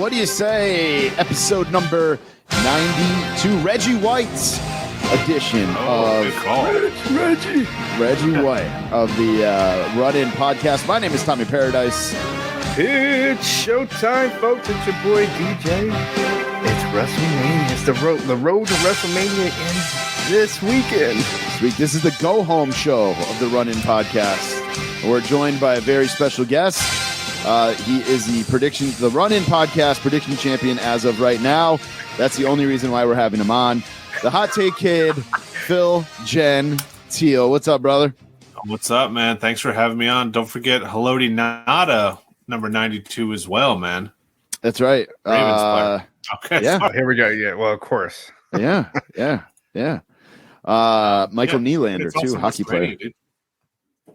What do you say? Episode number 92, Reggie White's edition of Reggie White of the Run-In Podcast. My name is Tommy Paradise. It's showtime, folks. It's your boy DJ. It's WrestleMania. It's the road to WrestleMania ends this weekend. This is the go-home show of the Run-In Podcast. We're joined by a very special guest. He is the Run-In Podcast prediction champion as of right now. That's the only reason why we're having him on. The Hot Take Kid, Phil Gentile. What's up, brother? What's up, man? Thanks for having me on. Don't forget Haloti Nada, number 92 as well, man. That's right. Ravens player. Okay. Yeah. Oh, here we go. Yeah, well, of course. Yeah. Michael Nylander, too, hockey player. Dude.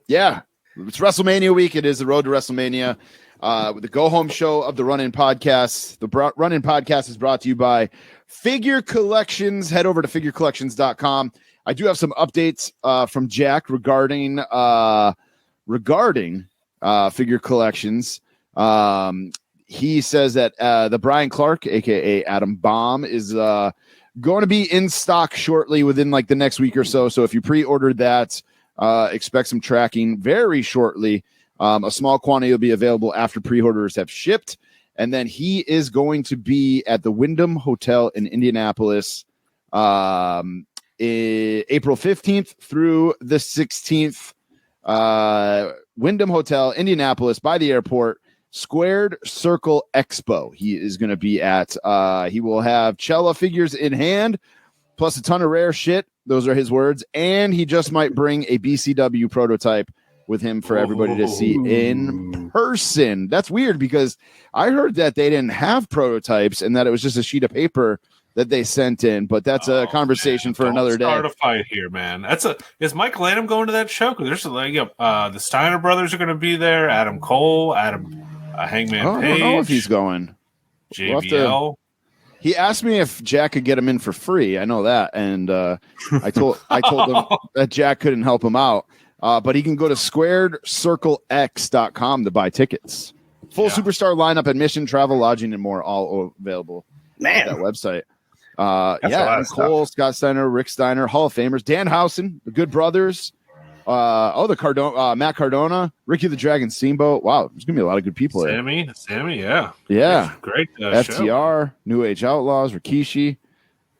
Yeah. It's WrestleMania week. It is the road to WrestleMania. With the go-home show of the Run-In Podcast. The Run-In Podcast is brought to you by Figure Collections. Head over to figurecollections.com. I do have some updates from Jack regarding Figure Collections. He says that the Brian Clark, a.k.a. Adam Bomb, is going to be in stock shortly within like the next week or so. So if you pre-ordered that, expect some tracking very shortly. A small quantity will be available after pre-orders have shipped. And then he is going to be at the Wyndham Hotel in Indianapolis April 15th through the 16th. Wyndham Hotel, Indianapolis, by the airport, Squared Circle Expo. He is going to be at. He will have Cella figures in hand, plus a ton of rare shit. Those are his words. And he just might bring a BCW prototype with him for everybody to see in person. That's weird because I heard that they didn't have prototypes and that it was just a sheet of paper that they sent in. But that's a conversation for another day. Start a fight here, man. Is Mike Lanham going to that show? Because there's the Steiner brothers are going to be there. Adam Cole, Hangman Page. I don't know if he's going. JBL. He asked me if Jack could get him in for free. I know that, and I told him that Jack couldn't help him out. But he can go to squaredcirclex.com to buy tickets. Full superstar lineup, admission, travel, lodging, and more, all available at that website. Cole, Scott Steiner, Rick Steiner, Hall of Famers, Dan Housen, the Good Brothers, Matt Cardona, Ricky the Dragon Steamboat. Wow, there's gonna be a lot of good people there. Sammy, yeah. Great FTR, show. New Age Outlaws, Rikishi.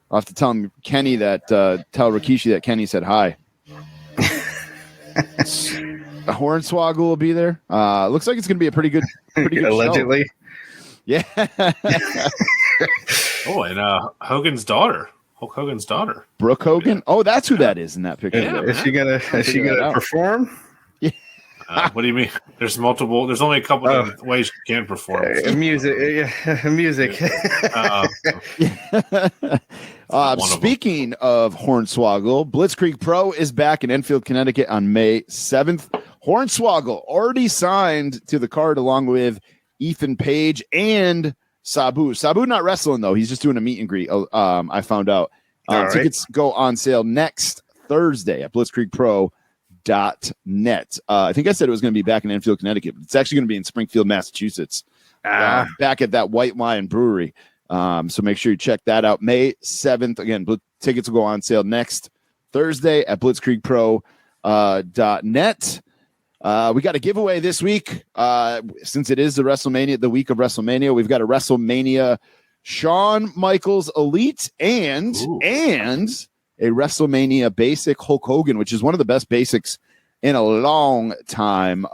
I'll have to tell Kenny tell Rikishi that Kenny said hi. Hornswoggle will be there. Looks like it's going to be a pretty good allegedly show. Yeah. And Hogan's daughter, Hulk Hogan's daughter, Brooke Hogan. Oh, that's who that is in that picture. Yeah, is she gonna perform? Yeah. What do you mean? There's multiple. There's only a couple of ways you can perform. Music. Speaking of Hornswoggle, Blitzkrieg Pro is back in Enfield, Connecticut on May 7th. Hornswoggle already signed to the card along with Ethan Page and Sabu. Sabu not wrestling, though. He's just doing a meet and greet, I found out. Tickets go on sale next Thursday at blitzkriegpro.net. I think I said it was going to be back in Enfield, Connecticut, but it's actually going to be in Springfield, Massachusetts, back at that White Lion Brewery. So make sure you check that out. May 7th. Again, tickets will go on sale next Thursday at blitzkriegpro.net. We got a giveaway this week. Since it is the week of WrestleMania, we've got a WrestleMania Shawn Michaels Elite and a WrestleMania Basic Hulk Hogan, which is one of the best basics in a long time.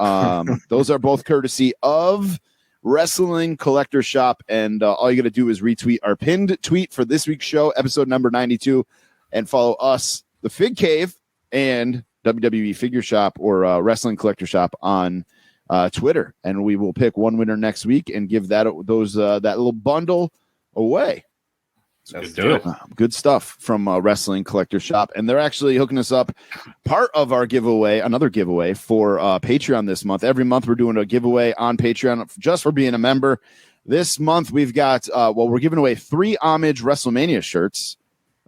Those are both courtesy of Wrestling Collector Shop, and all you got to do is retweet our pinned tweet for this week's show, episode number 92, and follow us, the Fig Cave, and WWE Figure Shop or Wrestling Collector Shop on Twitter, and we will pick one winner next week and give that little bundle away. Let's do it. Good stuff from Wrestling Collector Shop, and they're actually hooking us up. Part of our giveaway, another giveaway for Patreon this month. Every month we're doing a giveaway on Patreon just for being a member. This month we've got we're giving away 3 Homage WrestleMania shirts.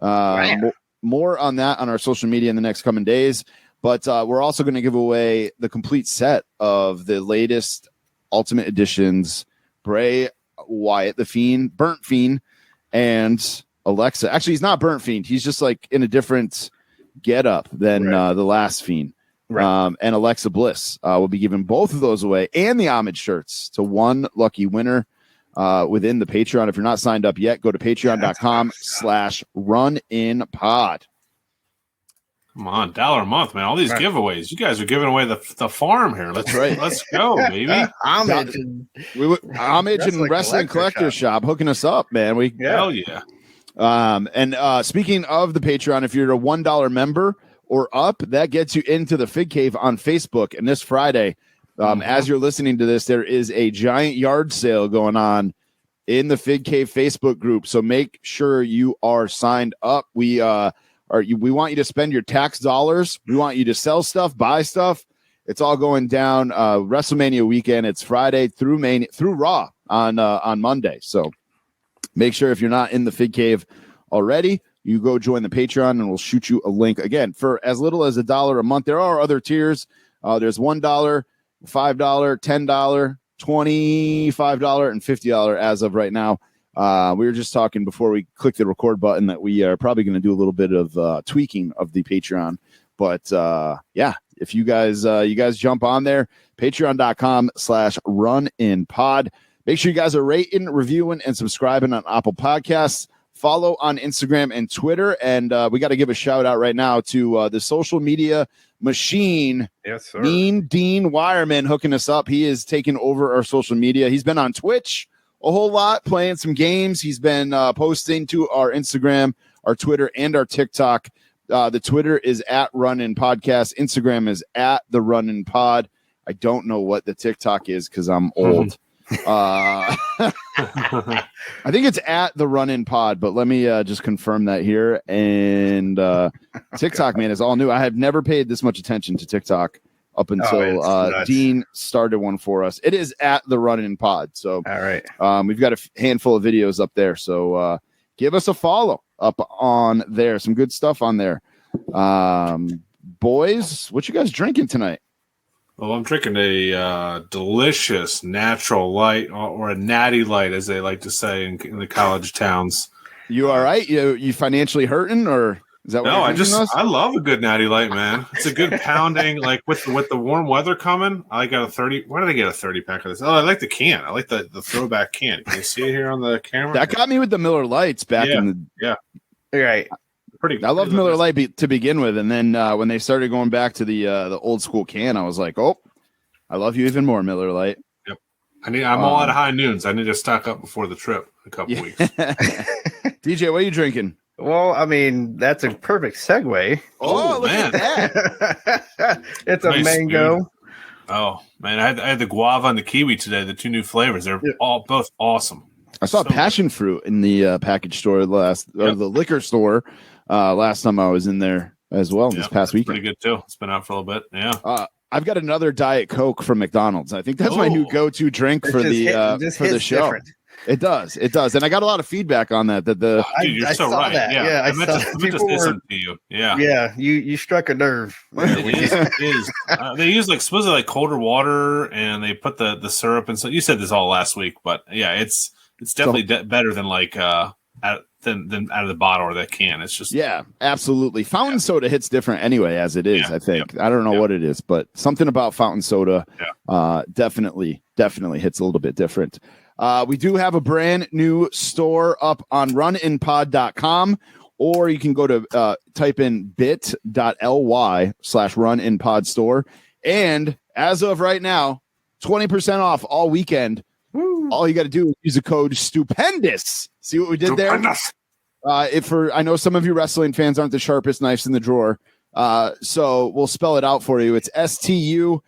More on that on our social media in the next coming days. But we're also going to give away the complete set of the latest Ultimate Editions Bray Wyatt the Fiend, Burnt Fiend, and Alexa. Actually, he's not Burnt Fiend. He's just like in a different getup than the last Fiend. Right. And Alexa Bliss will be giving both of those away and the homage shirts to one lucky winner within the Patreon. If you're not signed up yet, go to patreon.com/runinpod. Come on, $1 a month, man. All these giveaways. You guys are giving away the farm here. Let's go, baby. Homage and Wrestling Collector Shop hooking us up, man. Hell yeah. And speaking of the Patreon, if you're a $1 member or up, that gets you into the Fig Cave on Facebook. And this Friday, as you're listening to this, there is a giant yard sale going on in the Fig Cave Facebook group. So make sure you are signed up. We want you to spend your tax dollars. We want you to sell stuff, buy stuff. It's all going down WrestleMania weekend. It's Friday through Raw on Monday. So make sure if you're not in the Fig Cave already, you go join the Patreon and we'll shoot you a link. Again, for as little as $1 a month. There are other tiers. There's $1, $5, $10, $25, and $50 as of right now. We were just talking before we click the record button that we are probably going to do a little bit of tweaking of the Patreon. But if you guys jump on there, patreon.com/runinpod. Make sure you guys are rating, reviewing, and subscribing on Apple Podcasts. Follow on Instagram and Twitter. And we got to give a shout out right now to the social media machine. Yes, sir. Mean Dean Wireman hooking us up. He is taking over our social media. He's been on Twitch a whole lot, playing some games. He's been posting to our Instagram, our Twitter, and our TikTok. The Twitter is @RunInPodcast. Instagram is @TheRunInPod. I don't know what the TikTok is because I'm old. I think it's @TheRunInPod, but let me just confirm that here. And TikTok, man, is all new. I have never paid this much attention to TikTok up until Dean started one for us. It is @TheRunInPod. So all right, we've got a handful of videos up there. So give us a follow up on there. Some good stuff on there. Boys, what you guys drinking tonight? Well, I'm drinking a delicious natural light, or a natty light, as they like to say in the college towns. You all right? You financially hurting, or is that what no? I love a good natty light, man. It's a good pounding, like with the warm weather coming. I got a 30. Why did I get a 30-pack of this? Oh, I like the can. I like the throwback can. Can you see it here on the camera? That got me with the Miller Lights back in the right. I loved Miller Lite to begin with, and then when they started going back to the old school can, I was like, "Oh, I love you even more, Miller Lite." Yep, I'm all out of high noons. I need to stock up before the trip a couple weeks. DJ, what are you drinking? Well, I mean, that's a perfect segue. Oh man, it's a nice, mango. Dude. Oh man, I had the guava and the kiwi today. The two new flavors. They're both awesome. I saw passion fruit in the package store or the liquor store last time I was in there as well this past weekend. Pretty good too. It's been out for a little bit. Yeah. I've got another Diet Coke from McDonald's. I think that's my new go-to drink for the show. Different. It does, and I got a lot of feedback on that. Dude, you're so right. That. Yeah, I meant to listen to you. Yeah, you struck a nerve. They use supposedly colder water, and they put the syrup and so. You said this all last week, but yeah, it's definitely better than than out of the bottle or that can. It's just absolutely. Fountain soda hits different anyway, as it is. I think I don't know what it is, but something about fountain soda definitely hits a little bit different. We do have a brand new store up on runinpod.com, or you can go to type in bit.ly/runinpodstore. And as of right now, 20% off all weekend. Woo. All you got to do is use the code STUPENDOUS. See what we did there? I know some of you wrestling fans aren't the sharpest knives in the drawer, so we'll spell it out for you. It's STUPENDOUS.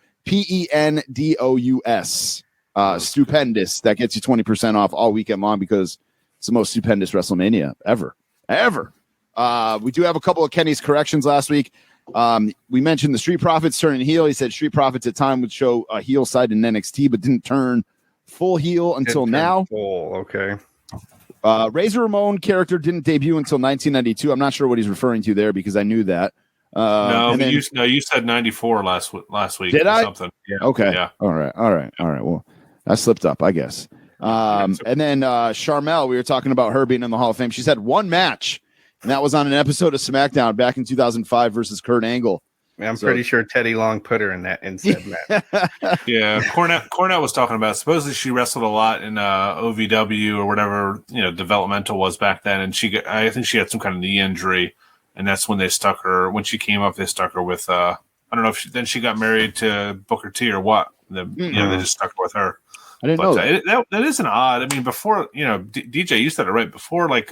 Stupendous. That gets you 20% off all weekend long because it's the most stupendous WrestleMania ever. We do have a couple of Kenny's corrections last week. We mentioned the Street Profits turning heel. He said Street Profits at time would show a heel side in NXT, but didn't turn full heel until now. Okay. Razor Ramon character didn't debut until 1992. I'm not sure what he's referring to there because I knew that. You said 94 last week. Did I? Something. Yeah. Okay. Yeah. All right. Well, I slipped up, I guess. And then Charmel, we were talking about her being in the Hall of Fame. She's had one match, and that was on an episode of SmackDown back in 2005 versus Kurt Angle. I'm pretty sure Teddy Long put her in that instead match. Yeah, Cornette was talking about. Supposedly she wrestled a lot in OVW or whatever developmental was back then, and I think she had some kind of knee injury, and that's when they stuck her. When she came up, they stuck her with I don't know if then she got married to Booker T or what. They just stuck her with her. I didn't know that. That is an odd. I mean, before DJ, you said it right before, like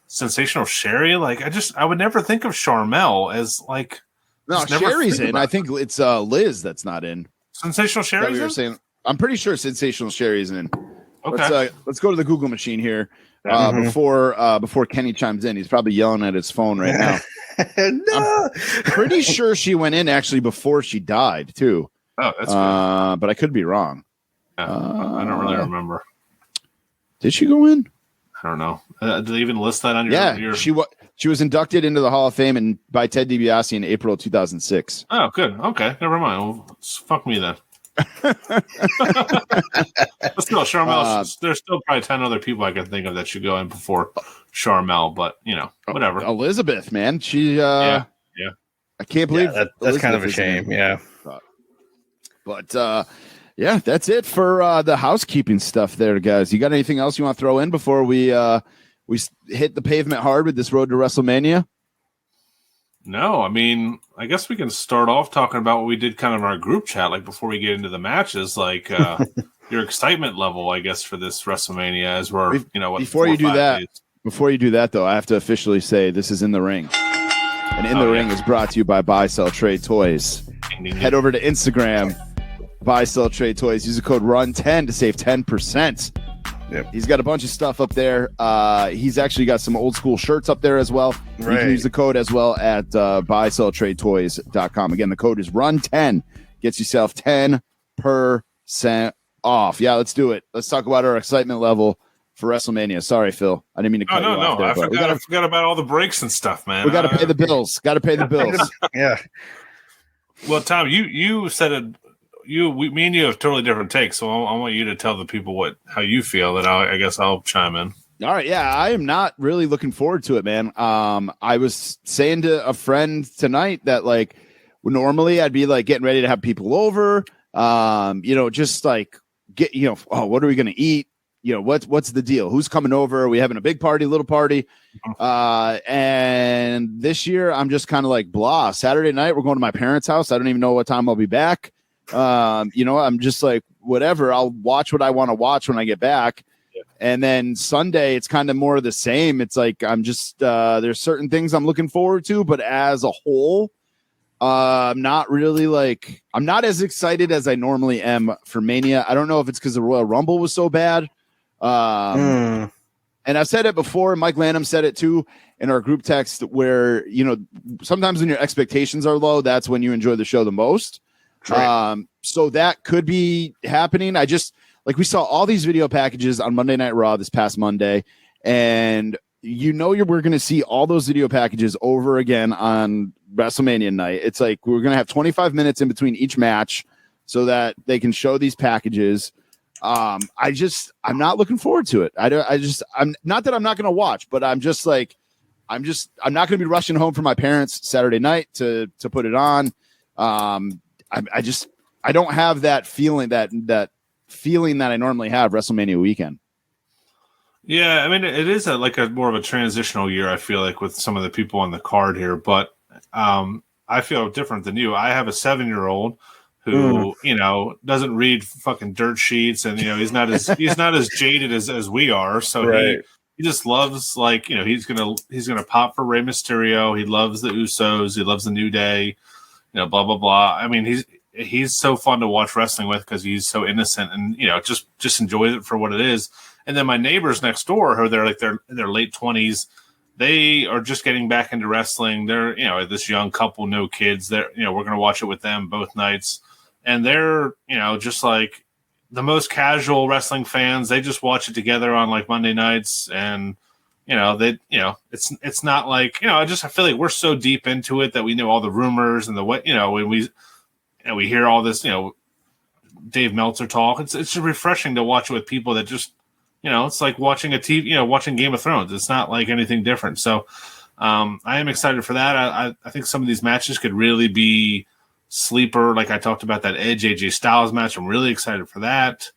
Sensational Sherry. Like I would never think of Charmel as like. No, Sherry's in. I think it's Liz that's not in. Sensational Sherry's in? Saying. I'm pretty sure Sensational Sherry's in. Okay. Let's go to the Google machine here before Kenny chimes in. He's probably yelling at his phone right now. No. I'm pretty sure she went in actually before she died too. Oh, that's good. But I could be wrong. I don't really remember. Did she go in? I don't know. Did they even list that on your? Yeah, she was inducted into the Hall of Fame by Ted DiBiase in April 2006. Oh, good. Okay, never mind. Well, fuck me then. But still, Charmel. There's still probably 10 other people I can think of that should go in before Charmel, but whatever. Elizabeth, man, she. Yeah. I can't believe that's kind of a shame. Yeah, but yeah, that's it for the housekeeping stuff there, guys. You got anything else you want to throw in before we hit the pavement hard with this road to WrestleMania? No, I mean, I guess we can start off talking about what we did kind of in our group chat, like before we get into the matches, like your excitement level, I guess, for this WrestleMania as we're, before you do that, though, I have to officially say this is In the Ring. And In the Ring is brought to you by Buy, Sell, Trade Toys. Ding, ding, ding. Head over to Instagram, Buy, Sell, Trade Toys. Use the code RUN10 to save 10%. Yep. He's got a bunch of stuff up there. He's actually got some old school shirts up there as well. Right. You can use the code as well at buyselltradetoys.com. Again, the code is RUN10. Gets yourself 10% off. Yeah, let's do it. Let's talk about our excitement level for WrestleMania. Sorry, Phil. I didn't mean to cut you off there, I forgot about all the breaks and stuff, man. We got to pay the bills. Got to pay the bills. Yeah. Well, Tom, you said it. Me and you have totally different takes, so I want you to tell the people how you feel, and I guess I'll chime in. All right, yeah, I am not really looking forward to it, man. I was saying to a friend tonight that like normally I'd be like getting ready to have people over, just like get what are we gonna eat? What's the deal? Who's coming over? Are we having a big party, little party? And this year I'm just kind of like blah. Saturday night we're going to my parents' house. I don't even know what time I'll be back. I'm just like, whatever, I'll watch what I want to watch when I get back. Yeah. And then Sunday, it's kind of more of the same. It's like, I'm just, there's certain things I'm looking forward to, but as a whole, I'm not really like, I'm not as excited as I normally am for Mania. I don't know if it's because the Royal Rumble was so bad. And I've said it before, Mike Lanham said it too in our group text where, sometimes when your expectations are low, that's when you enjoy the show the most. Right. So that could be happening. I just we saw all these video packages on Monday Night Raw this past Monday, and we're going to see all those video packages over again on WrestleMania night. It's like we're going to have 25 minutes in between each match so that they can show these packages. I'm not looking forward to it. I'm not that I'm not going to watch, but I'm not going to be rushing home from my parents Saturday night to put it on. I don't have that feeling that feeling that I normally have WrestleMania weekend. Yeah, I mean it is a more of a transitional year. I feel like with some of the people on the card here, but I feel different than you. I have a 7-year-old who doesn't read fucking dirt sheets, and he's not as jaded as we are. So right. He just loves he's gonna pop for Rey Mysterio. He loves the Usos. He loves the New Day. Blah blah blah. I mean, he's so fun to watch wrestling with because he's so innocent and just enjoys it for what it is. And then my neighbors next door, who they're in their late 20s, they are just getting back into wrestling. They're this young couple, no kids. They're we're gonna watch it with them both nights, and they're just like the most casual wrestling fans. They just watch it together on like Monday nights and. It's not like I feel like we're so deep into it that we know all the rumors and the when we hear all this Dave Meltzer talk. It's refreshing to watch it with people that just, it's like watching a TV, watching Game of Thrones. It's not like anything different. So I am excited for that. I think some of these matches could really be sleeper. Like I talked about that Edge AJ Styles match. I'm really excited for that.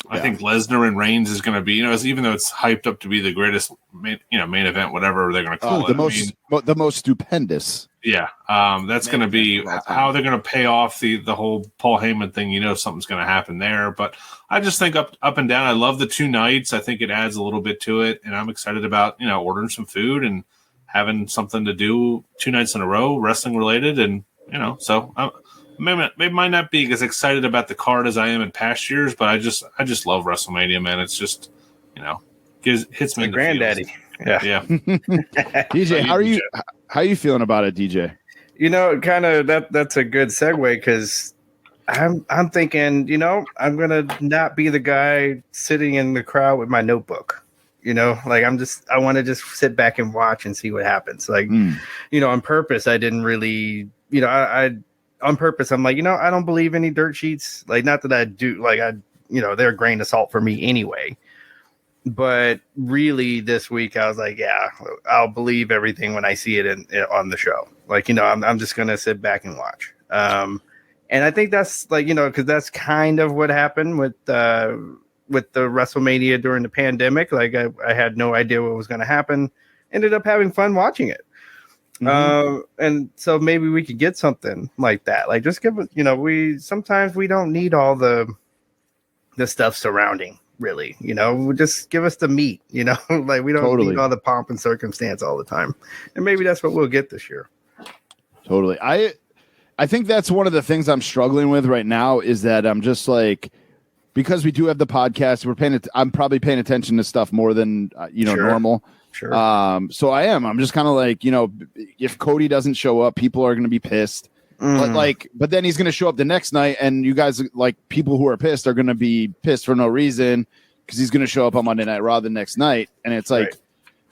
I think Lesnar and Reigns is going to be, even though it's hyped up to be the greatest, main event, whatever they're going to call it. The most stupendous. Yeah, that's going to be how they're going to pay off the whole Paul Heyman thing. Something's going to happen there. But I just think up and down. I love the 2 nights. I think it adds a little bit to it, and I'm excited about ordering some food and having something to do 2 nights in a row, wrestling related, and so. Maybe might not be as excited about the card as I am in past years, but I just love WrestleMania, man. It's just, hits me in the granddaddy. Feels. Yeah. DJ, how are you feeling about it, DJ? Kind of that's a good segue because I'm thinking, I'm gonna not be the guy sitting in the crowd with my notebook. Like I want to just sit back and watch and see what happens. Like, on purpose, I didn't really, I on purpose, I'm like, I don't believe any dirt sheets. Like, not that I do, like, they're a grain of salt for me anyway. But really, this week, I was like, yeah, I'll believe everything when I see it on the show. Like, I'm just going to sit back and watch. And I think that's like, because that's kind of what happened with the WrestleMania during the pandemic. Like, I had no idea what was going to happen. Ended up having fun watching it. And so maybe we could get something like that. Like, just give it, sometimes we don't need all the stuff surrounding, really, just give us the meat, like we don't need all the pomp and circumstance all the time. And maybe that's what we'll get this year. Totally. I think that's one of the things I'm struggling with right now is that I'm just like, because we do have the podcast, I'm probably paying attention to stuff more than, normal. Sure. So I'm just kind of like, if Cody doesn't show up, people are going to be pissed. But then he's going to show up the next night, and you guys, like, people who are pissed are going to be pissed for no reason because he's going to show up on Monday Night Raw the next night. And it's like,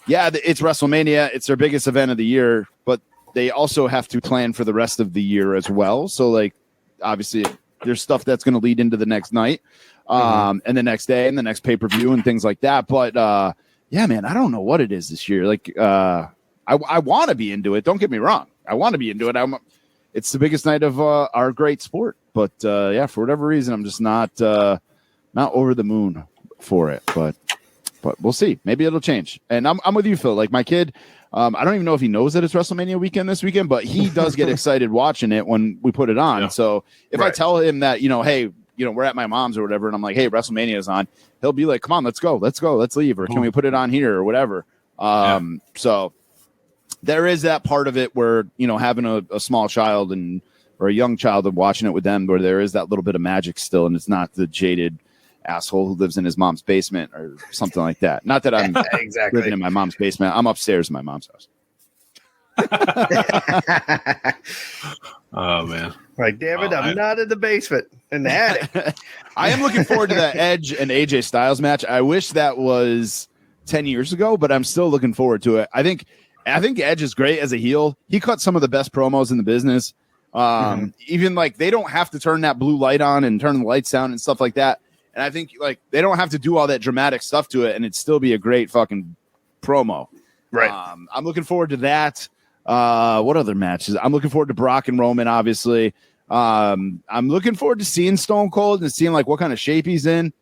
yeah, it's WrestleMania. It's their biggest event of the year, but they also have to plan for the rest of the year as well. So, like, obviously there's stuff that's going to lead into the next night, and the next day and the next pay-per-view and things like that. But, yeah, man, I don't know what it is this year. Like, I want to be into it. Don't get me wrong. I want to be into it. It's the biggest night of our great sport. But, yeah, for whatever reason, I'm just not over the moon for it. But we'll see. Maybe it'll change. And I'm with you, Phil. Like, my kid, I don't even know if he knows that it's WrestleMania weekend this weekend, but he does get excited watching it when we put it on. Yeah. So if I tell him that, hey, we're at my mom's or whatever, and I'm like, hey, WrestleMania is on, he'll be like, come on, let's go, let's leave, or can we put it on here or whatever. So there is that part of it where, having a small child or a young child and watching it with them, where there is that little bit of magic still, and it's not the jaded asshole who lives in his mom's basement or something like that. Not that I'm living in my mom's basement. I'm upstairs in my mom's house. Oh, man. Like, damn it, I'm not in the basement, in the attic. I am looking forward to that Edge and AJ Styles match. I wish that was 10 years ago, but I'm still looking forward to it. I think Edge is great as a heel. He cut some of the best promos in the business. Even like they don't have to turn that blue light on and turn the lights down and stuff like that. And I think like they don't have to do all that dramatic stuff to it, and it'd still be a great fucking promo. Right. I'm looking forward to that. What other matches? I'm looking forward to Brock and Roman, obviously. I'm looking forward to seeing Stone Cold and seeing like what kind of shape he's in.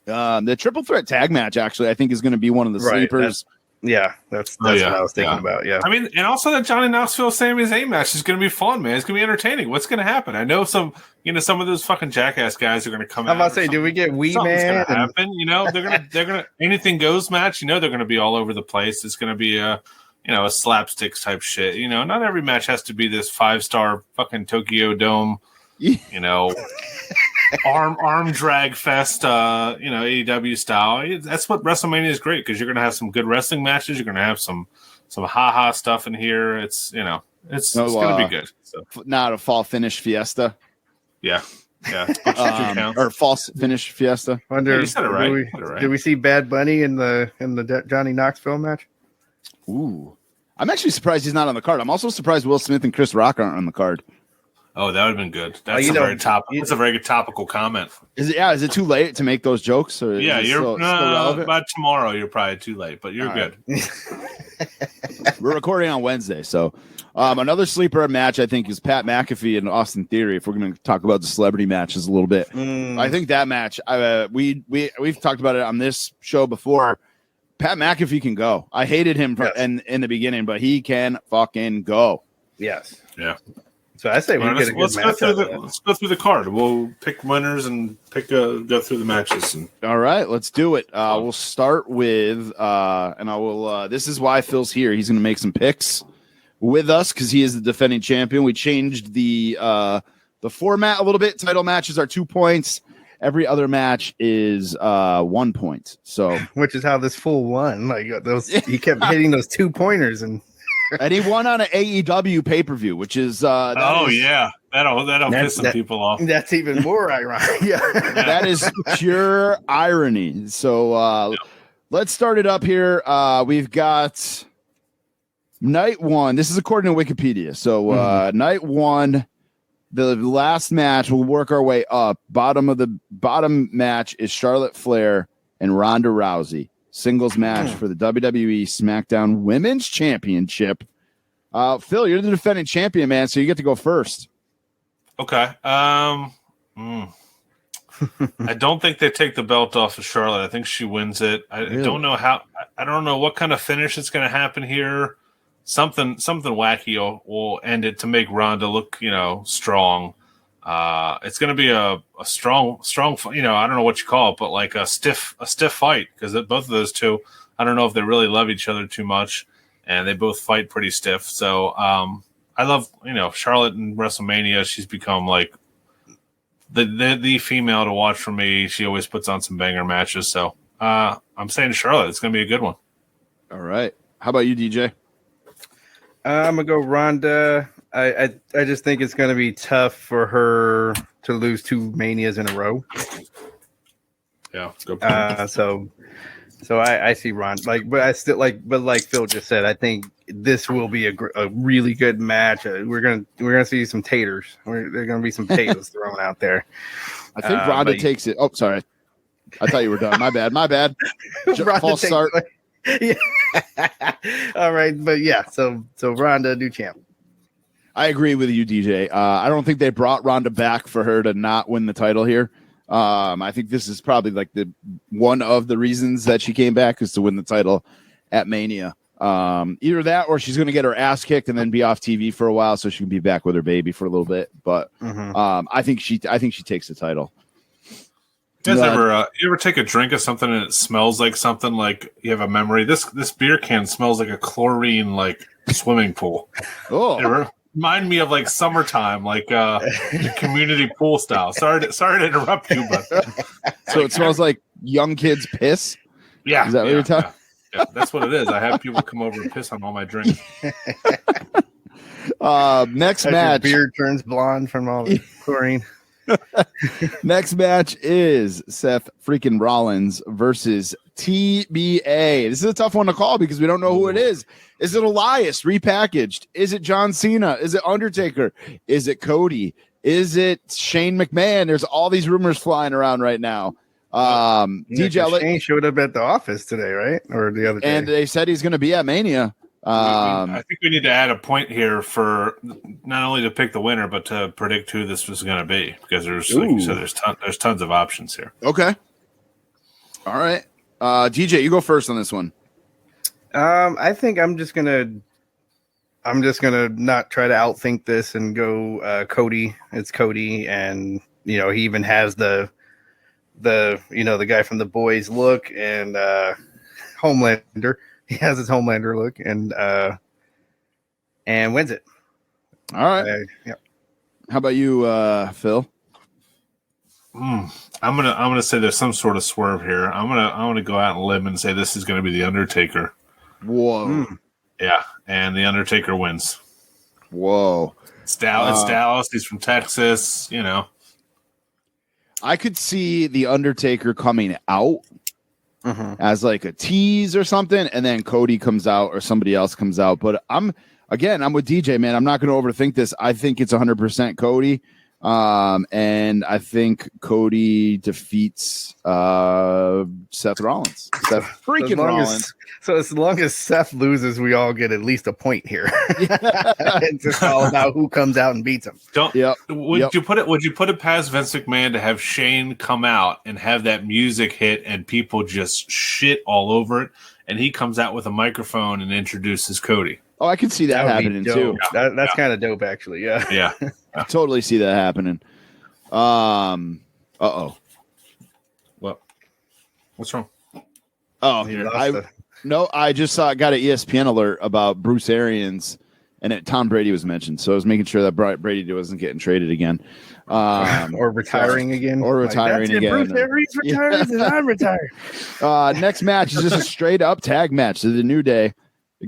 The triple threat tag match, actually, I think is going to be one of the sleepers. That's what I was thinking about. Yeah. I mean, and also that Johnny Knoxville Sami Zayn match is going to be fun, man. It's going to be entertaining. What's going to happen? I know some of those fucking jackass guys are going to come out. I'm about to say, do we get Wee Man? Going to happen. They're going to anything goes match. They're going to be all over the place. It's going to be a slapsticks type shit. Not every match has to be this 5-star fucking Tokyo Dome, arm drag fest, AEW style. That's what WrestleMania is great, because you're going to have some good wrestling matches. You're going to have some ha-ha stuff in here. It's going to be good. So. Not a fall finish fiesta. Yeah. Or false finish fiesta. Wonder, you said it right. Did we see Bad Bunny in the Johnny Knoxville match? Ooh. I'm actually surprised he's not on the card. I'm also surprised Will Smith and Chris Rock aren't on the card. Oh, that would have been good. That's It's a very good topical comment. Is it too late to make those jokes? Or Yeah, is it you're still relevant? by tomorrow. You're probably too late, but you're good. We're recording on Wednesday, so another sleeper match I think is Pat McAfee and Austin Theory. If we're going to talk about the celebrity matches a little bit, I think that match we've talked about it on this show before. Pat McAfee can go. I hated him in the beginning, but he can fucking go. Yes. Yeah. So I say let's go through the card. We'll pick winners and go through the matches. All right, let's do it. We'll start with and I will. This is why Phil's here. He's going to make some picks with us because he is the defending champion. We changed the format a little bit. Title matches are 2 points. Every other match is 1 point. So, which is how this fool won. Like he kept hitting those 2-pointers and he won on an AEW pay-per-view, which is that'll piss some people off. That's even more ironic. Yeah. That is pure irony. So let's start it up here. We've got night one. This is according to Wikipedia. So night one. The last match, we'll work our way up. Bottom match is Charlotte Flair and Ronda Rousey. Singles match for the WWE SmackDown Women's Championship. Phil, you're the defending champion, man, so you get to go first. Okay. I don't think they take the belt off of Charlotte. I think she wins it. I don't know how. I don't know what kind of finish is going to happen here. Something wacky will end it to make Ronda look, strong. It's going to be a strong, I don't know what you call it, but like a stiff fight because both of those two, I don't know if they really love each other too much, and they both fight pretty stiff. So I love, Charlotte in WrestleMania. She's become like the female to watch for me. She always puts on some banger matches. So I'm saying Charlotte. It's going to be a good one. All right. How about you, DJ? I'm gonna go Ronda. I just think it's gonna be tough for her to lose 2 Manias in a row. Yeah, good point. So I see Ronda. But like Phil just said, I think this will be a really good match. We're gonna see some taters. There's gonna be some potatoes thrown out there. I think Ronda takes it. Oh, sorry. I thought you were done. My bad. False start. Yeah. All right, but yeah, so Ronda, new champ. I agree with you, DJ. I don't think they brought Ronda back for her to not win the title here. I think this is probably like one of the reasons that she came back is to win the title at Mania. Either that or she's going to get her ass kicked and then be off TV for a while so she can be back with her baby for a little bit. But I think she takes the title. You guys you ever take a drink of something and it smells like something, like you have a memory? This beer can smells like a chlorine like swimming pool. Oh, it remind me of like summertime, like the community pool style. Sorry to interrupt you, but so it smells like young kids piss. Yeah, is that what you're talking? Yeah, that's what it is. I have people come over and piss on all my drinks. Next match, your beard turns blonde from all the chlorine. Next match is Seth freaking Rollins versus TBA. This is a tough one to call because we don't know who it is. Is it Elias repackaged? Is it John Cena? Is it Undertaker? Is it Cody? Is it Shane McMahon? There's all these rumors flying around right now. DJ Shane showed up at the office today, right? Or the other day. And they said he's going to be at Mania. I think we need to add a point here for not only to pick the winner, but to predict who this was going to be, because there's, like you said, there's tons of options here. Okay. All right. DJ, you go first on this one. I think I'm just gonna not try to outthink this and go Cody. It's Cody, and he even has the guy from The Boys look and Homelander. He has his Homelander look and wins it. All right. Yeah. How about you, Phil? I'm gonna say there's some sort of swerve here. I'm gonna go out on a limb and say this is gonna be the Undertaker. Whoa. Yeah, and the Undertaker wins. Whoa. It's Dallas. He's from Texas. I could see the Undertaker coming out as like a tease or something, and then Cody comes out or somebody else comes out. But I'm again, I'm with DJ, man. I'm not going to overthink this. I think it's 100% Cody. And I think Cody defeats Seth Rollins. Seth freaking Rollins. So as long as Seth loses, we all get at least a point here. It's just all about who comes out and beats him. Would you put it past Vince McMahon to have Shane come out and have that music hit and people just shit all over it, and he comes out with a microphone and introduces Cody? Oh, I can see that happening too. That's kind of dope, actually. Yeah. Yeah. I totally see that happening. Uh-oh. What's wrong? Oh, I just got an ESPN alert about Bruce Arians, and Tom Brady was mentioned. So I was making sure that Brady wasn't getting traded again. Or retiring again. Or retiring again. Bruce Arians retires and I'm retired. Next match is just a straight up tag match. So the New Day,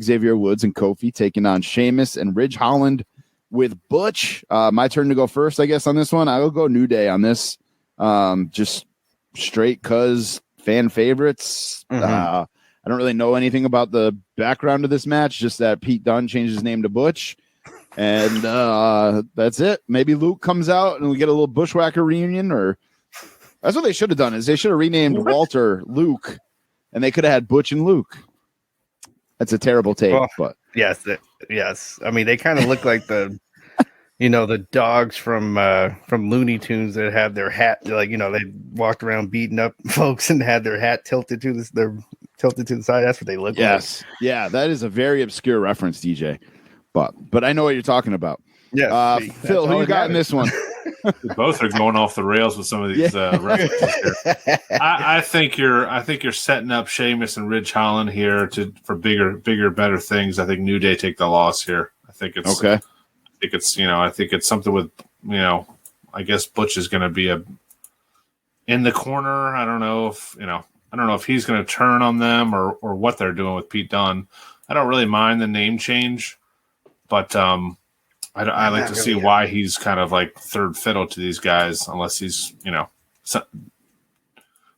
Xavier Woods and Kofi taking on Sheamus and Ridge Holland with Butch. My turn to go first, I guess, on this one. I will go New Day on this. Just straight cuz fan favorites. I don't really know anything about the background of this match, just that Pete Dunne changed his name to Butch. And that's it. Maybe Luke comes out and we get a little Bushwhacker reunion, or that's what they should have done, is they should have renamed Walter Luke, and they could have had Butch and Luke. That's a terrible take, but yes. I mean, they kind of look like the dogs from Looney Tunes that have their hat, they walked around beating up folks and had their hat tilted to the side. That's what they look like. Yes. Yeah, that is a very obscure reference, DJ. But I know what you're talking about. Yeah. Phil, who you got in this one? Both are going off the rails with some of these references here. I think you're setting up Sheamus and Ridge Holland here for bigger, better things. I think New Day take the loss here. I think it's okay. I think it's something with, I guess Butch is going to be in the corner. I don't know if he's going to turn on them or what they're doing with Pete Dunne. I don't really mind the name change, but I like to see why he's kind of like third fiddle to these guys, unless he's,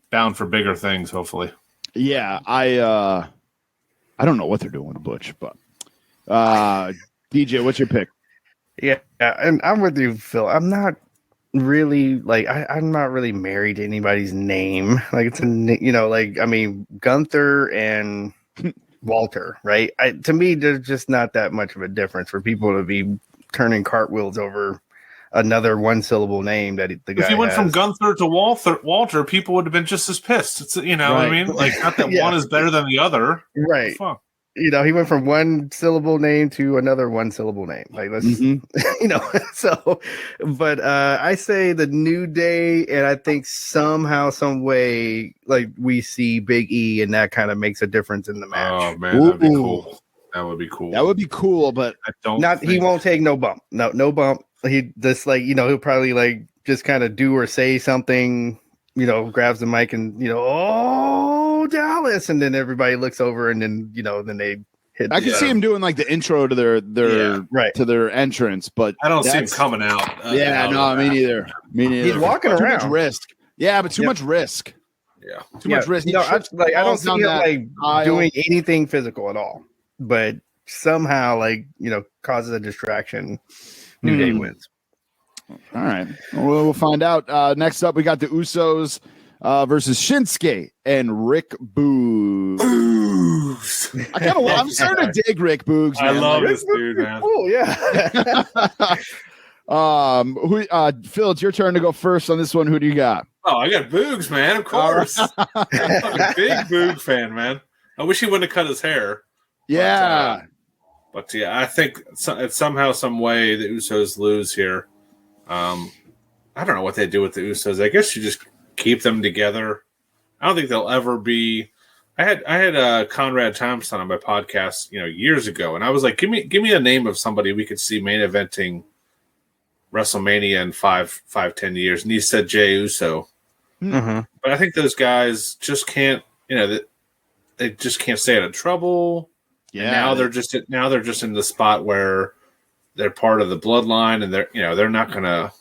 bound for bigger things, hopefully. Yeah, I don't know what they're doing with Butch, but DJ, what's your pick? Yeah, and I'm with you, Phil. I'm not really I'm not really married to anybody's name. Like Gunther and Walter, right? To me, there's just not that much of a difference for people to be turning cartwheels over another one-syllable name that the guy. If you went has. from Gunther to Walter, people would have been just as pissed. It's what I mean? Like, not that one is better than the other. Right. He went from one syllable name to another one syllable name. Like, let's, so, but I say the New Day, and I think somehow, some way, like we see Big E, and that kind of makes a difference in the match. Oh man, that'd be cool. That would be cool. That would be cool, but I don't. He won't take no bump. No bump. He just he'll probably just kind of do or say something. Grabs the mic and oh, Dallas, and then everybody looks over, and then then they hit. I can see him doing like the intro to their entrance, but I don't see him coming out. Me neither. He's walking around. Too much risk. Yeah, but too much risk. Yeah, too much risk. I don't see him doing anything physical at all, but somehow causes a distraction. New Day wins. All right. Well, we'll find out. Next up, we got the Usos versus Shinsuke and Rick Boogs. I'm starting to dig Rick Boogs. Man. I love this dude, man. Oh yeah. Phil, it's your turn to go first on this one. Who do you got? Oh, I got Boogs, man. Of course. I'm a big Boog fan, man. I wish he wouldn't have cut his hair. Yeah. But I think it's somehow, some way, the Usos lose here. I don't know what they do with the Usos. I guess you just keep them together. I don't think they'll ever be. I had Conrad Thompson on my podcast, years ago, and I was like, give me a name of somebody we could see main eventing WrestleMania in 5-10 years, and he said Jey Uso. Mm-hmm. But I think those guys just can't. They just can't stay out of trouble. Yeah. And now they're just in the spot where they're part of the bloodline, and they're not gonna.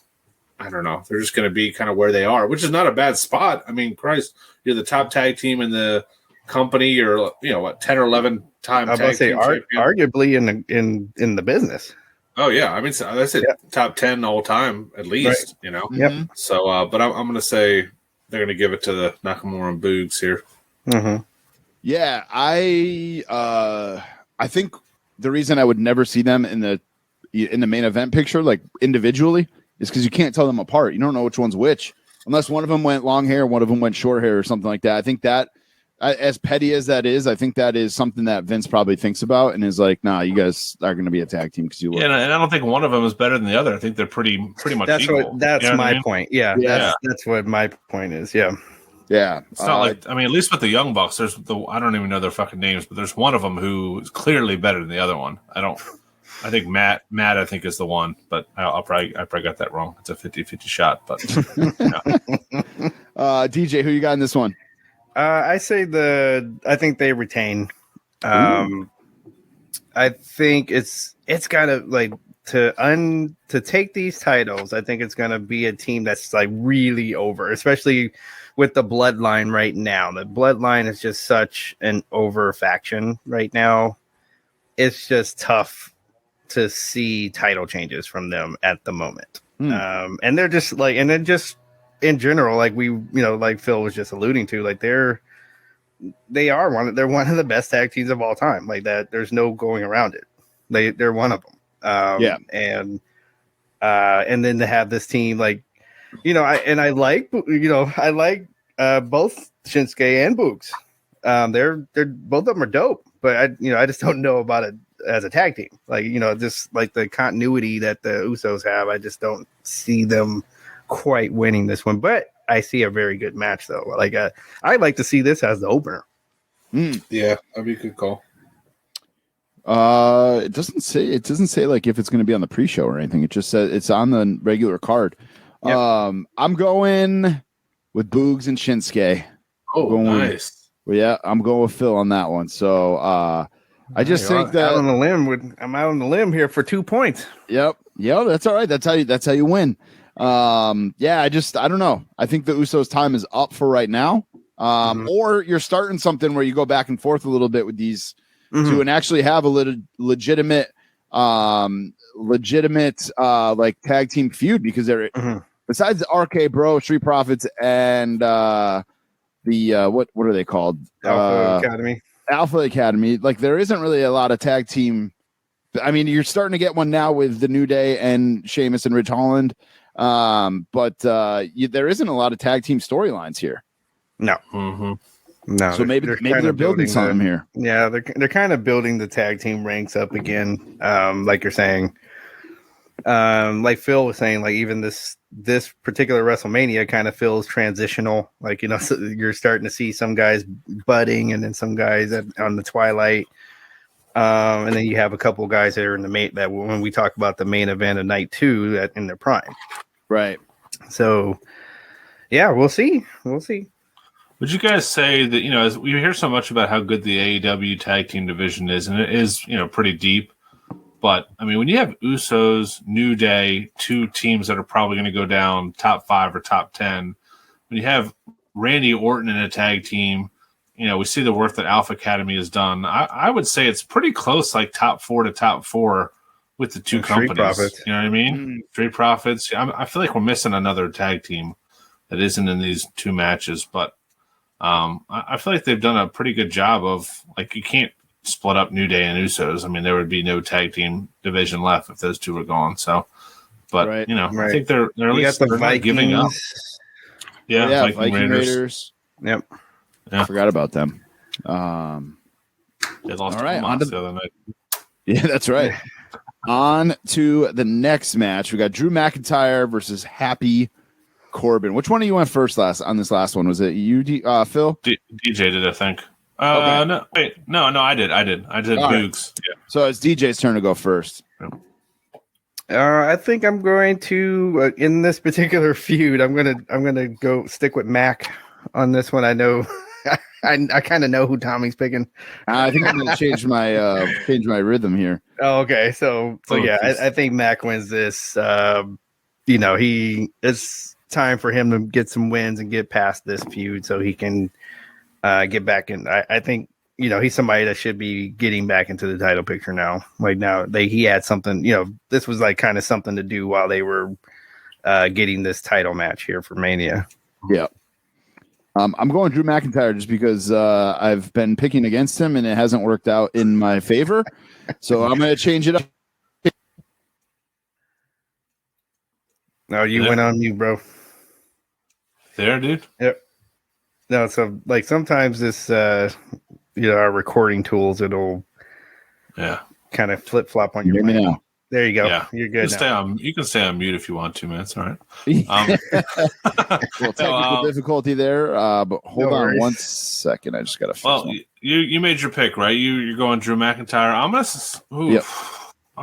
I don't know. They're just gonna be kind of where they are, which is not a bad spot. I mean, Christ, you're the top tag team in the company or 10 or 11 time. I was about to say arguably in the business. Oh yeah, I mean I said top 10 all time at least. Right. Yep. So, but I'm going to say they're going to give it to the Nakamura and Boogs here. Mm-hmm. Yeah, I think the reason I would never see them in the main event picture, like individually, is because you can't tell them apart. You don't know which one's which, unless one of them went long hair, one of them went short hair, or something like that. I think that, as petty as that is, I think that is something that Vince probably thinks about and is like, "Nah, you guys are going to be a tag team because you." Yeah, and I don't think one of them is better than the other. I think they're pretty much equal. That's my point. Yeah, that's what my point is. Yeah. Yeah, it's not like at least with the Young Bucks, I don't even know their fucking names, but there's one of them who is clearly better than the other one. I think Matt I think is the one, but I probably got that wrong. It's a 50-50 shot, but DJ, who you got in this one? I think they retain. I think it's gotta like to take these titles. I think it's gonna be a team that's like really over, especially with the Bloodline right now. The Bloodline is just such an over faction right now. It's just tough to see title changes from them at the moment. And they're just like, and then just in general, like like Phil was just alluding to, like they're one of the best tag teams of all time. Like that, there's no going around it. They're one of them. And then to have this team, like, I like both Shinsuke and Boogs. They're both of them are dope, but I just don't know about it as a tag team. Like, just like the continuity that the Usos have, I just don't see them quite winning this one. But I see a very good match though. Like, I'd like to see this as the opener. Yeah, that'd be a good call. It doesn't say like if it's going to be on the pre-show or anything. It just says it's on the regular card. Yep. I'm going with Boogs and Shinsuke. Oh, nice. Well, yeah, I'm going with Phil on that one. So I just think that I'm out on the limb here for 2 points. Yep, that's all right. That's how you win. I don't know. I think the Usos' time is up for right now. Or you're starting something where you go back and forth a little bit with these two and actually have a legitimate like tag team feud, because they're besides RK Bro, Street Profits, and the what are they called? Alpha Academy. Like there isn't really a lot of tag team. I mean, you're starting to get one now with the New Day and Sheamus and Ridge Holland. But there isn't a lot of tag team storylines here. No. No. So maybe they're building something here. Yeah, they're kind of building the tag team ranks up again. Like you're saying. Like Phil was saying, like even this particular WrestleMania kind of feels transitional. Like, so you're starting to see some guys budding and then some guys on the twilight. And then you have a couple guys that are in the main, that when we talk about the main event of night 2 in their prime. Right. So yeah, we'll see. Would you guys say that, as we hear so much about how good the AEW tag team division is, and it is, pretty deep, but I mean, when you have Usos, New Day, 2 teams that are probably going to go down top 5 or top 10, when you have Randy Orton in a tag team, we see the work that Alpha Academy has done. I would say it's pretty close, like top 4 to top 4 with the 2 companies. Profits. You know what I mean? Street Profits. I feel like we're missing another tag team that isn't in these 2 matches, but I feel like they've done a pretty good job of, like, you can't split up New Day and Usos. I mean, there would be no tag team division left if those 2 were gone. So, but right. I think they're at least they're not giving up. Yeah, Viking Raiders. Yep. I forgot about them. They lost all right, to the other night. Yeah, that's right. On to the next match. We got Drew McIntyre versus Happy Corbin. Which one of you went first on this last one? Was it you, Phil? DJ did, I think. Okay. No, I did. I did Boogs. Yeah. So it's DJ's turn to go first. I think I'm going to in this particular feud. I'm gonna go stick with Mac on this one. I know. I kind of know who Tommy's picking. I think I'm going to change my rhythm here. Oh, okay. So I think Mac wins this. It's time for him to get some wins and get past this feud so he can get back in. I think, he's somebody that should be getting back into the title picture now. Like now he had something, this was like kind of something to do while they were getting this title match here for Mania. Yeah. I'm going Drew McIntyre just because I've been picking against him and it hasn't worked out in my favor. So I'm going to change it up. No, you went on mute, bro. There, dude. Yep. No, so like sometimes this, our recording tools, it'll kind of flip flop on your mic. There you go. Yeah. You're good. You can stay on mute if you want to, man. It's all right. Well, technical difficulty there, but hold on one second. I just got to fix one. You made your pick, right? You're going Drew McIntyre. I'm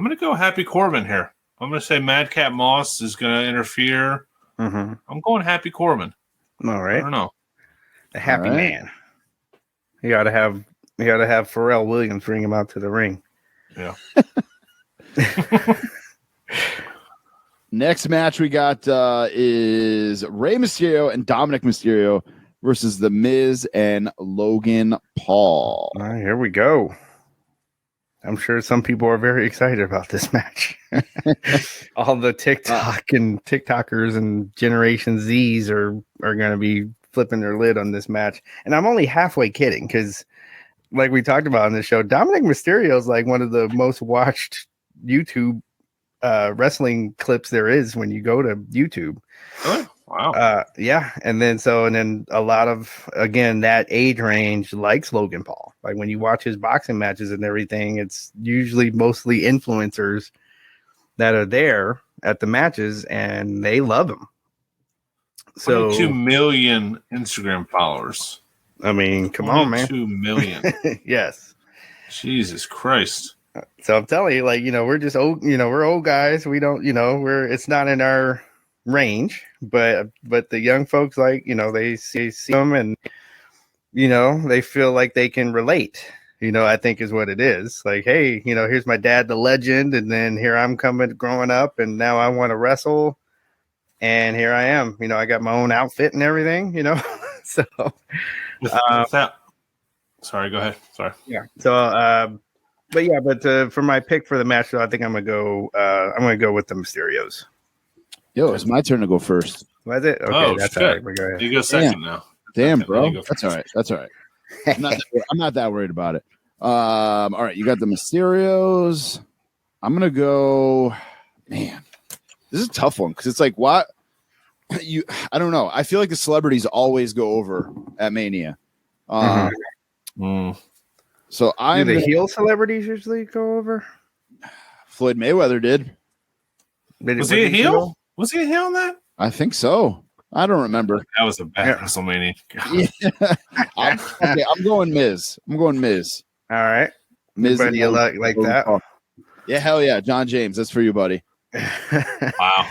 gonna go Happy Corbin here. I'm gonna say Madcap Moss is gonna interfere. Mm-hmm. I'm going Happy Corbin. All right. I don't know. The happy man. You gotta have Pharrell Williams bring him out to the ring. Yeah. Next match we got is Rey Mysterio and Dominic Mysterio versus The Miz and Logan Paul. All right, here we go. I'm sure some people are very excited about this match. All the TikTokers and Generation Z's are going to be flipping their lid on this match. And I'm only halfway kidding because, like we talked about on the show, Dominic Mysterio is like one of the most watched YouTube wrestling clips there is when you go to YouTube. Oh, wow. Yeah. And then a lot of, again, that age range likes Logan Paul. Like when you watch his boxing matches and everything, it's usually mostly influencers that are there at the matches and they love him. So 2 million Instagram followers. I mean, come on, man. 2 million. Yes. Jesus Christ. So I'm telling you, like, we're just old, we're old guys. We don't, it's not in our range, but the young folks, like, they see them and, they feel like they can relate, I think is what it is. Like, hey, here's my dad, the legend. And then here I'm growing up and now I want to wrestle. And here I am, I got my own outfit and everything, so. Sorry, go ahead. Sorry. Yeah. So, but for my pick for the match, though, I think I'm gonna go with the Mysterios. Yo, it's my turn to go first. Was it? Okay, that's all right. Go ahead. You go second now. Damn, bro. That's all right. That's all right. I'm not that worried about it. All right, you got the Mysterios. I'm gonna go. Man, this is a tough one because it's like what I don't know. I feel like the celebrities always go over at Mania. So the heel celebrities usually go over. Floyd Mayweather did. Was he a heel? Was he a heel in that? I think so. I don't remember. That was a bad WrestleMania. Yeah. I'm going Miz. All right. Miz. Anybody like that? Yeah, hell yeah. John James. That's for you, buddy. Wow.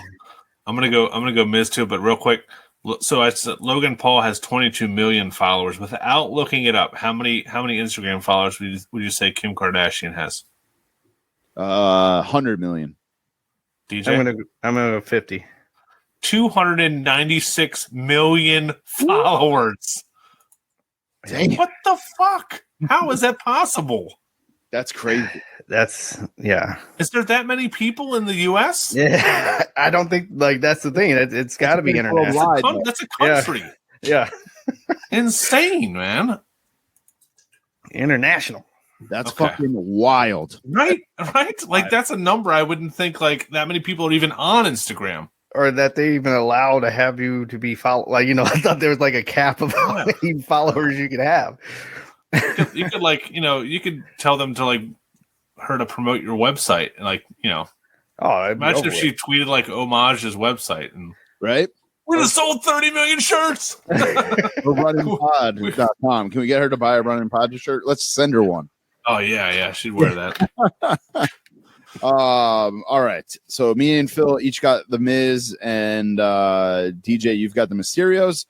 I'm gonna go Miz too, but real quick. So I said Logan Paul has 22 million followers. Without looking it up, how many Instagram followers would you say Kim Kardashian has? 100 million. DJ, I'm gonna go 50. 296 million followers. Dang. What the fuck? How is that possible? That's crazy. Yeah. Is there that many people in the U.S.? Yeah, I don't think that's the thing. It's got to be international. That's a country. Yeah. Insane, man. International. That's fucking wild. Right? Like that's a number I wouldn't think like that many people are even on Instagram. Or that they even allow to have you to be followed. Like, I thought there was like a cap of how many followers you could have. You could you could tell them to like her to promote your website and imagine if she tweeted like homage his website and right. We'd have sold 30 million shirts. runningpod.com. Can we get her to buy a Running Pod shirt? Let's send her one. Oh yeah, she'd wear that. All right. So me and Phil each got the Miz and DJ, you've got the Mysterios.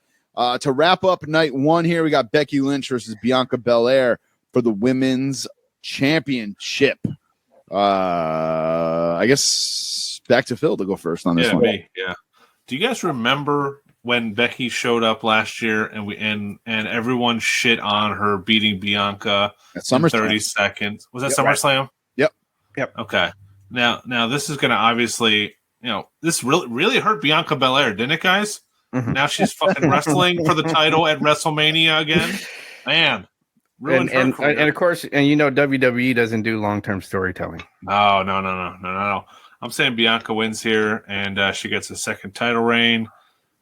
To wrap up night one here, we got Becky Lynch versus Bianca Belair for the women's championship. I guess back to Phil to go first on this one. Yeah. Do you guys remember when Becky showed up last year and everyone shit on her beating Bianca in 30 seconds. Was that SummerSlam? Yep. Okay. Now this is going to obviously, this really hurt Bianca Belair, didn't it, guys? Mhm. Now she's fucking wrestling for the title at WrestleMania again. Man. And of course, WWE doesn't do long-term storytelling. No. I'm saying Bianca wins here, and she gets a second title reign.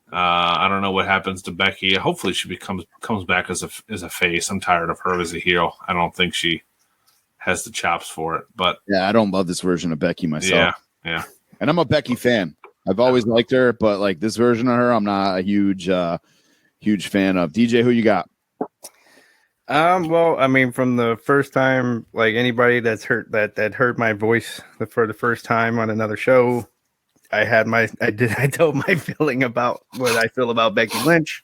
I don't know what happens to Becky. Hopefully, she comes back as a face. I'm tired of her as a heel. I don't think she has the chops for it. But yeah, I don't love this version of Becky myself. Yeah. And I'm a Becky fan. I've always liked her, but like this version of her, I'm not a huge fan of. DJ, who you got? Well, I mean, from the first time, like anybody that's heard that heard my voice for the first time on another show, I told my feeling about what I feel about Becky Lynch.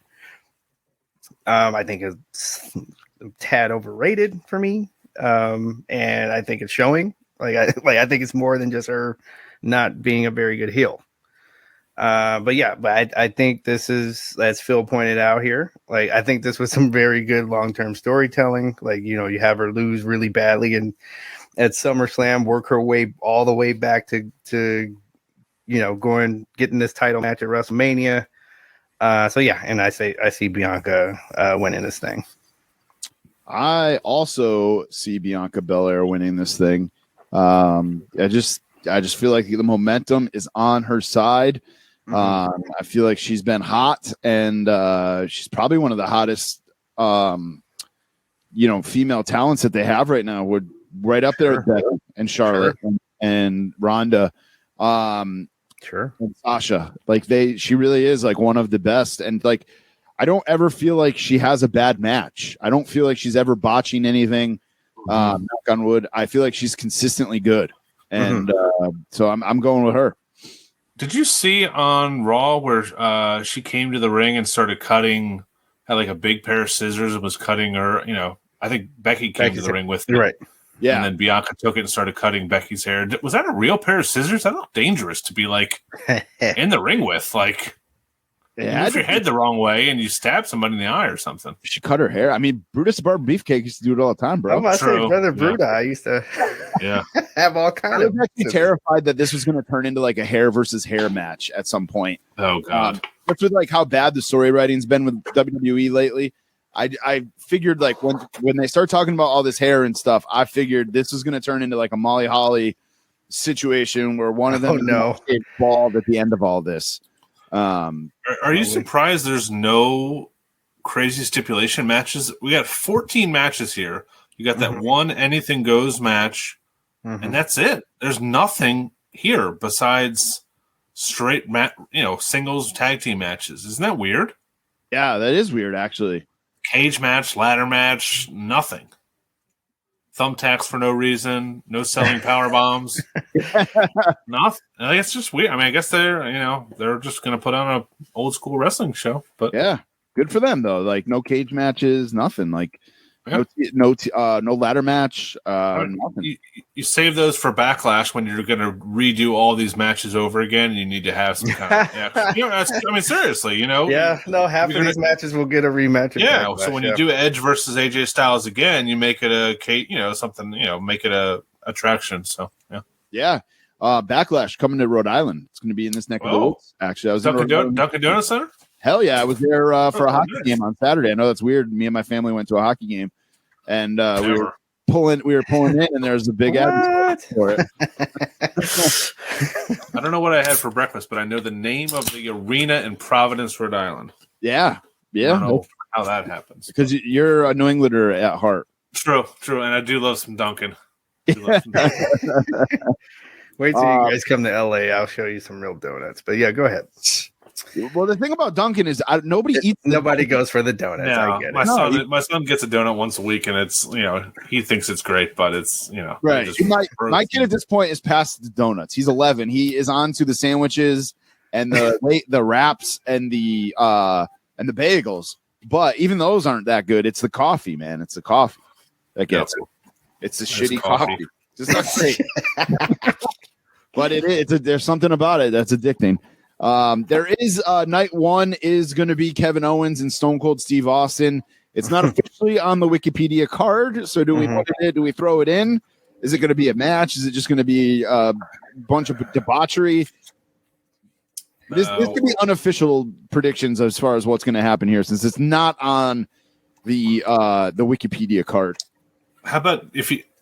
I think it's a tad overrated for me, and I think it's showing. I think it's more than just her not being a very good heel. But I think this is, as Phil pointed out here, like I think this was some very good long-term storytelling. Like, you have her lose really badly and at SummerSlam, work her way all the way back to getting this title match at WrestleMania. And I see Bianca winning this thing. I also see Bianca Belair winning this thing. I just feel like the momentum is on her side. I feel like she's been hot, and she's probably one of the hottest, female talents that they have right now. We're right up there with Becky and Charlotte and Ronda, and Sasha. Like she really is like one of the best, and like I don't ever feel like she has a bad match. I don't feel like she's ever botching anything. Knock on wood. I feel like she's consistently good, and so I'm going with her. Did you see on Raw where she came to the ring and started cutting, had like a big pair of scissors and was cutting her? I think Becky came to the ring with it. Right. Yeah. And then Bianca took it and started cutting Becky's hair. Was that a real pair of scissors? That looked dangerous to be like in the ring with. Like, move your head the wrong way and you stab somebody in the eye or something. She cut her hair. I mean, Brutus the Barber Beefcake used to do it all the time, bro. I'm about to say, Brother Bruta, I used to have all kinds of. I was actually terrified that this was going to turn into like a hair versus hair match at some point. Oh, God. That's with like how bad the story writing's been with WWE lately. I figured like when they start talking about all this hair and stuff, I figured this was going to turn into like a Molly Holly situation where one of them is bald at the end of all this. Are you surprised there's no crazy stipulation matches? We got 14 matches here. You got that one anything goes match, and that's it. There's nothing here besides straight singles tag team matches. Isn't that weird? Yeah, that is weird, actually. Cage match, ladder match, nothing. Thumbtacks for no reason, no selling power bombs. Nothing. It's just weird. I mean, I guess they're just going to put on a old school wrestling show. But yeah, good for them though. Like no cage matches, nothing. Like no ladder match. Nothing. You save those for Backlash when you're going to redo all these matches over again. And you need to have some kind of I mean, seriously, half of these matches will get a rematch. Yeah. Backlash, so when you do Edge versus AJ Styles again, you make it something. Make it a attraction. So yeah. Backlash coming to Rhode Island. It's going to be in this neck of the woods. Actually, I was Dunkin' Donuts Center. Hell yeah, I was there for a hockey game on Saturday. I know that's weird. Me and my family went to a hockey game, and we were pulling in, and there's a big ad for it. I don't know what I had for breakfast, but I know the name of the arena in Providence, Rhode Island. Yeah. I don't know how that happens because you're a New Englander at heart. True, and I do love some Dunkin'. Wait till you guys come to LA. I'll show you some real donuts. But yeah, go ahead. Well, the thing about Dunkin' is nobody eats. Nobody goes for the donuts. No, I get it. My son gets a donut once a week, and it's he thinks it's great, but it's right. My kid at this point is past the donuts. He's 11. He is on to the sandwiches and the wraps and the bagels. But even those aren't that good. It's the coffee, man. It's the coffee that gets it. It's the shitty coffee. Just not great. But it is. There's something about it that's addicting. There is night one is going to be Kevin Owens and Stone Cold Steve Austin. It's not officially on the Wikipedia card, so do we put it in? Do we throw it in? Is it going to be a match? Is it just going to be a bunch of debauchery? This could be unofficial predictions as far as what's going to happen here, since it's not on the Wikipedia card. How about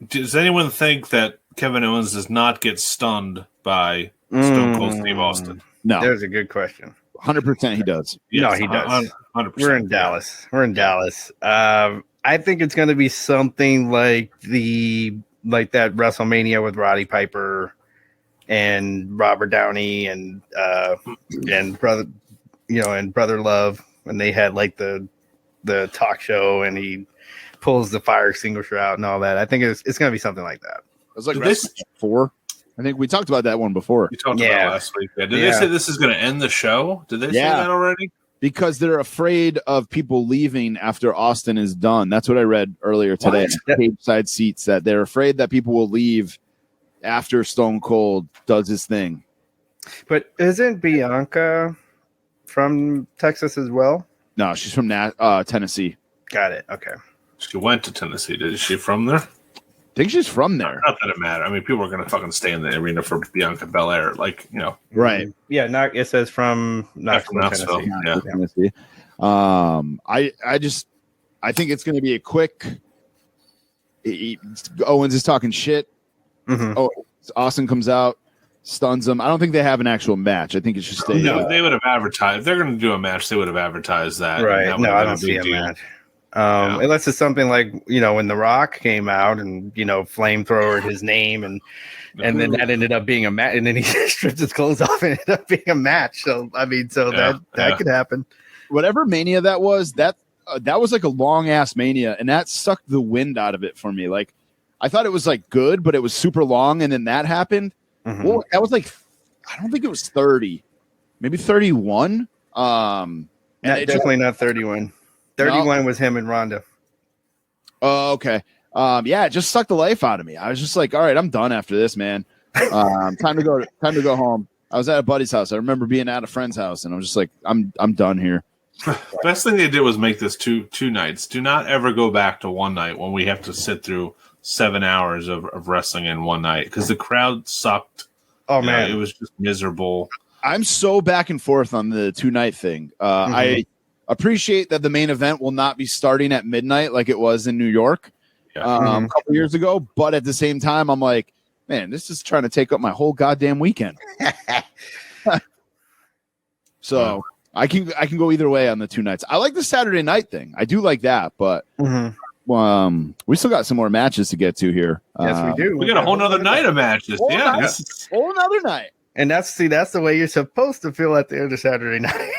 does anyone think that Kevin Owens does not get stunned by Stone Cold Steve Austin? No, there's a good question. 100% he does. Yes, no, he does. 100%. We're in Dallas. We're in Dallas. I think it's going to be something like that WrestleMania with Roddy Piper and Robert Downey and brother, and Brother Love, when they had like the talk show and he pulls the fire extinguisher out and all that. I think it's going to be something like that. It was like WrestleMania 4. I think we talked about that one before. We talked about it last week. Did they say this is going to end the show? Did they say that already? Because they're afraid of people leaving after Austin is done. That's what I read earlier today. Cage side seats, that they're afraid that people will leave after Stone Cold does his thing. But isn't Bianca from Texas as well? No, she's from Tennessee. Got it. Okay. She went to Tennessee. Is she from there? I think she's from there. Not that it matters. I mean, people are going to fucking stay in the arena for Bianca Belair. Like, Right. Yeah, it says from Knoxville, Tennessee. I think it's going to be a quick. Owens is talking shit. Mm-hmm. Oh, Austin comes out, stuns him. I don't think they have an actual match. I think it's just no. They would have advertised. If they're going to do a match, they would have advertised that. Right. No, I don't see a match. Unless it's something like, when The Rock came out and, flamethrowered his name and then that ended up being a match, and then he stripped his clothes off and ended up being a match. So, I mean, that could happen. Whatever Mania that was, that was like a long ass Mania, and that sucked the wind out of it for me. Like, I thought it was like good, but it was super long, and then that happened. Mm-hmm. Well, that was like, I don't think it was 30, maybe 31. Definitely not 31. 31 was him and Ronda. Oh, okay. It just sucked the life out of me. I was just like, all right, I'm done after this, man. Time to go home. I was at a buddy's house. I remember being at a friend's house, and I was just like, I'm done here. Best thing they did was make this two nights. Do not ever go back to one night when we have to sit through 7 hours of wrestling in one night, because the crowd sucked. Oh, man. It was just miserable. I'm so back and forth on the 2-night thing. I appreciate that the main event will not be starting at midnight like it was in New York a couple years ago, but at the same time, I'm like, man, this is trying to take up my whole goddamn weekend. So I can go either way on the 2 nights. I like the Saturday night thing. I do like that, but we still got some more matches to get to here. Yes, we do. We got a whole nother night of matches. Whole another night. And that's the way you're supposed to feel at the end of Saturday night.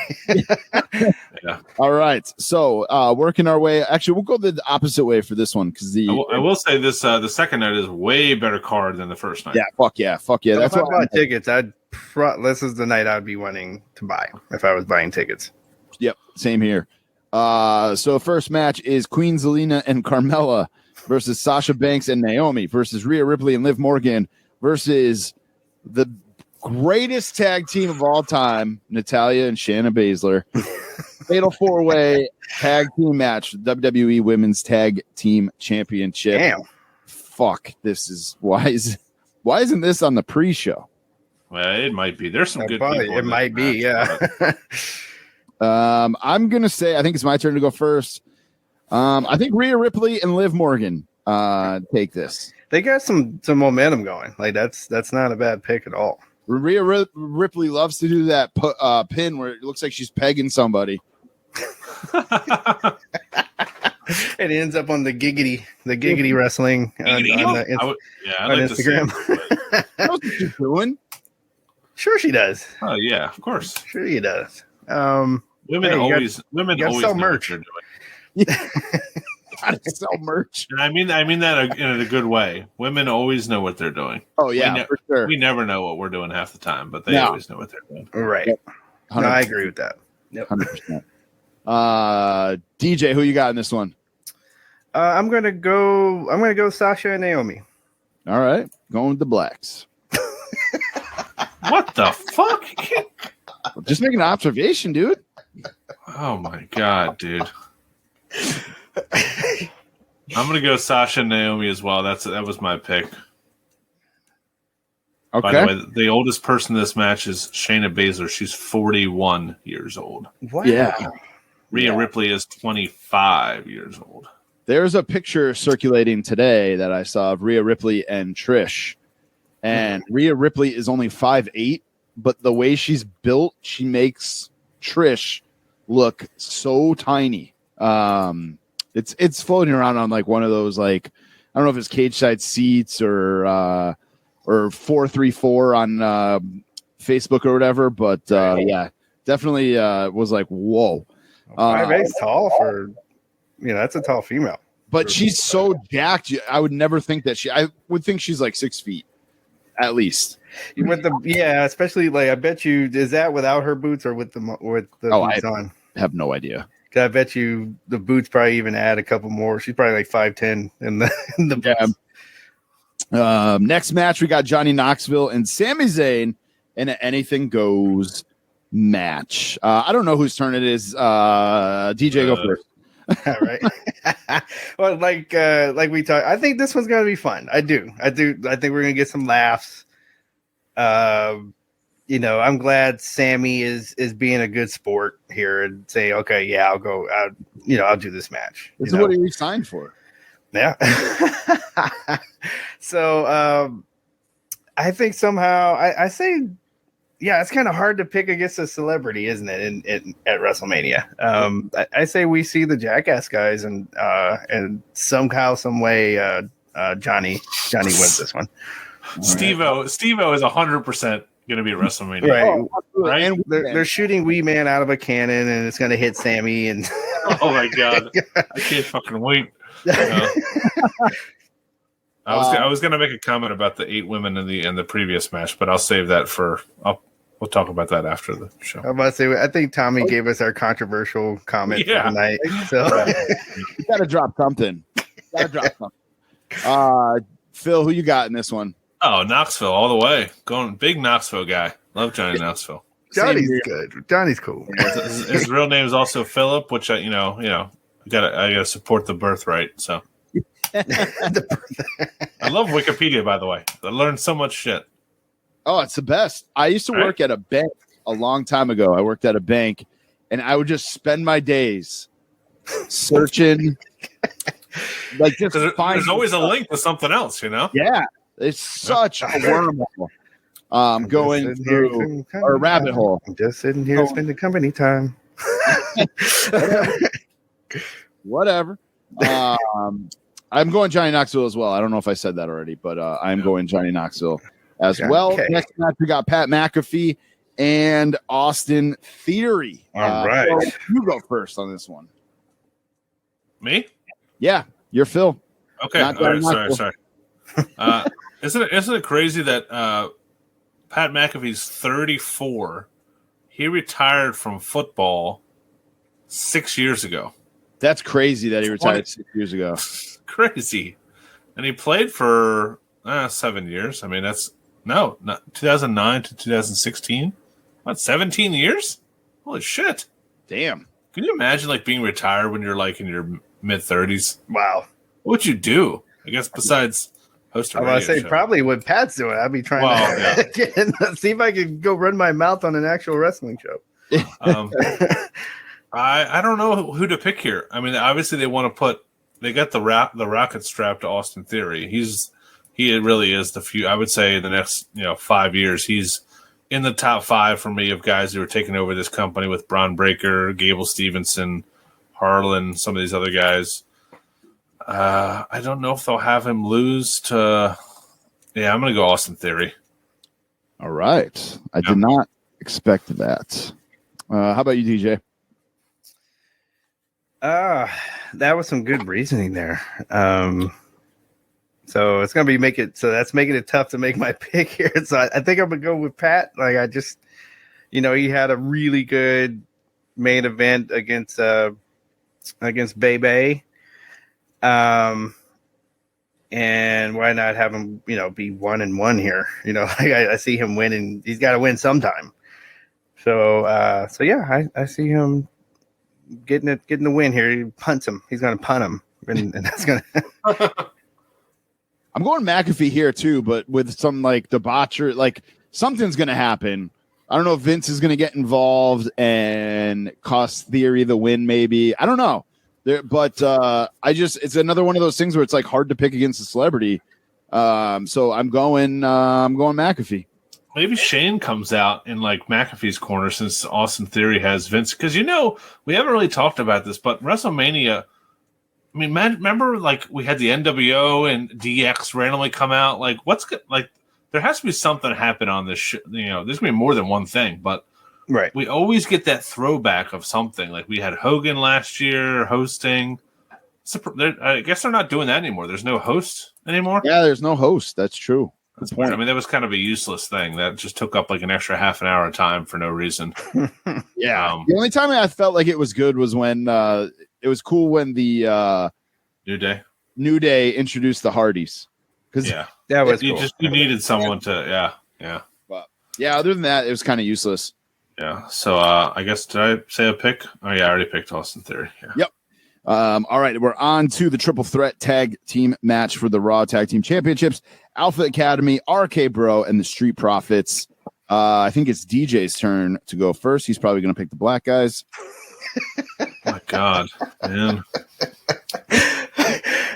Yeah. All right. So working our way. Actually, we'll go the opposite way for this one, because I will say this: the second night is way better card than the first night. Yeah. Fuck yeah. That's why I bought tickets. This is the night I'd be wanting to buy if I was buying tickets. Yep. Same here. So first match is Queen Zelina and Carmella versus Sasha Banks and Naomi versus Rhea Ripley and Liv Morgan versus the greatest tag team of all time, Natalya and Shayna Baszler. Fatal 4-way tag team match, WWE Women's Tag Team Championship. Damn. Fuck, why isn't this on the pre-show? Well, it might be. There's some good people. It might be, yeah. I'm gonna say, I think it's my turn to go first. I think Rhea Ripley and Liv Morgan take this. They got some momentum going. Like that's not a bad pick at all. Rhea Ripley loves to do that pin where it looks like she's pegging somebody. It ends up on the giggity wrestling on Instagram. Knows what she's doing. Sure she does. Oh yeah, of course. Sure she does. Women always sell merch. Know what they're doing. Gotta sell merch. And I mean that in a good way. Women always know what they're doing. Oh yeah, for sure. We never know what we're doing half the time, but they always know what they're doing. Right. Yep. No, I agree with that. Yep. 100%. DJ, who you got in this one? I'm gonna go Sasha and Naomi. All right, going with the blacks. What the fuck? Just making an observation, dude. Oh my god, dude. I'm gonna go Sasha and Naomi as well. That was my pick. Okay. By the way, the oldest person in this match is Shayna Baszler. She's 41 years old. Wow. Yeah. Rhea Ripley is 25 years old. There's a picture circulating today that I saw of Rhea Ripley and Trish. And Rhea Ripley is only 5'8", but the way she's built, she makes Trish look so tiny. It's floating around on like one of those, like, I don't know if it's cage side seats or 434 on Facebook or whatever, but yeah, definitely was like, whoa. 5'8" tall for, that's a tall female. But she's so jacked. I would never think that I would think she's like 6 feet at least. Especially like, I bet you, is that without her boots or with the boots on? I have no idea. I bet you the boots probably even add a couple more. She's probably like 5'10" in the boots. Yeah. Next match, we got Johnny Knoxville and Sami Zayn in an anything goes match. I don't know whose turn it is. DJ, go first. All right. Well, like we talked, I think this one's gonna be fun. I do. I think we're gonna get some laughs. I'm glad Sammy is being a good sport here and say, okay, yeah, I'll go. I'll do this match. This is what he signed for. Yeah. So I think somehow I say, yeah, it's kind of hard to pick against a celebrity, isn't it? At WrestleMania, I say we see the Jackass guys, and somehow, some way, Johnny wins this one. Steve-O is 100% going to be at WrestleMania, right? Right? And they're shooting Wee Man out of a cannon, and it's going to hit Sammy. And oh my god, I can't fucking wait. I was going to make a comment about the 8 women in the previous match, but I'll save that we'll talk about that after the show. I'm about to say, I think Tommy gave us our controversial comment for the night. So you got to drop something. Phil, who you got in this one? Oh, Knoxville all the way. Going big Knoxville guy. Love Johnny Knoxville. Johnny's good. Johnny's cool. His real name is also Philip, which I gotta support the birthright. So I love Wikipedia, by the way. I learned so much shit. Oh, it's the best. I used to work at a bank a long time ago. I worked at a bank, and I would just spend my days searching. Like, just there's always a link to something else, Yeah, it's such a wormhole. Going through a rabbit hole. I'm just sitting here spending company time. Whatever. I'm going Johnny Knoxville as well. I don't know if I said that already, but I'm going Johnny Knoxville as well. Okay. Next match, we got Pat McAfee and Austin Theory. All right. So you go first on this one. Me? Yeah, you're Phil. Okay. All right, sorry. Isn't it crazy that Pat McAfee's 34? He retired from football 6 years ago. That's crazy that he retired 6 years ago. Crazy. And he played for 7 years. I mean, that's not 2009 to 2016. What, 17 years? Holy shit. Damn. Can you imagine being retired when you're in your mid-30s? Wow. What would you do? I guess besides host a radio I was going to say, show. probably what Pat's doing. I'd be trying to get in, see if I could go run my mouth on an actual wrestling show. I don't know who to pick here. I mean, obviously they got the rocket strap to Austin Theory. He really is I would say the next 5 years he's in the top 5 for me of guys who are taking over this company with Braun Breaker, Gable Stevenson, Harlan, some of these other guys. I don't know if they'll have him lose to. Yeah, I'm going to go Austin Theory. All right, I did not expect that. How about you, DJ? That was some good reasoning there. So it's gonna be that's making it tough to make my pick here. So I think I'm gonna go with Pat. Like, I just, he had a really good main event against Bebe. And why not have him, be 1-1 here? I see him winning. He's got to win sometime. So yeah, I see him getting the win here. He punts him. He's going to punt him, and that's going to. I'm going McAfee here too, but with some like debauchery, like something's going to happen. I don't know if Vince is going to get involved and cost Theory the win. Maybe I don't know. But it's another one of those things where it's like hard to pick against a celebrity. So I'm going McAfee. Maybe Shane comes out in like McAfee's corner since Austin Theory has Vince. Because we haven't really talked about this, but WrestleMania. I mean, remember like we had the NWO and DX randomly come out. Like, there has to be something happen on this. There's gonna be more than one thing, but right. We always get that throwback of something. Like we had Hogan last year hosting. I guess they're not doing that anymore. There's no host anymore. Yeah, there's no host. That's true. That's weird. I mean, that was kind of a useless thing that just took up like an extra half an hour of time for no reason. Yeah. The only time I felt like it was good was when it was cool when the New Day introduced the Hardys. Yeah, that was cool. You needed someone to yeah. But yeah, other than that, it was kind of useless. Yeah. So I guess did I say a pick? Oh yeah, I already picked Austin Theory. Yeah. Yep. All right, we're on to the triple threat tag team match for the Raw Tag Team Championships. Alpha Academy, RK Bro, and the Street Profits. I think it's DJ's turn to go first. He's probably going to pick the black guys. Oh my God, man.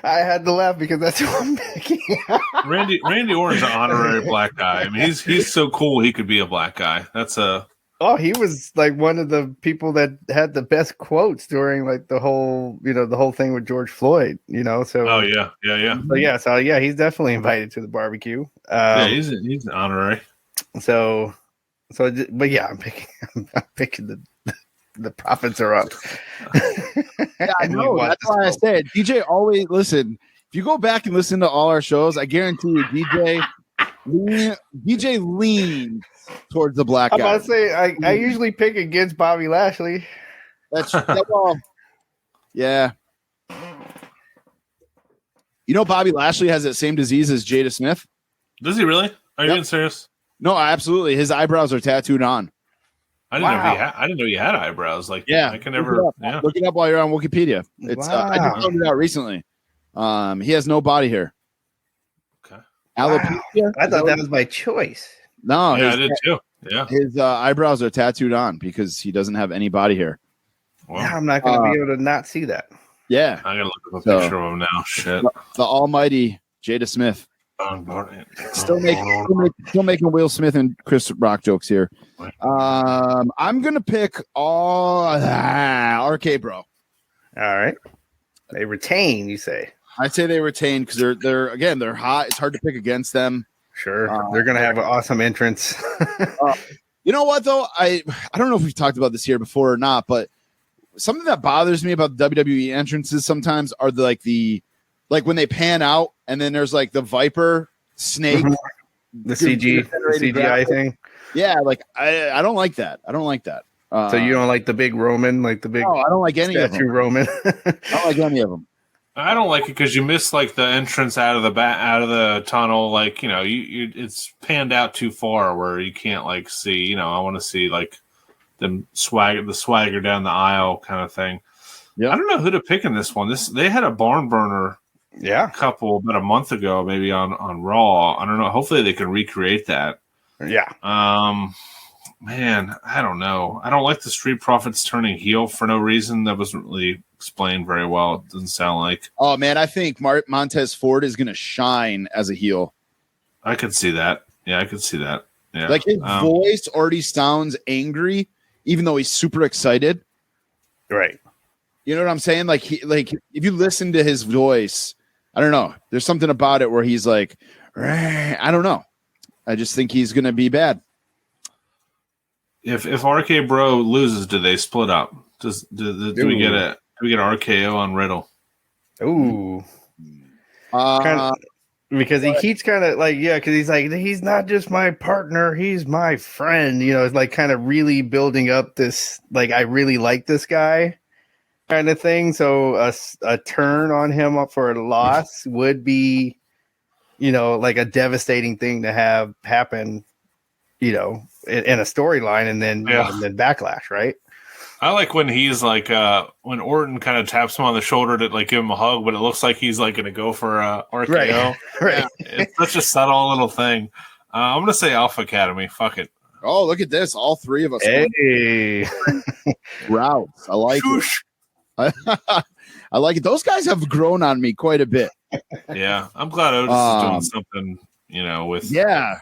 I had to laugh because that's who I'm picking. Randy Orton's an honorary black guy. I mean, he's so cool he could be a black guy. That's a. Oh, he was like one of the people that had the best quotes during like the whole thing with George Floyd, so. Oh yeah. So he's definitely invited to the barbecue. He's an honorary. But yeah, I'm picking the profits are up. Yeah, I know. That's why I said DJ always listen. If you go back and listen to all our shows, I guarantee you DJ leans towards the black guy. I'm about to say I usually pick against Bobby Lashley. That's all. Yeah. Bobby Lashley has that same disease as Jada Smith. Does he really? Are you being serious? No, absolutely. His eyebrows are tattooed on. I didn't know he had eyebrows. Like, yeah, I can never look it up while you're on Wikipedia. It's I just found it out recently. He has no body hair. Okay. Alopecia. I thought that was my choice. No, I did too. Yeah, his eyebrows are tattooed on because he doesn't have any body hair. Well, I'm not going to be able to not see that. Yeah, I gotta look up a picture of him now. Shit, the almighty Jada Smith. Still making Will Smith and Chris Rock jokes here. I'm gonna pick RK Bro. All right, they retain. You say? I say they retain because they're hot. It's hard to pick against them. Sure, they're gonna have an awesome entrance. You know what though? I don't know if we've talked about this here before or not, but something that bothers me about WWE entrances sometimes are like when they pan out and then there's like the Viper snake, the CGI thing. Yeah, like I don't like that. I don't like that. So you don't like the big Roman, like the big? No, I don't like any of them. Roman. I don't like any of them. I don't like it because you miss like the entrance out of the tunnel. Like it's panned out too far where you can't like see. I want to see like the swagger down the aisle kind of thing. Yeah, I don't know who to pick in this one. They had a barn burner. Yeah, couple about a month ago, maybe on Raw. I don't know. Hopefully they can recreate that. Yeah. Man, I don't know. I don't like the Street Profits turning heel for no reason. That wasn't really explained very well. It doesn't sound like. Oh man, I think Montez Ford is going to shine as a heel. I could see that. Yeah, I could see that. Yeah, like his voice already sounds angry, even though he's super excited. Right. You know what I'm saying? Like if you listen to his voice, I don't know. There's something about it where he's like, I don't know. I just think he's going to be bad. If RK Bro loses, do they split up? Do we get an RKO on Riddle? Ooh. Because he keeps kind of like, because he's like, he's not just my partner, he's my friend. It's like kind of really building up this, like, I really like this guy kind of thing. So a turn on him up for a loss would be, like a devastating thing to have happen, in a storyline, and then backlash, right? I like when he's like when Orton kind of taps him on the shoulder to like give him a hug, but it looks like he's like going to go for a RKO. Right. Yeah, it's such a subtle little thing. I'm going to say Alpha Academy. Fuck it. Oh, look at this! All three of us. Hey, routes. I like it. I like it. Those guys have grown on me quite a bit. Yeah, I'm glad Otis is doing something. With yeah.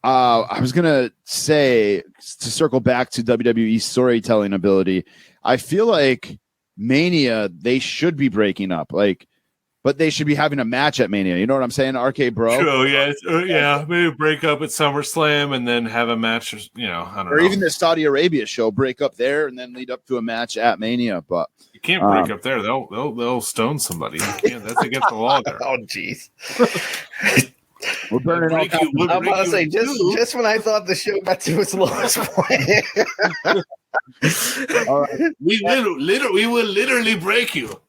I was gonna say, to circle back to WWE storytelling ability, I feel like Mania, they should be breaking up, but they should be having a match at Mania. You know what I'm saying, RK Bro? True, yeah. Maybe break up at SummerSlam and then have a match. I don't know. Even the Saudi Arabia show, break up there and then lead up to a match at Mania. But you can't break up there; they'll stone somebody. That's against the law. There. Oh, jeez. We're burning all kinds of- I'm about to say, just when I thought the show got to its lowest point. All right. We will literally break you.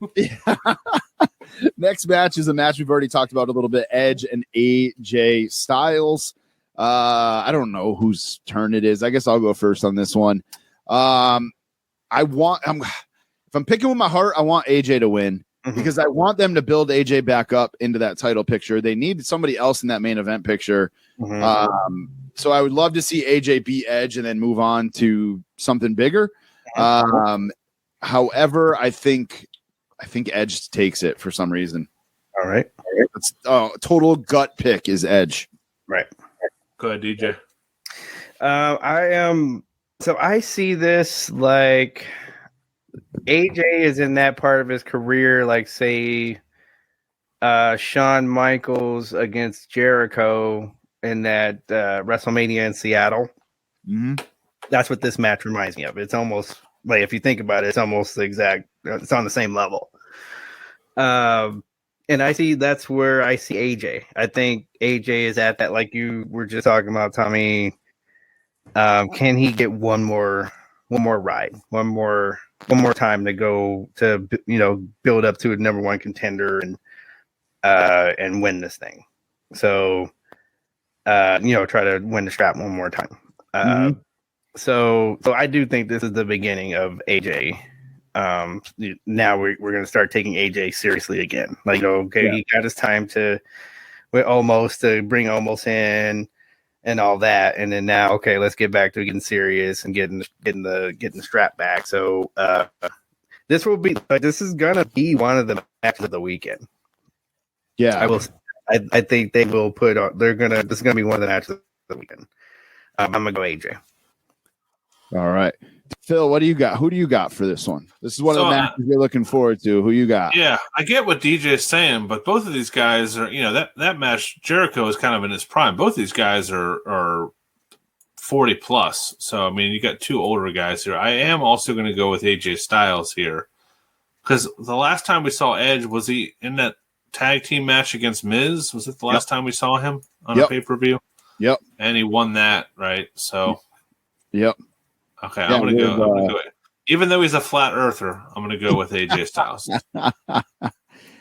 Next match is a match we've already talked about a little bit. Edge and AJ Styles. I don't know whose turn it is. I guess I'll go first on this one. If I'm picking with my heart, I want AJ to win. Because I want them to build AJ back up into that title picture. They need somebody else in that main event picture. So I would love to see AJ beat Edge and then move on to something bigger. However, I think Edge takes it for some reason. All right. It's total gut pick is Edge. Right. Go ahead, DJ. I see this like AJ is in that part of his career, like say Shawn Michaels against Jericho in that WrestleMania in Seattle. That's what this match reminds me of. It's almost like, if you think about it, it's almost the exact. It's on the same level. And that's where I see AJ. I think AJ is at that, like you were just talking about, Tommy. Can he get one more ride, one more time to go to build up to a number one contender and win this thing? So try to win the strap one more time. So I do think this is the beginning of AJ. Now we're going to start taking AJ seriously again. He got his time to bring Omos in and all that, and then now, okay, let's get back to getting serious and getting the strap back. So this is gonna be one of the matches of the weekend. Yeah, I think they will put on. This is gonna be one of the matches of the weekend. I'm gonna go AJ. All right, Phil, what do you got? Who do you got for this one? This is one of the matches you're looking forward to. Who you got? Yeah, I get what DJ is saying, but both of these guys are, that match, Jericho is kind of in his prime. Both these guys are 40 plus. So, I mean, you got two older guys here. I am also going to go with AJ Styles here, because the last time we saw Edge, was he in that tag team match against Miz? Was it the last time we saw him on a pay-per-view? Yep. And he won that, right? So, yep. Okay, I'm gonna go. Even though he's a flat earther, I'm gonna go with AJ Styles.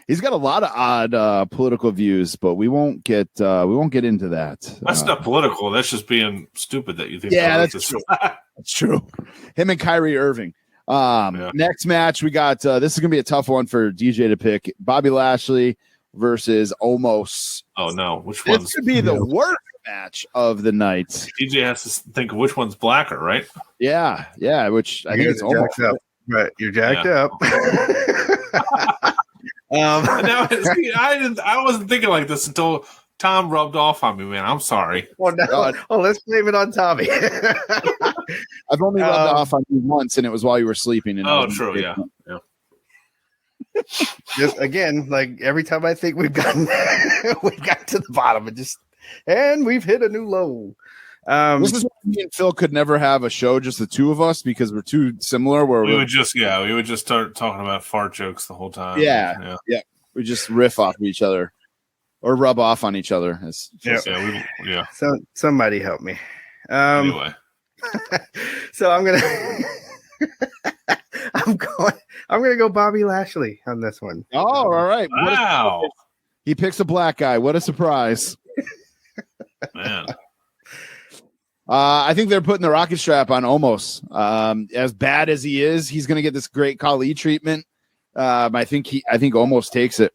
He's got a lot of odd political views, but we won't get into that. That's not political. That's just being stupid that you think. Yeah, that's true. That's true. Him and Kyrie Irving. Next match we got. This is gonna be a tough one for DJ to pick. Bobby Lashley versus Omos. Oh no, which one? This could be the worst match of the night. DJ has to think of which one's blacker, right? Yeah, which I think it's almost up. Right, you're jacked up. Now, see, I wasn't thinking like this until Tom rubbed off on me, man. I'm sorry. Well, no. Let's blame it on Tommy. I've only rubbed off on you once, and it was while you were sleeping. And true, yeah. Just again, like every time I think we got to the bottom, and we've hit a new low. This is why me and Phil could never have a show, just the two of us, because we're too similar. We would just start talking about fart jokes the whole time. Yeah. We just riff off of each other or rub off on each other. So somebody help me. Anyway, so I'm gonna go Bobby Lashley on this one. Oh, all right. Wow. He picks a black guy. What a surprise. Yeah, man. I think they're putting the rocket strap on Omos. As bad as he is, he's going to get this great Kali treatment. I think Omos takes it.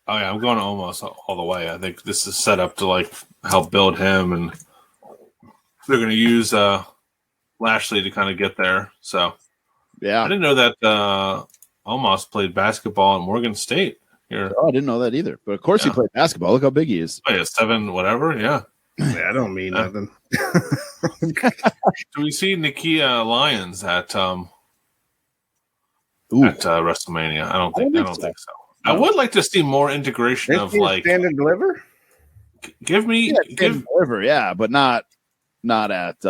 Oh yeah, I'm going to almost all the way. I think this is set up to like help build him, and they're going to use Lashley to kind of get there. So Yeah, I didn't know that Omos played basketball at Morgan State here. Oh, I didn't know that either. But of course, he played basketball. Look how big he is. Oh yeah, 7 whatever. Yeah. I don't mean nothing. Do we see Nakia Lyons at WrestleMania? I don't think so. I would like to see more integration of like stand and deliver. Give me deliver, but not at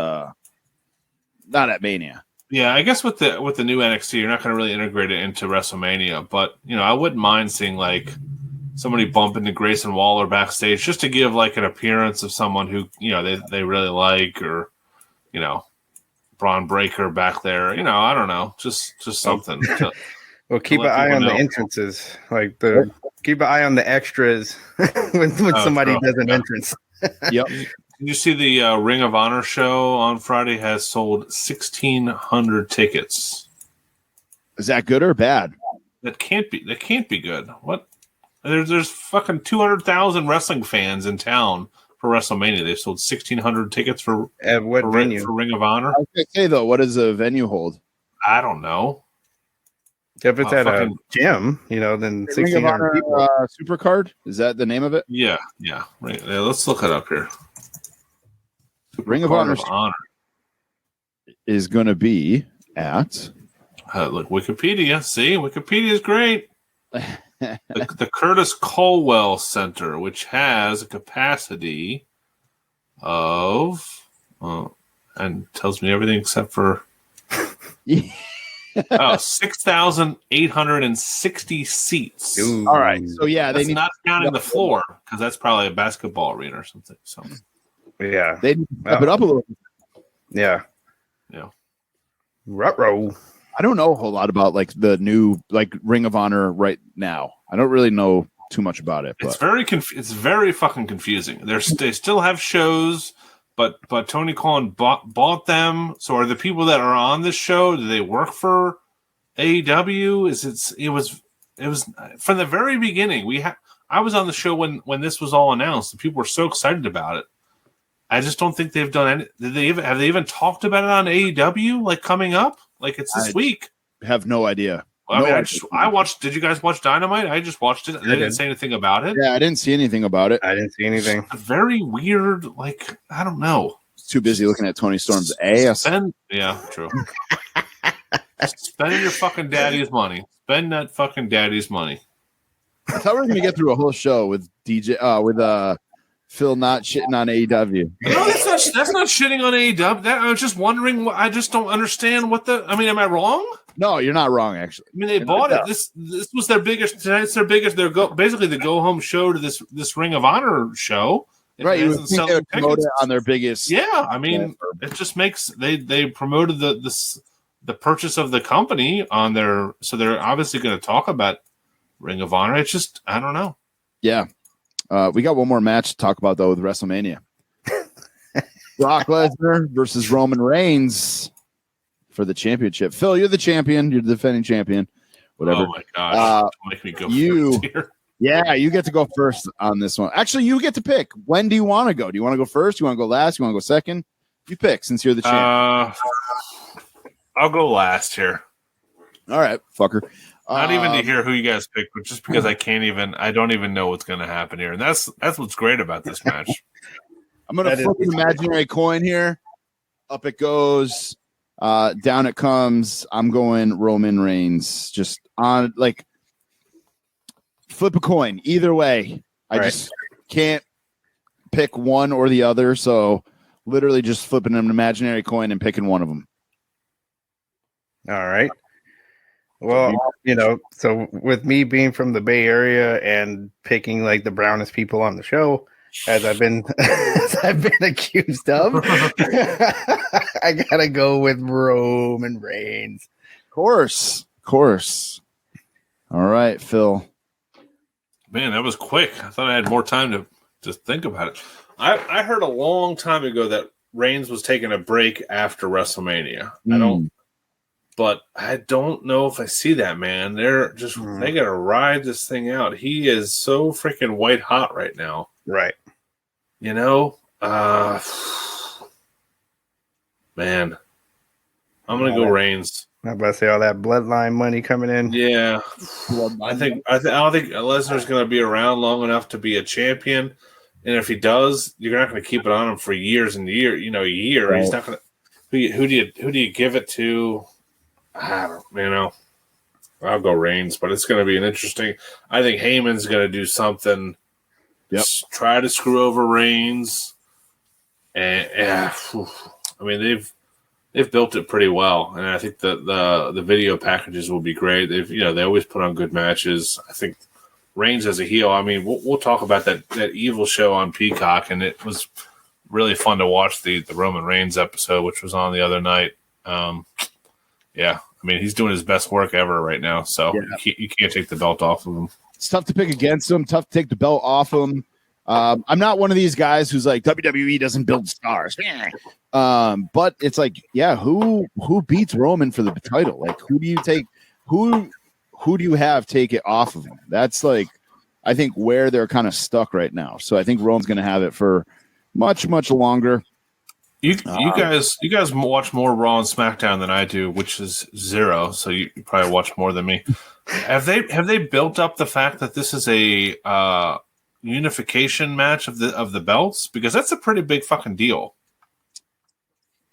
Mania. Yeah, I guess with the new NXT, you're not going to really integrate it into WrestleMania. But I wouldn't mind seeing like somebody bump into Grayson Waller backstage just to give like an appearance of someone who they really like, or Braun Breaker back there. I don't know, just something. Well, keep an eye on the entrances. Keep an eye on the extras when somebody does an entrance. Yep. Did you see the Ring of Honor show on Friday has sold 1,600 tickets? Is that good or bad? That can't be good. What? There's fucking 200,000 wrestling fans in town for WrestleMania. They've sold 1,600 tickets for what venue? For Ring of Honor. I was gonna say though, what does a venue hold? I don't know. If it's at a gym, then 1,600 people. Supercard, is that the name of it? Yeah. Let's look it up here. Ring of Honor is going to be at look, Wikipedia. See, Wikipedia is great. the Curtis Colwell Center, which has a capacity of and tells me everything except for 6,860 seats. Ooh. All right, so that's not counting the floor because that's probably a basketball arena or something. So yeah, they need to step it up a little. Yeah. Ruh-roh. I don't know a whole lot about like the new like Ring of Honor right now. I don't really know too much about it. But. It's very fucking confusing. They still have shows, but Tony Khan bought them. So are the people that are on this show? Do they work for AEW? It was from the very beginning. I was on the show when this was all announced, and people were so excited about it. I just don't think they've done any. Have they even talked about it on AEW like coming up? Like it's this week. Have no idea. I watched. Did you guys watch Dynamite? I just watched it. They didn't say anything about it. Yeah, I didn't see anything about it. I didn't see anything. It's very weird. Like I don't know. Too busy looking at Tony Storm's ass. Yeah, true. Spending your fucking daddy's money. Spend that fucking daddy's money. I thought we were gonna get through a whole show with Phil not shitting on AEW. No, that's not shitting on AEW. I was just wondering. I just don't understand what the. I mean, am I wrong? No, you're not wrong. Actually, I mean, they bought it. This was their biggest. Tonight's their biggest. Basically the go home show to this Ring of Honor show. Right, you would think they would promote it on their biggest. Yeah, I mean, it just makes they promoted the purchase of the company on their. So they're obviously going to talk about Ring of Honor. It's just I don't know. Yeah. We got one more match to talk about, though, with WrestleMania. Brock Lesnar versus Roman Reigns for the championship. Phil, you're the champion. You're the defending champion. Whatever. Oh, my gosh. Make me go first here. Yeah, you get to go first on this one. Actually, you get to pick. When do you want to go? Do you want to go first? Do you want to go last? Do you want to go second? You pick since you're the champion. I'll go last here. All right, fucker. Not even to hear who you guys pick, but just because I don't even know what's going to happen here. And that's what's great about this match. I'm going to flip an imaginary coin here. Up it goes. Down it comes. I'm going Roman Reigns. Just on, like, flip a coin. Either way. I just can't pick one or the other. So literally just flipping an imaginary coin and picking one of them. All right. Well, so with me being from the Bay Area and picking like the brownest people on the show, as I've been accused of, I gotta go with Roman Reigns. Of course. All right, Phil. Man, that was quick. I thought I had more time to just think about it. I heard a long time ago that Reigns was taking a break after WrestleMania. But I don't know if I see that, man. They're just they gotta ride this thing out. He is so freaking white hot right now. Right. You know? Man. I'm gonna go Reigns. I'm about to say all that bloodline money coming in. Yeah. I don't think Lesnar's gonna be around long enough to be a champion. And if he does, you're not gonna keep it on him for years and years, a year. Right. He's not gonna who do you give it to? I don't, I'll go Reigns, but it's going to be an interesting. I think Heyman's going to do something. Yep. Try to screw over Reigns, and I mean they've built it pretty well, and I think the video packages will be great. They always put on good matches. I think Reigns as a heel. I mean, we'll talk about that evil show on Peacock, and it was really fun to watch the Roman Reigns episode, which was on the other night. Yeah, I mean, he's doing his best work ever right now, so you can't take the belt off of him. It's tough to pick against him, tough to take the belt off him. I'm not one of these guys who's like, WWE doesn't build stars. But it's like, who beats Roman for the title? Like, who do you have take it off of him? That's like, I think where they're kind of stuck right now. So I think Roman's going to have it for much, much longer. You guys watch more Raw and SmackDown than I do, which is 0. So you probably watch more than me. Have they built up the fact that this is a unification match of the belts? Because that's a pretty big fucking deal.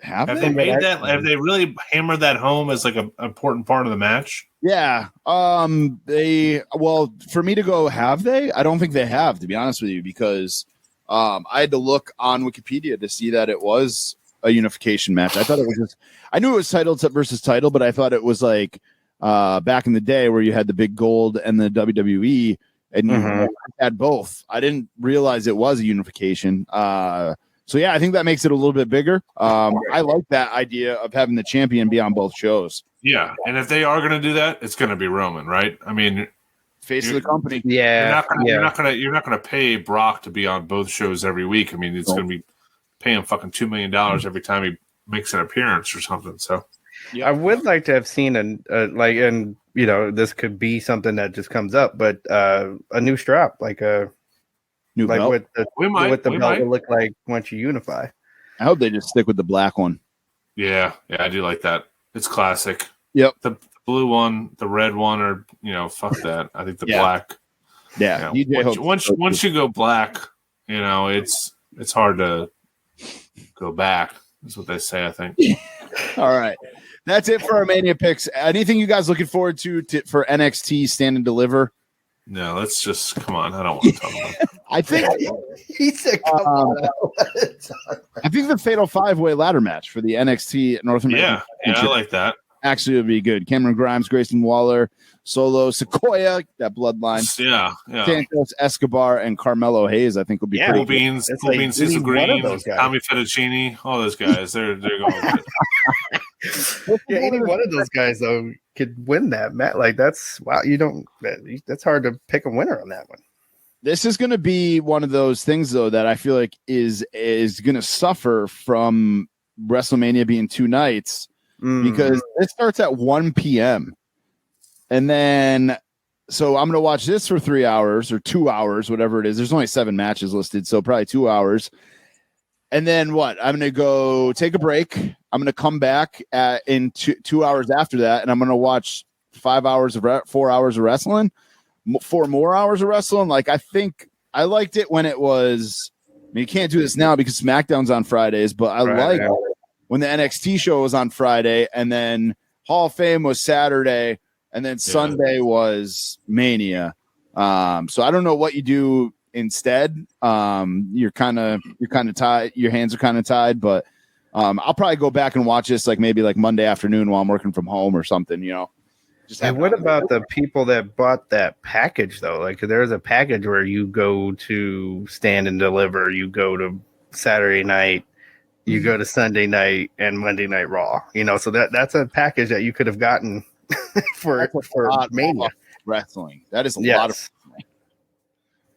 Have they made that? Have they really hammered that home as like an important part of the match? Yeah. For me to go, have they? I don't think they have, to be honest with you, because I had to look on Wikipedia to see that it was a unification match. I thought it was just, I knew it was title versus title, but I thought it was like back in the day where you had the big gold and the WWE, and you had both. I didn't realize it was a unification. I think that makes it a little bit bigger. I like that idea of having the champion be on both shows. Yeah, and if they are going to do that, it's going to be Roman, right? I mean, face of the company. Yeah, you're not gonna pay Brock to be on both shows every week. I mean, it's gonna be paying fucking $2 million every time he makes an appearance or something. So, I would like to have seen this could be something that just comes up, but a new strap, like a new belt. What the belt will look like once you unify. I hope they just stick with the black one. Yeah, I do like that. It's classic. Yep. The blue one, the red one, or fuck that. I think the black. Yeah. Once you go black, it's hard to go back. That's what they say, I think. All right. That's it for our Mania picks. Anything you guys looking forward to for NXT Stand and Deliver? No, let's just come on. I don't want to talk about that. I think he said, "Come on." I think the Fatal 5-Way ladder match for the NXT North American. Yeah, I like that. Actually, it would be good. Cameron Grimes, Grayson Waller, Solo Sequoia, that bloodline. Yeah. Santos Escobar and Carmelo Hayes, I think, will be pretty good. Cool Beans, Cecil Green, Tommy Fettuccine, all those guys. They're going with it. Any one of those guys though could win that match. Like that's that's hard to pick a winner on that one. This is going to be one of those things though that I feel like is going to suffer from WrestleMania being 2 nights because it starts at 1 p.m. and then so I'm going to watch this for 3 hours or 2 hours, whatever it is. There's only 7 matches listed, so probably 2 hours. And then what? I'm going to go take a break. I'm going to come back in 2 hours after that, and I'm going to watch 4 hours of wrestling, 4 more hours of wrestling. Like, I think I liked it when it was. I mean, you can't do this now because SmackDown's on Fridays, but I like when the NXT show was on Friday, and then Hall of Fame was Saturday, and then Sunday was Mania. So I don't know what you do instead. You're kind of tied. Your hands are kind of tied, but I'll probably go back and watch this maybe Monday afternoon while I'm working from home or something, And what about the people that bought that package though? Like there's a package where you go to Stand and Deliver, you go to Saturday night, you go to Sunday night and Monday Night Raw. So that's a package that you could have gotten for Mania wrestling. That is a lot of.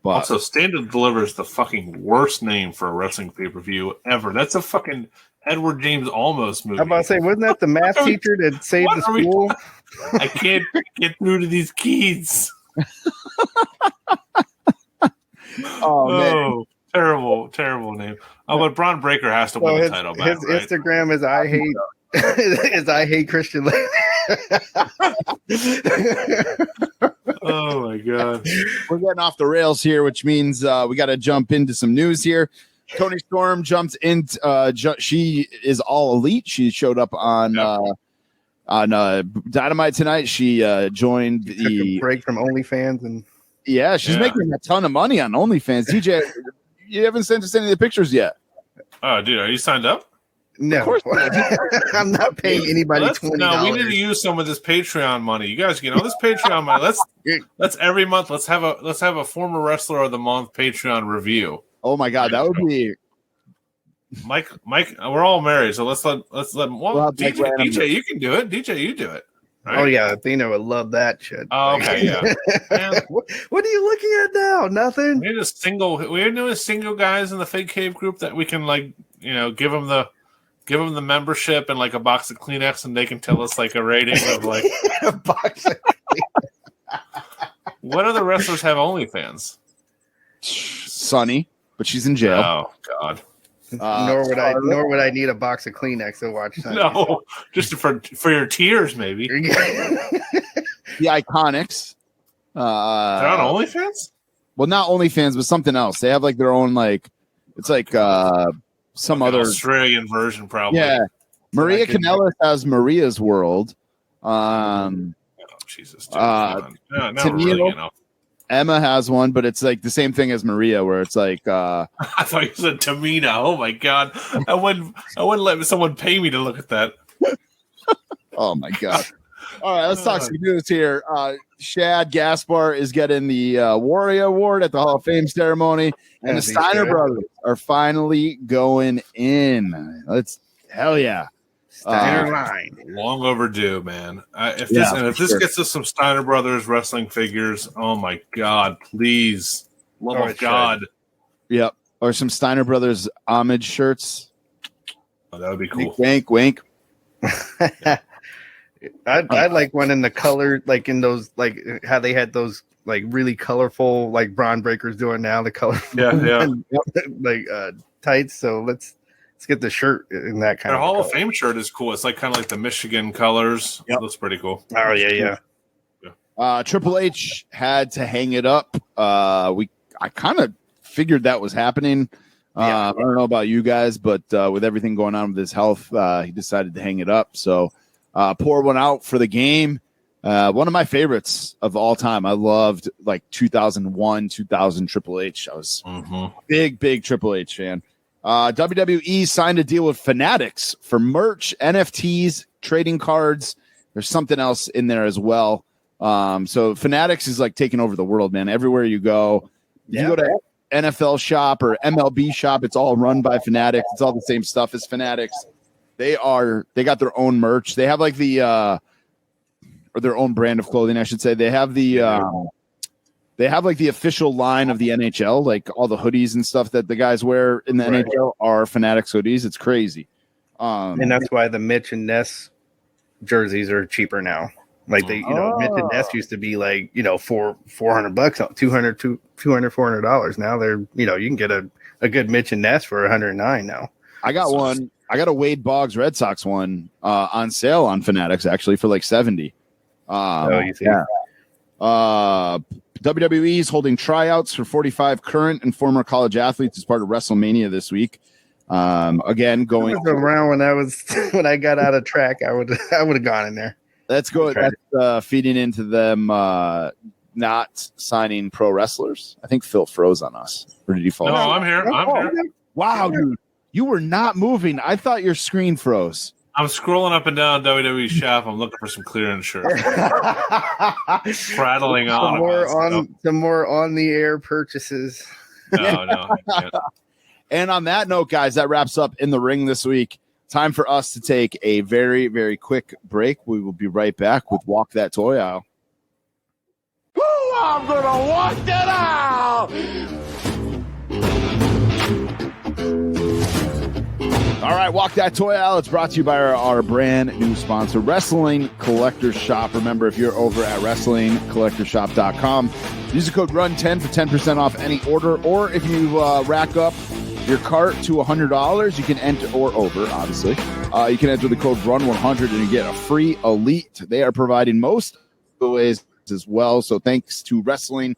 But also, Stand and Deliver is the fucking worst name for a wrestling pay-per-view ever. That's a fucking Edward James Olmos movie. I'm about to say, wasn't that the math teacher that saved the school? I can't get through to these keys. man. Terrible name. Oh, but Braun Breaker has to win the title back. His right? Instagram is I hate Christian Lady. Oh my god, we're getting off the rails here, which means we got to jump into some news here. Toni Storm jumped in. She is all elite. She showed up on Dynamite tonight. She joined the break from OnlyFans and she's making a ton of money on OnlyFans. DJ, you haven't sent us any of the pictures yet. Oh, dude, are you signed up? No, of course not. I'm not paying anybody $20. No, we need to use some of this Patreon money. You guys, this Patreon money. Let's every month. Let's have a former wrestler of the month Patreon review. Oh my god, that would be Mike. We're all married, so let's let. Well, DJ, you can do it. DJ, you do it. Right? Oh yeah, Athena would love that shit. Oh, okay, yeah. What are you looking at now? Nothing. We're doing single guys in the Fake Cave group that we can give them the membership and like a box of Kleenex, and they can tell us like a rating of like a box of What other wrestlers have OnlyFans? Sunny, but she's in jail. Oh God. Nor would I need a box of Kleenex to watch Sunny. No, just for your tears, maybe. The Iconics. They're on OnlyFans? Well, not OnlyFans, but something else. They have like their own it's like some other Australian version, probably. Yeah, Maria Kanellis has Maria's World. Jesus. Really, Emma has one, but it's like the same thing as Maria, where it's like I thought you said Tamina. Oh my god, I wouldn't let someone pay me to look at that. Oh my god. All right, let's talk some news here. Shad Gaspar is getting the Warrior Award at the Hall of Fame ceremony, and the Steiner brothers are finally going in. Hell yeah. Steiner line. Long overdue, man. If this gets us some Steiner Brothers wrestling figures, oh my god, please. Love of God. Yep. Or some Steiner Brothers homage shirts. Oh, that would be cool. Wink, wink. I'd like one in the color, like in those, like how they had those like really colorful, like Braun Breakers doing now, the colorful like tights. So let's get the shirt in that kind Their of Hall color. of Fame shirt is cool. It's like kind of like the Michigan colors. Yep. That's pretty cool. Oh yeah. Triple H had to hang it up. I kind of figured that was happening. I don't know about you guys, but with everything going on with his health, he decided to hang it up. So pour one out for the game. One of my favorites of all time. I loved like 2001, 2000 Triple H. I was big Triple H fan. WWE signed a deal with Fanatics for merch, NFTs, trading cards. There's something else in there as well. So Fanatics is like taking over the world, man. Everywhere you go, you go to NFL shop or MLB shop, it's all run by Fanatics. It's all the same stuff as Fanatics. They got their own merch. They have like or their own brand of clothing, I should say. They have they have like the official line of the NHL, like all the hoodies and stuff that the guys wear in the NHL are Fanatics hoodies. It's crazy. And that's why the Mitch and Ness jerseys are cheaper now. Like Mitch and Ness used to be like, $400, $400. Now they're, you can get a good Mitch and Ness for $109 now. I got one. I got a Wade Boggs Red Sox one on sale on Fanatics actually for like $70. You see? Yeah. WWE is holding tryouts for 45 current and former college athletes as part of WrestleMania this week. Again, going around when I got out of track, I would have gone in there. That's good. That's feeding into them not signing pro wrestlers. I think Phil froze on us. Or did he fall? No, I'm here. I'm here. Wow, dude. You were not moving. I thought your screen froze. I'm scrolling up and down WWE shop. I'm looking for some clearance shirts. Prattling on. Some more on the air purchases. No, I can't. And on that note, guys, that wraps up In the Ring this week. Time for us to take a very, very quick break. We will be right back with Walk That Toy Aisle. I'm gonna walk that out. off. All right, walk that toy out. It's brought to you by our brand new sponsor, Wrestling Collector Shop. Remember, if you're over at WrestlingCollectorShop.com, use the code RUN10 for 10% off any order. Or if you rack up your cart to $100, you can enter, or over, obviously, you can enter the code RUN100 and you get a free Elite. They are providing most giveaways as well. So thanks to Wrestling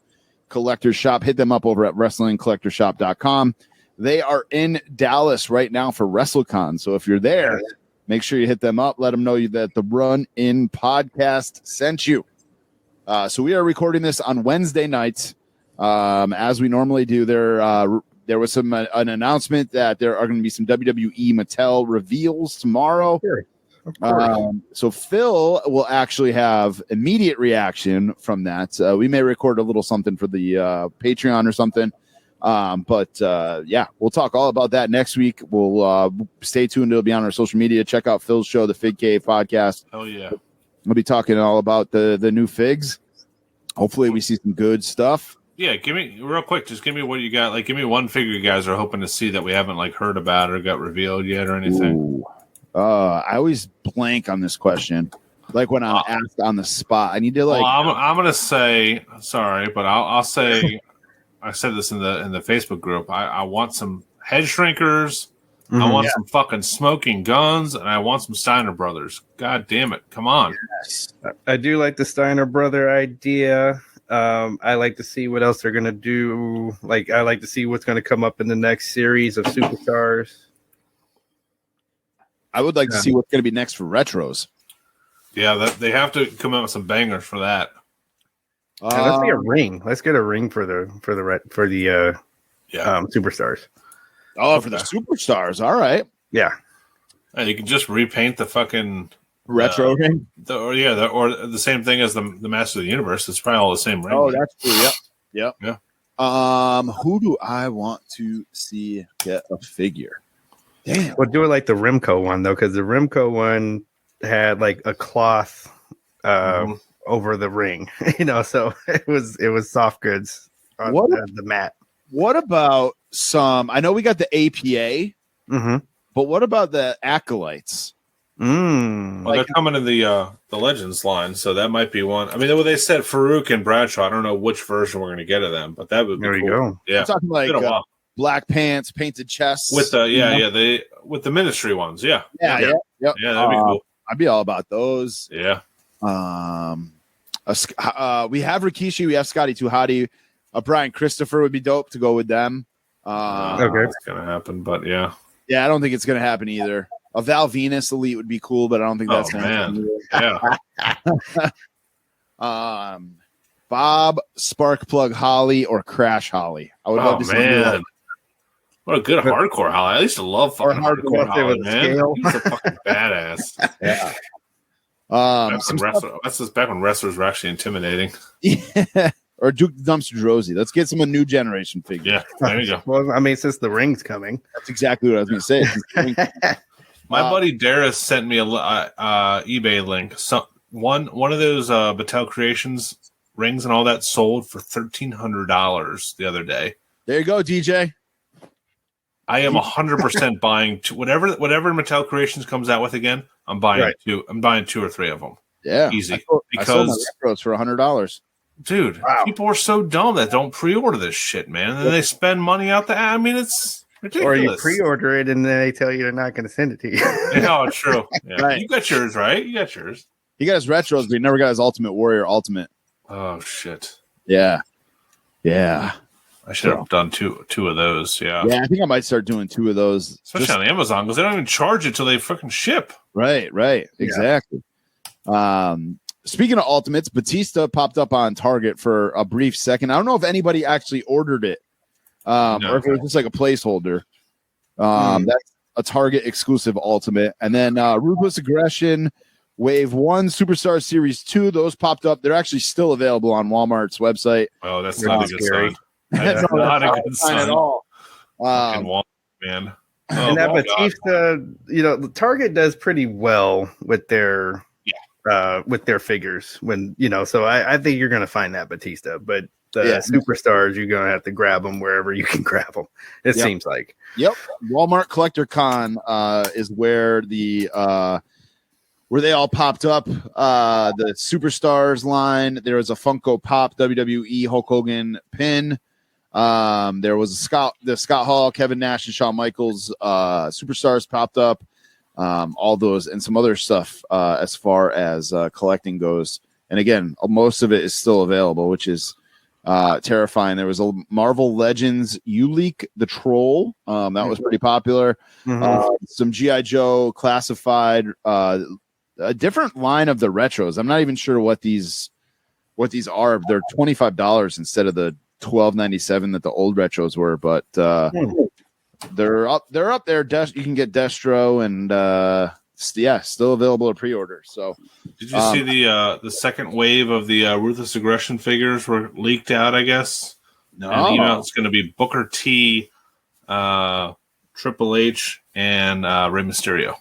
Collector Shop. Hit them up over at WrestlingCollectorShop.com. They are in Dallas right now for WrestleCon. So if you're there, make sure you hit them up. Let them know that the Run In podcast sent you. So we are recording this on Wednesday nights, as we normally do. There was an announcement that there are going to be some WWE Mattel reveals tomorrow. Sure. So Phil will actually have immediate reaction from that. We may record a little something for the Patreon or something. But we'll talk all about that next week. We'll stay tuned. It'll be on our social media. Check out Phil's show, the Fig Cave podcast. Oh yeah. We'll be talking all about the new figs. Hopefully we see some good stuff. Yeah, give me real quick. Just give me what you got. Like, give me one figure you guys are hoping to see that we haven't like heard about or got revealed yet or anything. Ooh. I always blank on this question. Like when I'm asked on the spot, I need to like. Well, I'm gonna say sorry, but I'll say. I said this in the Facebook group. I want some head shrinkers. Mm-hmm, I want some fucking smoking guns, and I want some Steiner Brothers. God damn it! Come on. Yes. I do like the Steiner Brother idea. I like to see what else they're gonna do. Like I like to see what's gonna come up in the next series of Superstars. I would like to see what's gonna be next for retros. Yeah, they have to come out with some bangers for that. Let's get a ring. Let's get a ring for the Superstars. Oh, for the Superstars. All right. Yeah. And you can just repaint the fucking retro ring. Or the same thing as the Master of the Universe. It's probably all the same ring. Oh, that's true. Yep. Yeah. Who do I want to see get a figure? Damn. We'll do it like the Rimco one though, because the Rimco one had like a cloth. Over the ring, so it was soft goods on the mat. What about some? I know we got the APA, but what about the Acolytes? Well, they're coming in the Legends line, so that might be one. I mean, they said Farouk and Bradshaw. I don't know which version we're going to get of them, but that would be there. Cool. You go. Yeah, I'm talking like black pants, painted chests with the with the ministry ones. Yeah, yep. That'd be cool. I'd be all about those. Yeah. We have Rikishi, we have Scotty Tuhati, Brian Christopher would be dope to go with them. Okay, it's gonna happen, but yeah, I don't think it's gonna happen either. A Val Venus Elite would be cool, but I don't think that's gonna happen. Yeah. Bob Sparkplug Holly or Crash Holly. I would love to see that. What a good hardcore Holly. I used to love fucking hardcore Holly, man. He's a fucking badass. Yeah. That's just back when wrestlers were actually intimidating. Yeah. Or Duke the Dumpster Drozy. Let's get some a new generation figure. Yeah, there you go. Well, I mean, since the ring's coming, that's exactly what I was going to say. My buddy Darius sent me a eBay link. So one of those Battelle Creations rings and all that sold for $1,300 the other day. There you go, DJ. I am 100% buying whatever Mattel Creations comes out with again. I'm buying two. I'm buying 2 or 3 of them. Yeah, easy. I sold my retros for $100. Dude, people are so dumb that don't pre-order this shit, man. And then they spend money out the. I mean, it's ridiculous. Or you pre-order it and then they tell you they're not going to send it to you. No, it's true. Yeah. Right. You got yours, right? You got yours. He got his retros, but he never got his Ultimate Warrior Ultimate. Oh shit. Yeah. I should have done two of those. Yeah, I think I might start doing 2 of those, especially on Amazon because they don't even charge it till they fucking ship. Right, exactly. Speaking of Ultimates, Batista popped up on Target for a brief second. I don't know if anybody actually ordered it, or if it was just like a placeholder. That's a Target exclusive Ultimate, and then Ruthless Aggression Wave 1 Superstar Series 2. Those popped up. They're actually still available on Walmart's website. Oh, that's not a good sign. That's not a good sign at all. Man. And that Batista, Target does pretty well with their figures when so I think you're going to find that Batista, but the superstars, you're gonna have to grab them wherever you can grab them. It seems like. Yep. Walmart Collector Con is where where they all popped up. The Superstars line. There was a Funko Pop WWE Hulk Hogan pin. There was the Scott Hall, Kevin Nash, and Shawn Michaels Superstars popped up. All those and some other stuff as far as collecting goes. And again, most of it is still available, which is terrifying. There was a Marvel Legends Uleek the Troll. That was pretty popular. Some G.I. Joe classified, a different line of the retros. I'm not even sure what these are. They're $25 instead of the $12.97 that the old retros were, but they're up there. You can get Destro and still available to pre-order. So did you see the second wave of the Ruthless Aggression figures were leaked out, I guess? No. And, it's going to be Booker T, Triple H, and Rey Mysterio.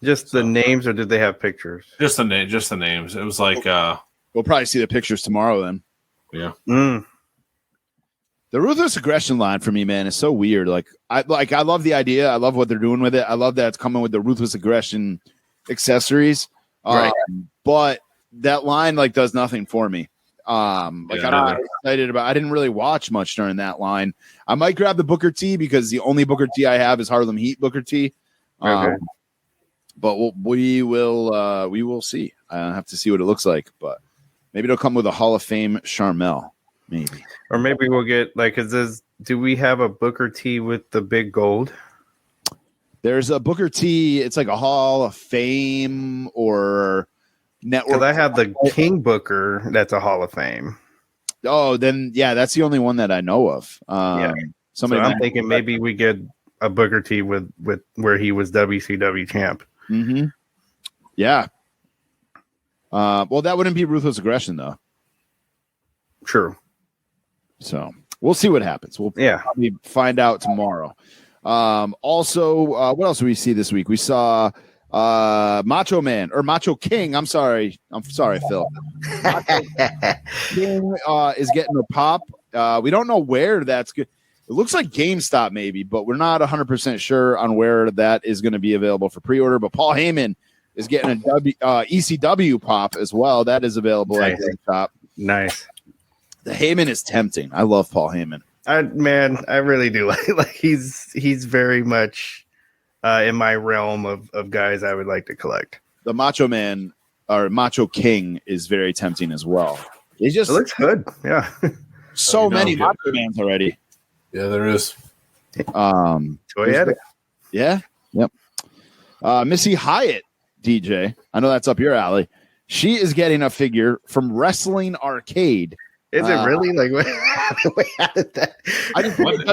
Just the names, or did they have pictures? Just the names. It was like we'll probably see the pictures tomorrow then. Yeah. The Ruthless Aggression line for me, man, is so weird. I love the idea. I love what they're doing with it. I love that it's coming with the Ruthless Aggression accessories. Right. But that line does nothing for me. I'm not excited about. I didn't really watch much during that line. I might grab the Booker T because the only Booker T I have is Harlem Heat Booker T. Okay. But we will see. I have to see what it looks like. But maybe it'll come with a Hall of Fame Charmel. Maybe. Or maybe we'll get do we have a Booker T with the big gold? There's a Booker T. It's like a Hall of Fame or network. Because I have the King Booker. That's a Hall of Fame. Oh, then that's the only one that I know of. So I'm thinking maybe we get a Booker T with where he was WCW champ. Mm-hmm. Yeah. Well, that wouldn't be Ruthless Aggression though. True. So we'll see what happens. We'll probably find out tomorrow. Also, what else did we see this week? We saw Macho Man or Macho King. I'm sorry, Phil. Macho King is getting a pop. We don't know where that's good. It looks like GameStop maybe, but we're not 100% sure on where that is going to be available for pre-order. But Paul Heyman is getting a ECW pop as well. That is available at GameStop. Nice. The Heyman is tempting. I love Paul Heyman. I really do like he's very much in my realm of guys I would like to collect. The Macho Man or Macho King is very tempting as well. It looks good. Yeah. So many Macho Mans already. Yeah, there is. Toyetic. Yeah. Yep. Missy Hyatt, DJ. I know that's up your alley. She is getting a figure from Wrestling Arcade. Is it really how did that?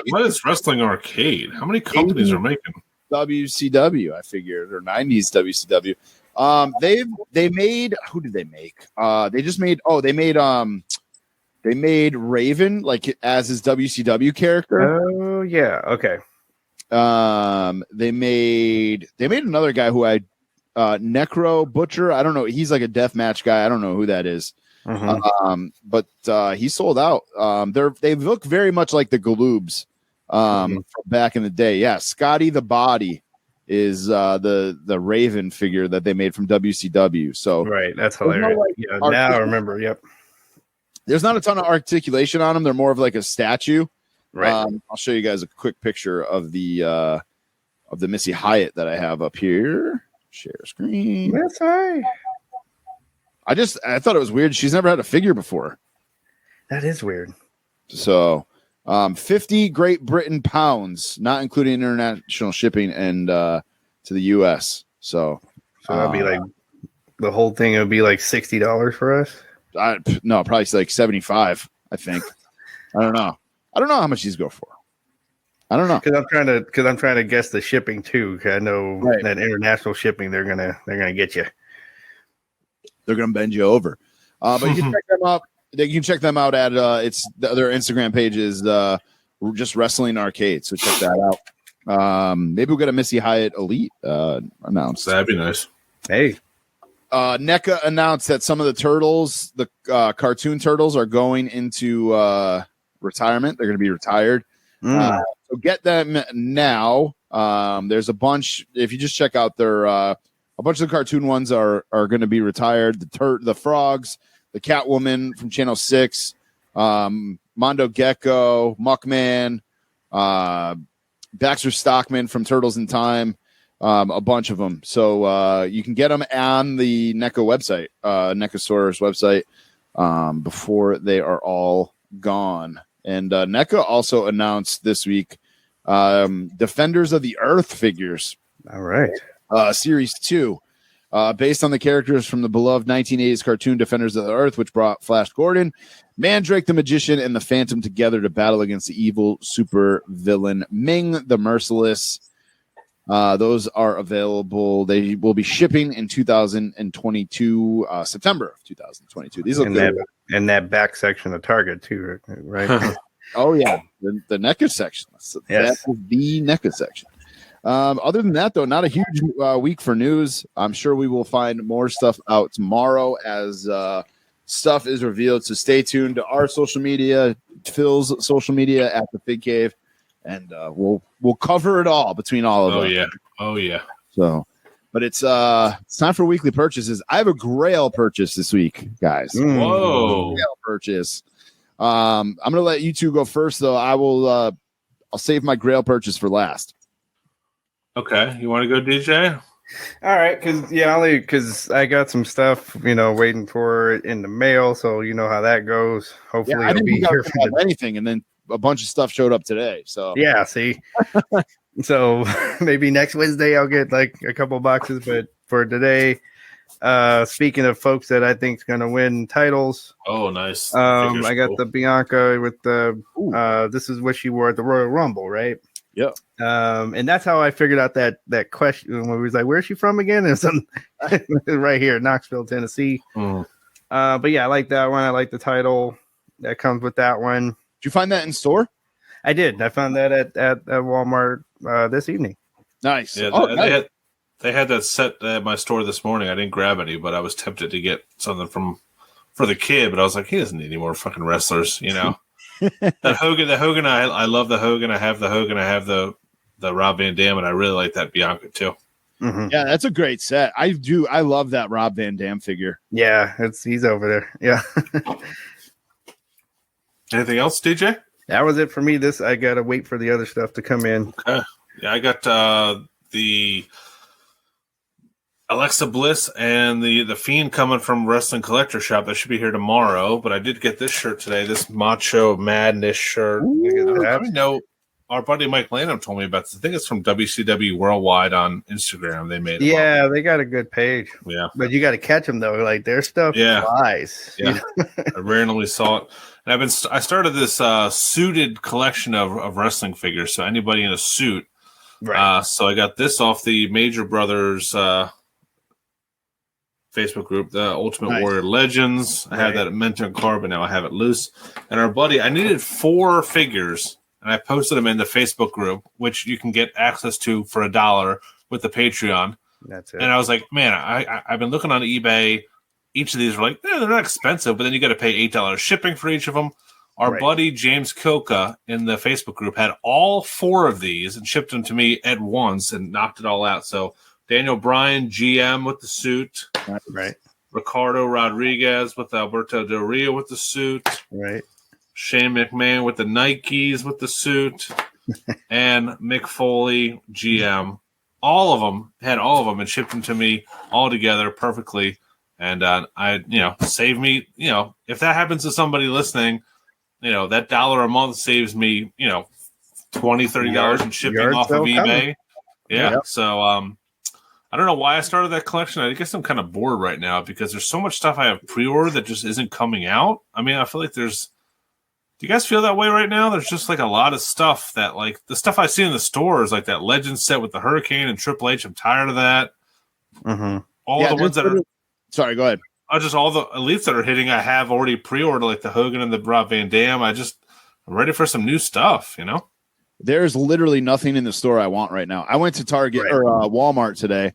What is Wrestling Arcade? How many companies are making WCW? I figured, or 90s WCW. They made, who did they make? They made Raven as his WCW character. Oh yeah, okay. They made another guy who Necro Butcher. I don't know. He's like a death match guy. I don't know who that is. But he sold out. They look very much like the Galoobs from back in the day. Yeah, Scotty the Body is the Raven figure that they made from WCW. So right, that's hilarious. Now I remember. Yep. There's not a ton of articulation on them. They're more of like a statue. Right. I'll show you guys a quick picture of the Missy Hyatt that I have up here. Share screen. That's right. I thought it was weird. She's never had a figure before. That is weird. So, 50 Great Britain pounds, not including international shipping and to the U.S. So that'd be like the whole thing. It would be like $60 for us. No, probably like 75. I think. I don't know how much these go for. I don't know because I'm trying to guess the shipping too. Cause I know that international shipping they're gonna get you. They're gonna bend you over. But you can check them out. You can check them out at their Instagram page is just Wrestling Arcade. So check that out. Maybe we'll get a Missy Hyatt Elite announced. That'd be nice. Hey. NECA announced that some of the turtles, the cartoon turtles, are going into retirement. They're going to be retired. So get them now. There's a bunch. If you just check out their, a bunch of the cartoon ones are going to be retired. The frogs, the Catwoman from Channel 6, Mondo Gecko, Muckman, Baxter Stockman from Turtles in Time, a bunch of them. So you can get them on the NECA website, NECA Store's website, before they are all gone. And NECA also announced this week Defenders of the Earth figures. All right. Series 2. Based on the characters from the beloved 1980s cartoon Defenders of the Earth, which brought Flash Gordon, Mandrake the Magician, and the Phantom together to battle against the evil super villain Ming the Merciless. Those are available. They will be shipping in 2022, September of 2022. These look good. In that back section of Target, too, right? Oh, yeah. The NECA section. Yes. That's the NECA section. Other than that, though, not a huge week for news. I'm sure we will find more stuff out tomorrow as stuff is revealed. So stay tuned to our social media, Phil's social media at the Fig Cave, and we'll cover it all between all of us. Oh yeah. So, but it's time for weekly purchases. I have a Grail purchase this week, guys. Whoa. Grail purchase. I'm gonna let you two go first, though. I'll save my Grail purchase for last. Okay, you want to go, DJ? All right, because I got some stuff, waiting for it in the mail, so you know how that goes. Hopefully, I it'll didn't be here for anything, and then a bunch of stuff showed up today. So yeah, see, so maybe next Wednesday I'll get like a couple boxes, but for today, speaking of folks that I think is going to win titles, oh nice, I got the Bianca with the this is what she wore at the Royal Rumble, right? Yeah. And that's how I figured out that question when we was like, where's she from again? And some right here, Knoxville, Tennessee. But yeah, I like that one. I like the title that comes with that one. Did you find that in store? I did. I found that at Walmart this evening. Nice. Yeah, nice. They had that set at my store this morning. I didn't grab any, but I was tempted to get something for the kid, but I was like, he doesn't need any more fucking wrestlers, That Hogan, I love the Hogan. I have the Hogan. I have the Rob Van Dam, and I really like that Bianca too. Mm-hmm. Yeah, that's a great set. I do. I love that Rob Van Dam figure. Yeah, he's over there. Yeah. Anything else, DJ? That was it for me. I gotta wait for the other stuff to come in. Okay. Yeah, I got the Alexa Bliss and the Fiend coming from Wrestling Collector Shop. That should be here tomorrow. But I did get this shirt today, this Macho Madness shirt. I know our buddy Mike Lanham told me about this. I think it's from WCW Worldwide on Instagram. They made it. Yeah, they got a good page. Yeah. But you got to catch them, though. Like, their stuff flies. Yeah. I randomly saw it. And I started this suited collection of wrestling figures. So anybody in a suit. Right. So I got this off the Major Brothers Facebook group, the Ultimate Warrior Legends. I had that at Mentor and Card, but now I have it loose. And our buddy, I needed 4 figures, and I posted them in the Facebook group, which you can get access to for $1 with the Patreon. That's it. And I was like, man, I've been looking on eBay. Each of these are like, they're not expensive, but then you got to pay $8 shipping for each of them. Our buddy James Kilka in the Facebook group had all 4 of these and shipped them to me at once and knocked it all out. So Daniel Bryan, GM with the suit. Right. Ricardo Rodriguez with Alberto Del Rio with the suit. Right. Shane McMahon with the Nikes with the suit. And Mick Foley, GM. All of them and shipped them to me all together perfectly. And save me, if that happens to somebody listening, that $1 a month saves me, $20, $30 in shipping off of eBay. Yeah. Yep. So, I don't know why I started that collection. I guess I'm kind of bored right now because there's so much stuff I have pre-ordered that just isn't coming out. I mean, I feel like do you guys feel that way right now? There's just like a lot of stuff that like the stuff I see in the stores, like that Legend set with the Hurricane and Triple H. I'm tired of that. Mm-hmm. All the ones that are. Sorry, go ahead. Just all the elites that are hitting, I have already pre-ordered, like the Hogan and the Rob Van Dam. I'm ready for some new stuff, There's literally nothing in the store I want right now. I went to Target or Walmart today,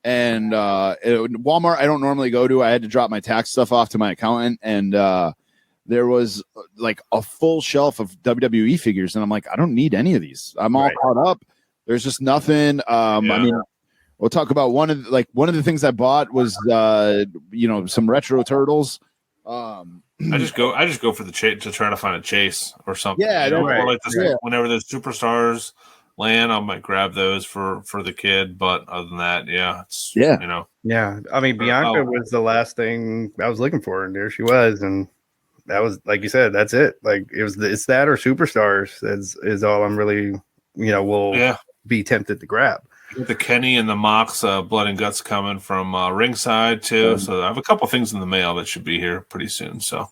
And Walmart, I don't normally go to. I had to drop my tax stuff off to my accountant, and there was like a full shelf of WWE figures, and I'm like, I don't need any of these. I'm all caught up. There's just nothing. I mean, we'll talk about one of the things I bought was some retro turtles. I just go for the chase to try to find a chase or something. Yeah, or like this, whenever the superstars land, I might grab those for the kid. But other than that, Yeah. I mean, Bianca was the last thing I was looking for, and there she was, and that was, like you said, that's it. Like it's that or superstars is all I'm really will be tempted to grab. The Kenny and the Mox Blood and Guts coming from ringside too. So I have a couple things in the mail that should be here pretty soon. So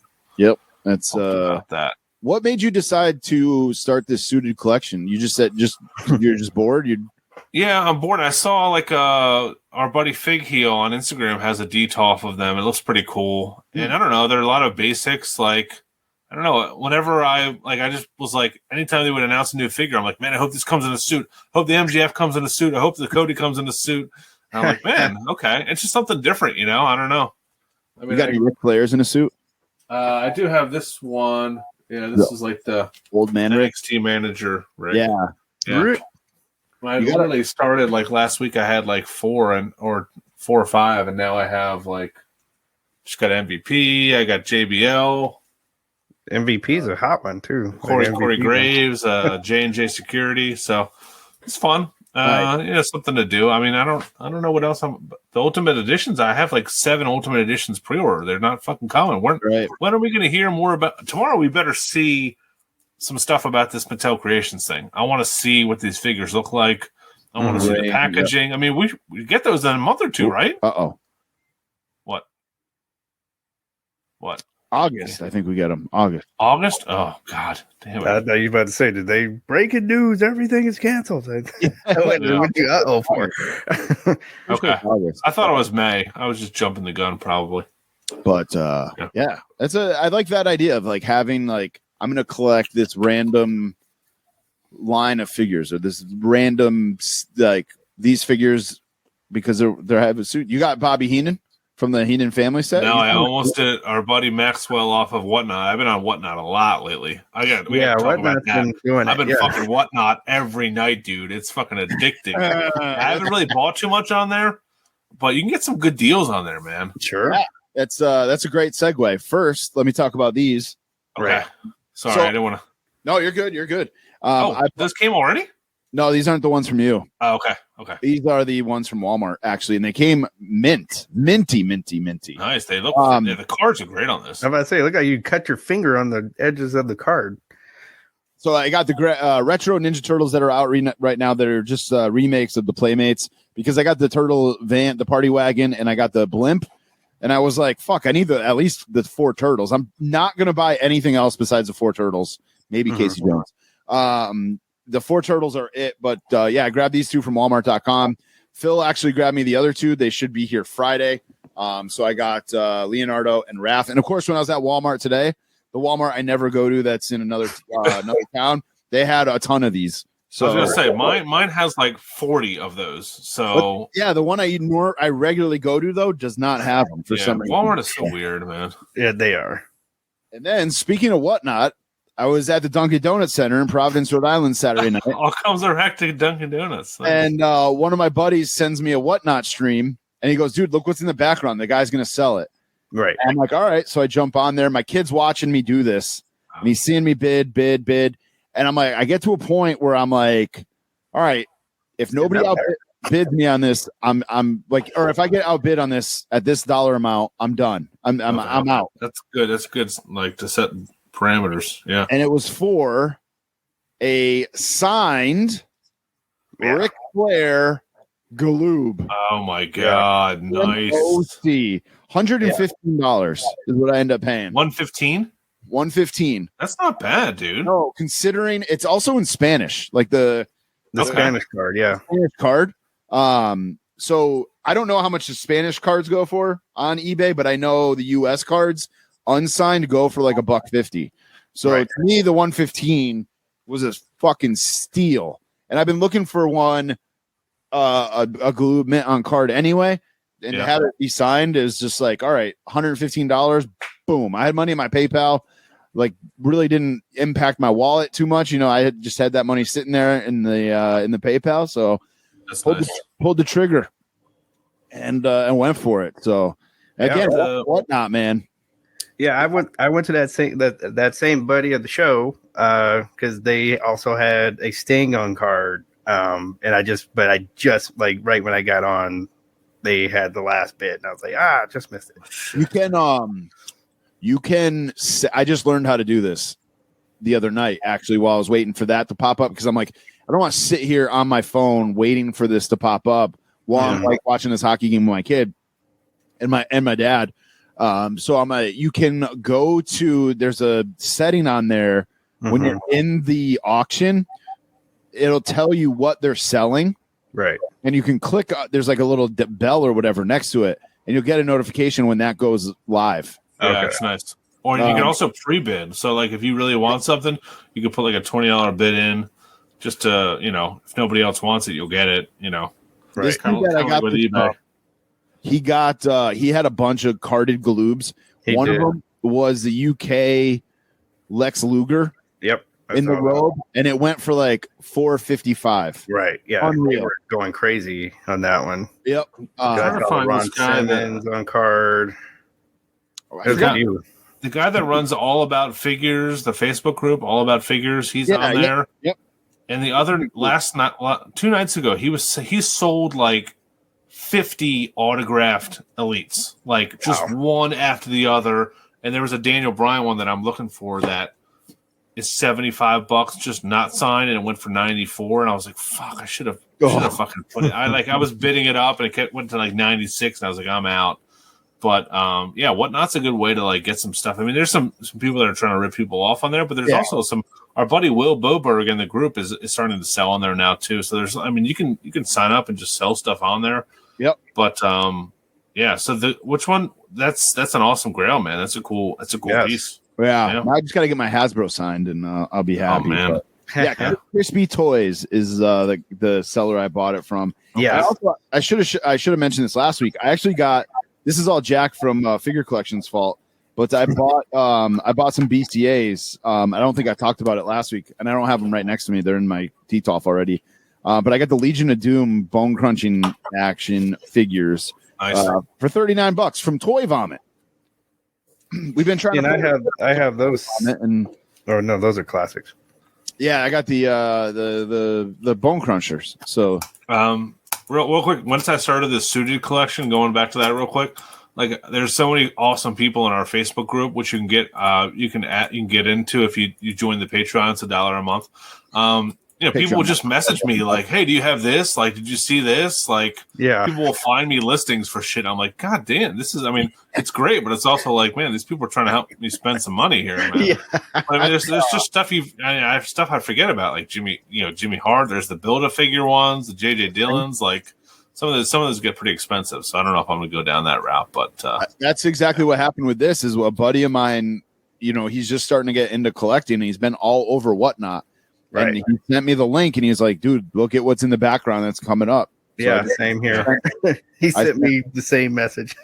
that's about that. What made you decide to start this suited collection? You just said you're just bored. Yeah, I'm bored. I saw like our buddy Fig Heel on Instagram has a detolf of them. It looks pretty cool. And I don't know, there are a lot of basics. Like I don't know. Whenever I just was like, anytime they would announce a new figure, I'm like, man, I hope this comes in a suit. I hope the MGF comes in a suit. I hope the Cody comes in a suit. And I'm like, man, okay, it's just something different, I don't know. I mean, you got any Ric Flairs in a suit? I do have this one. Yeah, this is like the old man NXT manager, right? Yeah. I literally started like last week. I had like 4 or 5, and now I have like just got MVP. I got JBL. MVP's a hot one too. Corey Graves, J&J Security. So it's fun. Something to do. I mean, I don't know what else. The Ultimate Editions. I have like 7 Ultimate Editions pre-order. They're not fucking coming. When are we going to hear more about tomorrow? We better see some stuff about this Mattel Creations thing. I want to see what these figures look like. I want to see the packaging. I mean, we get those in a month or two, right? What? August. I think we get them. August. Oh, God. Damn it. I thought you were about to say, did they breaking news? Everything is canceled. What you uh-oh for? Okay. I thought it was May. I was just jumping the gun, probably. But, I like that idea of like having like, I'm going to collect this random line of figures or this random, like these figures because they have a suit. You got Bobby Heenan from the Heenan family set? No, I almost did our buddy Maxwell off of Whatnot. I've been on Whatnot a lot lately. We got to talk about that. I've been fucking Whatnot every night, dude. It's fucking addicting. I haven't really bought too much on there, but you can get some good deals on there, man. Sure. Yeah, that's a great segue. First, let me talk about these. Okay. Right. Sorry, I didn't want to. No, you're good. You're good. Those came already? No, these aren't the ones from you. Oh, okay. These are the ones from Walmart, actually, and they came minty. Nice. They look. The cards are great on this. I'm about to say, look how you cut your finger on the edges of the card. So I got the retro Ninja Turtles that are out right now that are just remakes of the Playmates because I got the turtle van, the party wagon, and I got the blimp, and I was like, fuck, I need at least the 4 turtles. I'm not gonna buy anything else besides the 4 turtles. Maybe Casey Jones. The 4 turtles are it, but I grabbed these 2 from Walmart.com. Phil actually grabbed me the other 2. They should be here Friday. So I got Leonardo and Raph. And of course, when I was at Walmart today, the Walmart I never go to that's in another town, they had a ton of these. So I was gonna say mine has like 40 of those. So the one I regularly go to though does not have them for some reason. Walmart is so weird, man. Yeah, they are. And then speaking of Whatnot, I was at the Dunkin' Donuts Center in Providence, Rhode Island Saturday night. All comes back to Dunkin' Donuts. Nice. And one of my buddies sends me a Whatnot stream, and he goes, dude, look what's in the background. The guy's going to sell it. Right. And I'm like, all right. So I jump on there. My kid's watching me do this, and he's seeing me bid. And I'm like, I get to a point where I'm like, all right, if nobody outbids me on this, I'm like, or if I get outbid on this at this dollar amount, I'm done. I'm out. That's good. That's good. Like to set parameters. Yeah. And it was for a signed Ric Flair Galoob. Oh my God. Nice. OC. $115 is what I end up paying. 115? 115. That's not bad, dude. No, considering it's also in Spanish, like the Spanish card, Spanish card. So I don't know how much the Spanish cards go for on eBay, but I know the US cards unsigned go for like $150. So to me, the 115 was a fucking steal. And I've been looking for one a glue mint on card anyway, and had it be signed. It was just like, all right, $115. Boom. I had money in my PayPal. Like, really didn't impact my wallet too much. You know, I had just had that money sitting there in the PayPal. So pulled the trigger and went for it. So again, whatnot, man. Yeah, I went to that same buddy of the show because they also had a Sting on card. And I just like right when I got on, they had the last bit, and I was like, just missed it. You can. I just learned how to do this the other night, actually, while I was waiting for that to pop up, because I'm like, I don't want to sit here on my phone waiting for this to pop up while I'm like watching this hockey game with my kid and my dad. So you can go to, there's a setting on there when you're in the auction, it'll tell you what they're selling. Right. And you can click, there's like a little bell or whatever next to it, and you'll get a notification when that goes live. Yeah, that's nice. Or you can also pre-bid. So like if you really want something, you can put like a $20 bid in just to, if nobody else wants it, you'll get it, Right. This kind of like with eBay. He had a bunch of carded gloobs. One of them was the UK Lex Luger. Yep. In the robe, and it went for like $455. Right. Yeah. Unreal. They were going crazy on that one. Yep. Ron Simmons on card. The guy that runs All About Figures, the Facebook group All About Figures, he's on there. Yep. And the other 2 nights ago, he sold like 50 autographed elites, like just one after the other. And there was a Daniel Bryan one that I'm looking for that is $75, just not signed, and it went for $94. And I was like, "Fuck! I should have fucking put it." I was bidding it up, and it went to like $96, and I was like, "I'm out." But Whatnot's a good way to like get some stuff. I mean, there's some people that are trying to rip people off on there, but there's also some. Our buddy Will Boberg in the group is starting to sell on there now too. So you can sign up and just sell stuff on there. Yep. But So which one? That's an awesome Grail, man. That's a cool piece. Yeah. I just got to get my Hasbro signed, and I'll be happy. Oh man. But, Crispy Toys is the seller I bought it from. Yeah. I should have mentioned this last week. I actually got. This is all Jack from Figure Collection's fault, but I bought some BCAs. I don't think I talked about it last week, and I don't have them right next to me. They're in my T-Toff already. But I got the Legion of Doom bone crunching action figures for $39 from Toy Vomit. We've been trying. And I have those. Those are classics. Yeah, I got the bone crunchers. So. Real quick, once I started the suited collection, going back to that real quick, like there's so many awesome people in our Facebook group, which you can get you can get into if you join the Patreon. It's $1 a month. People will just message me like, "Hey, do you have this? Like, did you see this?" Like, people will find me listings for shit. I'm like, God damn, it's great, but it's also like, man, these people are trying to help me spend some money here, man. Yeah. I mean, there's just stuff I have stuff I forget about, like Jimmy Hart. There's the Build-A-Figure ones, the JJ Dillons. Like some of those get pretty expensive, so I don't know if I'm gonna go down that route. But that's exactly what happened with this. Is a buddy of mine, he's just starting to get into collecting, and he's been all over Whatnot. Right. And he sent me the link, and he's like, "Dude, look at what's in the background that's coming up." So same here. He sent me the same message.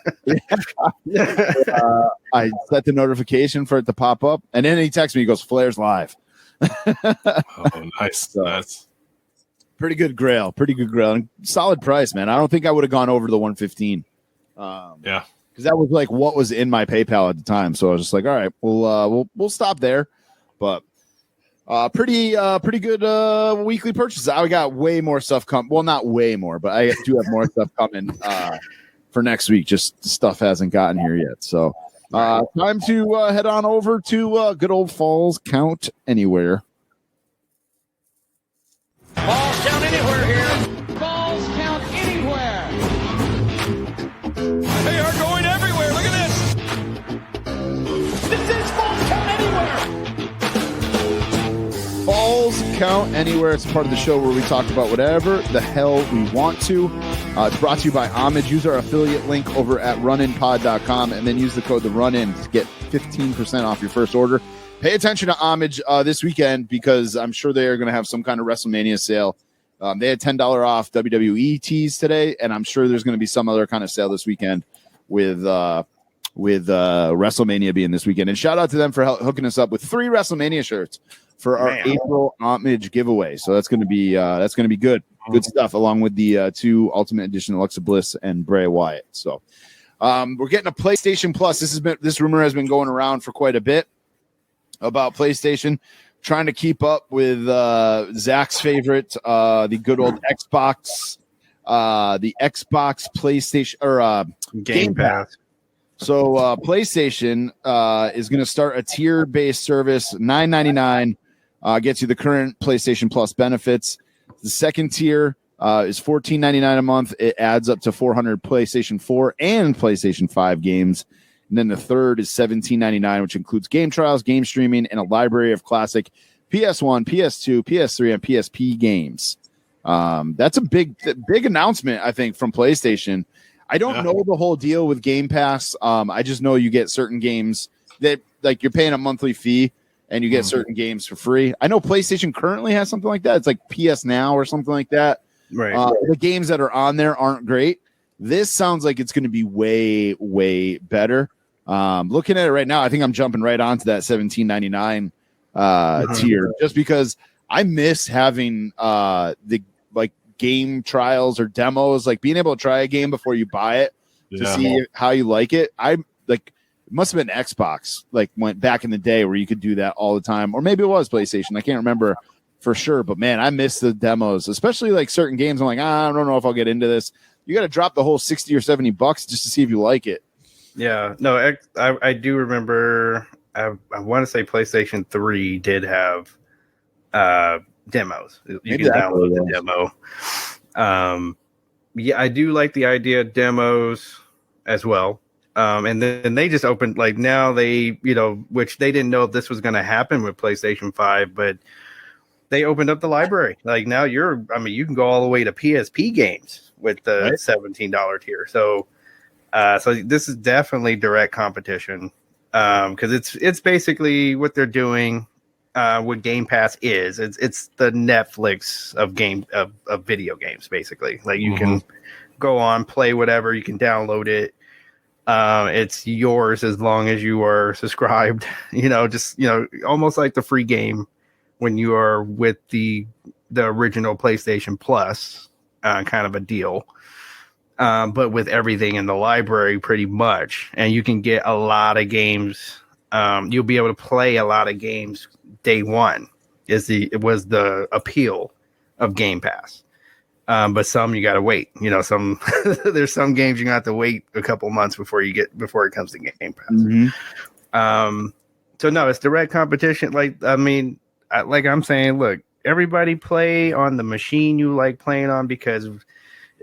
I set the notification for it to pop up, and then he texts me. He goes, "Flair's live." Oh, nice. So, that's pretty good Grail. And solid price, man. I don't think I would have gone over the 115. Because that was like what was in my PayPal at the time. So I was just like, all right, we'll stop there. But pretty good weekly purchases. I got way more stuff coming. Well, not way more, but I do have more stuff coming for next week. Just stuff hasn't gotten here yet. So time to head on over to good old Falls Count Anywhere. Falls Count Anywhere here. Falls Count Anywhere. They are going everywhere. Look at this. This is Falls Count Anywhere. Falls Count Anywhere. It's part of the show where we talk about whatever the hell we want to. It's brought to you by Homage. Use our affiliate link over at runinpod.com and then use the code TheRunIn to get 15% off your first order. Pay attention to Homage this weekend because I'm sure they are going to have some kind of WrestleMania sale, They had $10 off WWE tees today, and I'm sure there's going to be some other kind of sale this weekend with WrestleMania being this weekend. And shout out to them for hooking us up with 3 WrestleMania shirts for our April homage giveaway. So that's going to be good stuff, along with the 2 Ultimate Edition Alexa Bliss and Bray Wyatt. So we're getting a PlayStation Plus. This rumor has been going around for quite a bit about PlayStation. Trying to keep up with Zach's favorite, the good old Xbox, the Xbox PlayStation or Game Pass. So PlayStation is going to start a tier-based service, $9.99, gets you the current PlayStation Plus benefits. The second tier is $14.99 a month. It adds up to 400 PlayStation 4 and PlayStation 5 games. And then the third is $17.99, which includes game trials, game streaming, and a library of classic PS1, PS2, PS3, and PSP games. That's a big announcement, I think, from PlayStation. I don't know the whole deal with Game Pass. I just know you get certain games that, like, you're paying a monthly fee and you get certain games for free. I know PlayStation currently has something like that. It's like PS Now or something like that. Right. The games that are on there aren't great. This sounds like it's going to be way, way better. Looking at it right now, I think I'm jumping right onto that $17.99 tier, just because I miss having the game trials or demos, like being able to try a game before you buy it to see how you like it. It must have been Xbox, like, went back in the day where you could do that all the time, or maybe it was PlayStation. I can't remember for sure, but man, I miss the demos, especially like certain games. I'm like, I don't know if I'll get into this. You got to drop the whole $60 or $70 just to see if you like it. Yeah, no, I do remember. I want to say PlayStation 3 did have demos. You can download the demo. Yeah, I do like the idea of demos as well. And then they just opened, like, now they, which they didn't know if this was going to happen with PlayStation 5, but they opened up the library. Like, now you can go all the way to PSP games with the $17 tier. So this is definitely direct competition, because it's basically what they're doing. What Game Pass is, it's the Netflix of video games, basically. Like, you can go on, play whatever, you can download it. It's yours as long as you are subscribed. Almost like the free game when you are with the original PlayStation Plus, kind of a deal. But with everything in the library, pretty much, and you can get a lot of games. You'll be able to play a lot of games day one. It was the appeal of Game Pass. But some you got to wait. Some there's some games you have to wait a couple months before it comes to Game Pass. So no, it's direct competition. Like I'm saying, look, everybody play on the machine you like playing on, because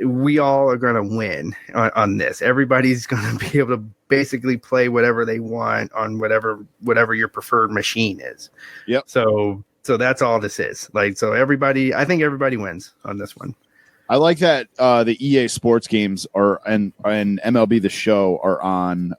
we all are going to win on this. Everybody's going to be able to basically play whatever they want on whatever your preferred machine is. Yep. So that's all this is. Like, so I think everybody wins on this one. I like that the EA Sports games and MLB The Show are on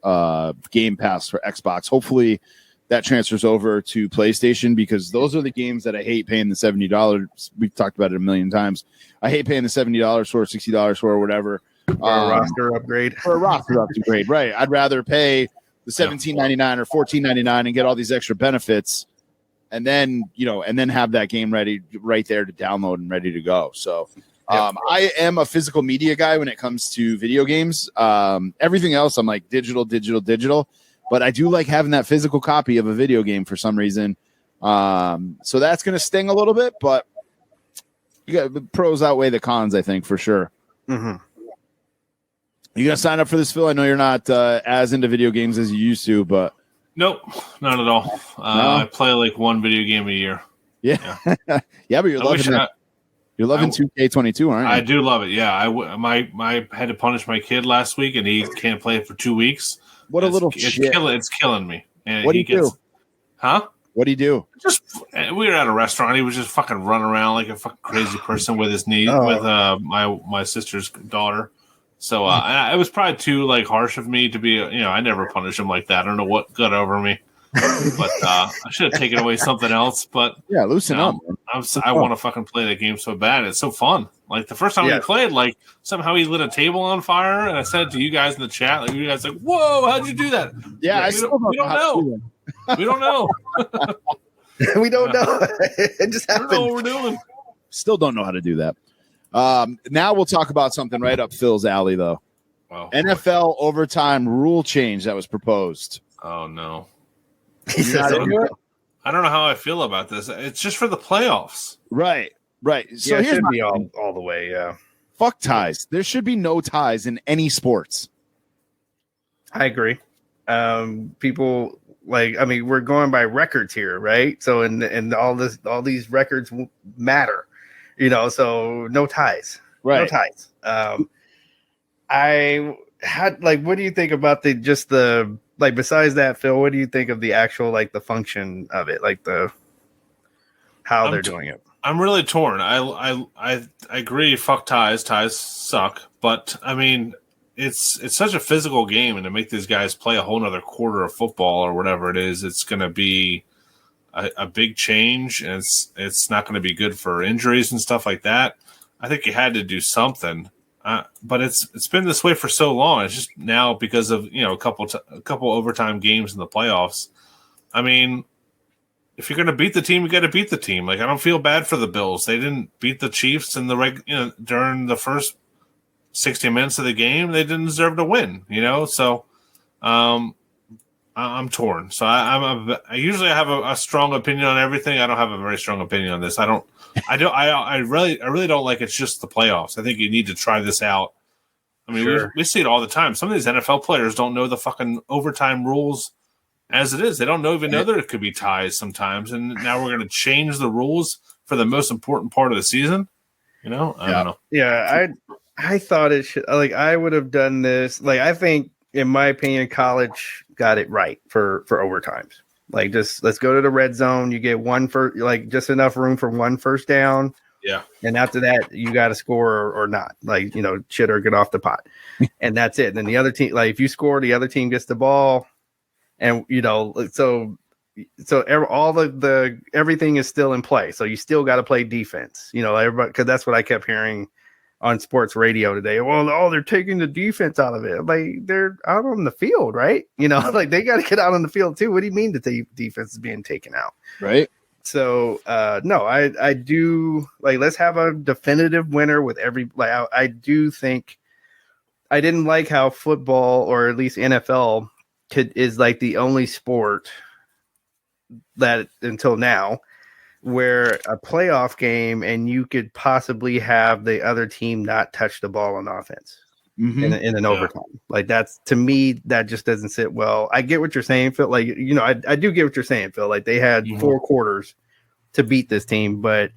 Game Pass for Xbox. Hopefully that transfers over to PlayStation, because those are the games that I hate paying the $70. We've talked about it a million times. I hate paying the $70 for, $60 for, or whatever. For a roster upgrade. For a roster upgrade, right. I'd rather pay the $17.99 or $14.99 and get all these extra benefits, and then have that game ready right there to download and ready to go. So I am a physical media guy when it comes to video games. Everything else, I'm like digital. But I do like having that physical copy of a video game for some reason. So that's going to sting a little bit, but you got the pros outweigh the cons, I think, for sure. Mm-hmm. You going to sign up for this, Phil? I know you're not as into video games as you used to, but. Nope, not at all. No? I play like one video game a year. Yeah. Yeah, but you're loving it. You're loving 2K22, aren't you? I do love it. Yeah, I had to punish my kid last week, and he can't play it for 2 weeks. What a little shit! It's killing me. And what do you do? Huh? What do you do? We were at a restaurant. He was just fucking running around like a fucking crazy person with his knee with my sister's daughter. So it was probably too harsh of me to be. I never punish him like that. I don't know what got over me, but I should have taken away something else. But yeah, loosen up. Man. I want to fucking play that game so bad. It's so fun. Like the first time we played, like somehow he lit a table on fire, and I said to you guys in the chat, like you guys like, "Whoa, how'd you do that?" Yeah, like, we don't know. We don't know. We don't know. It just happened. We don't know what we're doing. Still don't know how to do that. Now we'll talk about something right up Phil's alley, though. Wow. NFL overtime rule change that was proposed. Oh no. He says, I don't know how I feel about this. It's just for the playoffs. Right. So it here's should my be thing. all the way. Yeah, Fuck ties. There should be no ties in any sports. I agree. People we're going by records here, right? So and all these records matter, so no ties. Right. No ties. I had what do you think about besides that, Phil, what do you think of the actual the function of it, how they're doing it? I'm really torn. I agree. Fuck ties. Ties suck. But I mean, it's such a physical game, and to make these guys play a whole nother quarter of football or whatever it is, it's going to be a big change, and it's not going to be good for injuries and stuff like that. I think you had to do something, but it's been this way for so long. It's just now because of a couple overtime games in the playoffs. I mean, if you're going to beat the team, you got to beat the team. I don't feel bad for the Bills. They didn't beat the Chiefs in during the first 60 minutes of the game. They didn't deserve to win. So I'm torn. So I usually have a strong opinion on everything. I don't have a very strong opinion on this. I really don't like it's just the playoffs. I think you need to try this out. I mean, Sure. we see it all the time. Some of these NFL players don't know the fucking overtime rules as it is. They don't even know that it could be ties sometimes. And now we're going to change the rules for the most important part of the season. I don't know. Yeah, I thought it should. I would have done this. I think, in my opinion, college got it right for overtimes. Just let's go to the red zone. You get one just enough room for one first down. Yeah. And after that, you got to score or not. Shit or get off the pot. And that's it. And then the other team, if you score, the other team gets the ball. And, so all the everything is still in play. So you still got to play defense, everybody, because that's what I kept hearing on sports radio today. Well, they're taking the defense out of it. They're out on the field, right? They got to get out on the field too. What do you mean that the defense is being taken out? Right. So, no, I do let's have a definitive winner with every, I do think I didn't like how football, or at least NFL, is the only sport that until now where a playoff game and you could possibly have the other team not touch the ball on offense in an overtime. That's, to me, that just doesn't sit well. I get what you're saying, Phil. I do get what you're saying, Phil. They had 4 quarters to beat this team, but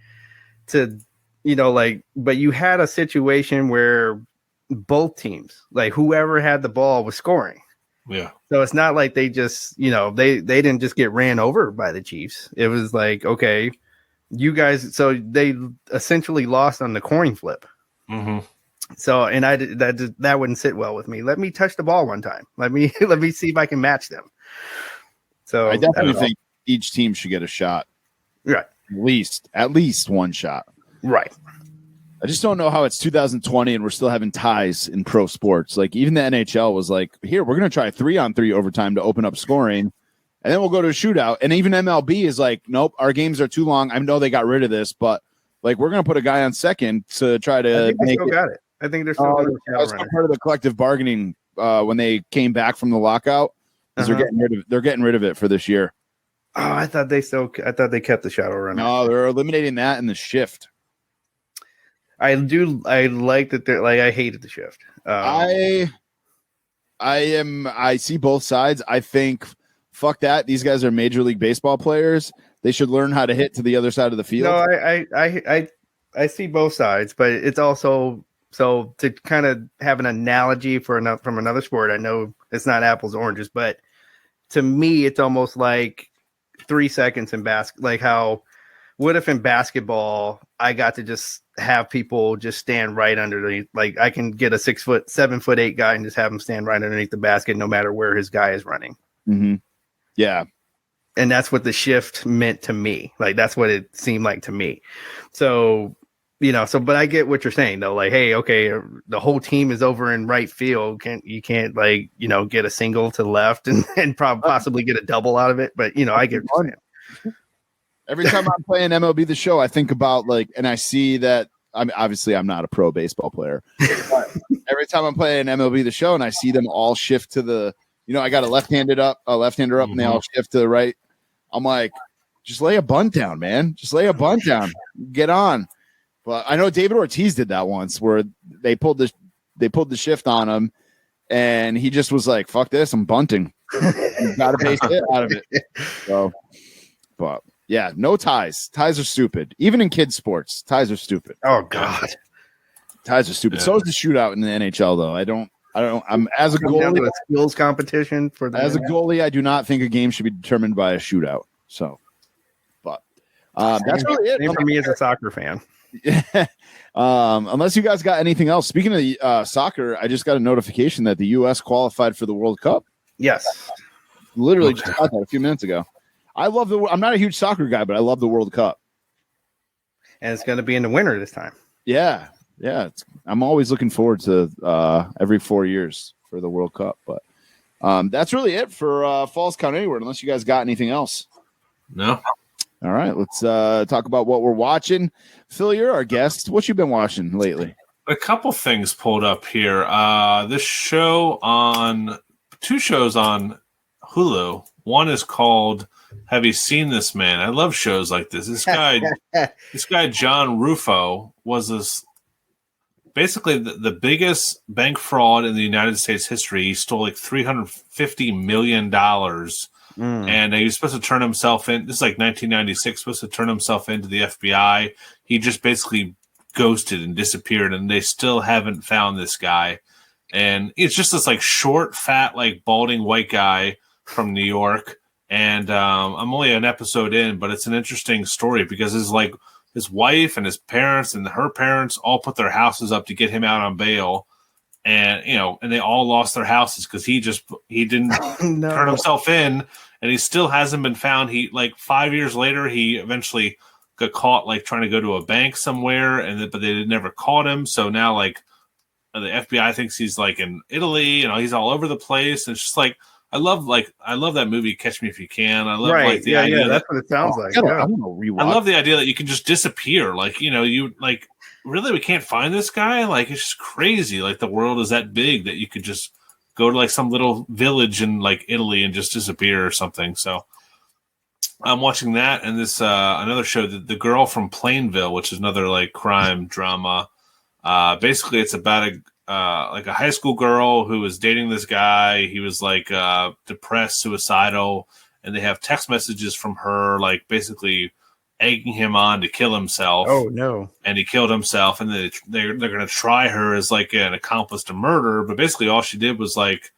but you had a situation where both teams, whoever had the ball was scoring. Yeah. So it's not like they just, they didn't just get ran over by the Chiefs. It was okay, you guys. So they essentially lost on the coin flip. Mm-hmm. So, and that wouldn't sit well with me. Let me touch the ball one time. Let me see if I can match them. So I definitely think each team should get a shot. Right. At least one shot. Right. I just don't know how it's 2020 and we're still having ties in pro sports. Even the NHL was here, we're going to try 3-on-3 overtime to open up scoring, and then we'll go to a shootout. And even MLB is nope, our games are too long. I know they got rid of this, but we're going to put a guy on second to try to I think they make still got it. I think they're still that's part of the collective bargaining when they came back from the lockout. They're getting rid of it for this year. Oh, I thought they kept the shadow runner. No, they're eliminating that in the shift. I like that they're I hated the shift. I see both sides. I think fuck that. These guys are Major League Baseball players. They should learn how to hit to the other side of the field. No, I see both sides, but it's also so to kind of have an analogy from another sport. I know it's not apples and oranges, but to me, it's almost like 3 seconds in what if in basketball I got to just have people just stand right underneath, I can get a 7'8" guy and just have him stand right underneath the basket no matter where his guy is running. Mm-hmm. Yeah. And that's what the shift meant to me. Like, that's what it seemed like to me. So, but I get what you're saying though. Like, hey, okay, the whole team is over in right field. You can't like, get a single to the left and possibly get a double out of it. But, I get what you're saying. Every time I'm playing MLB The Show, I think about and I see that I'm not a pro baseball player, but every time I'm playing MLB The Show and I see them all shift to the, I got a left-hander up, and they all shift to the right. I'm like, just lay a bunt down, man. Just lay a bunt down. Get on. But I know David Ortiz did that once where they pulled the shift on him, and he just was like, "Fuck this, I'm bunting." Got a base hit out of it. So, but yeah, no ties. Ties are stupid. Even in kids sports, ties are stupid. Oh God, ties are stupid. Yeah. So is the shootout in the NHL, though. I don't. I'm as a goalie. A skills competition for as a goalie. I do not think a game should be determined by a shootout. So, but that's really it. Same for me as a soccer fan. Unless you guys got anything else. Speaking of soccer, I just got a notification that the U.S. qualified for the World Cup. Yes, literally just got that a few minutes ago. I'm not a huge soccer guy, but I love the World Cup, and it's going to be in the winter this time. Yeah. I'm always looking forward to every 4 years for the World Cup. But that's really it for Falls Count Anywhere. Unless you guys got anything else. No. All right, let's talk about what we're watching. Phil, you're our guest. What you been watching lately? A couple things pulled up here. This show two shows on Hulu. One is called Have You Seen This Man? I love shows like this. This guy John Rufo was basically the biggest bank fraud in the United States history. He stole like $350 million. And he was supposed to turn himself in. This is like 1996, supposed to turn himself into the FBI. He just basically ghosted and disappeared, and they still haven't found this guy. And it's just this like short, fat, like balding white guy from New York. And I'm only an episode in, but it's an interesting story because it's like his wife and his parents and her parents all put their houses up to get him out on bail. And, and they all lost their houses because he didn't turn himself in, and he still hasn't been found. He 5 years later, he eventually got caught like trying to go to a bank somewhere, but they never caught him. So now the FBI thinks he's like in Italy, he's all over the place. And it's just like, I love that movie, Catch Me If You Can. I love the idea. Yeah, that's what it sounds like. I love the idea that you can just disappear. Really, we can't find this guy. Like, it's just crazy. Like, the world is that big that you could just go to like some little village in like Italy and just disappear or something. So I'm watching that, and this another show, the Girl from Plainville, which is another like crime drama. Basically, it's about a high school girl who was dating this guy. He was like depressed, suicidal, and they have text messages from her, like basically egging him on to kill himself. Oh no! And he killed himself, and they're going to try her as like an accomplice to murder. But basically, all she did was like,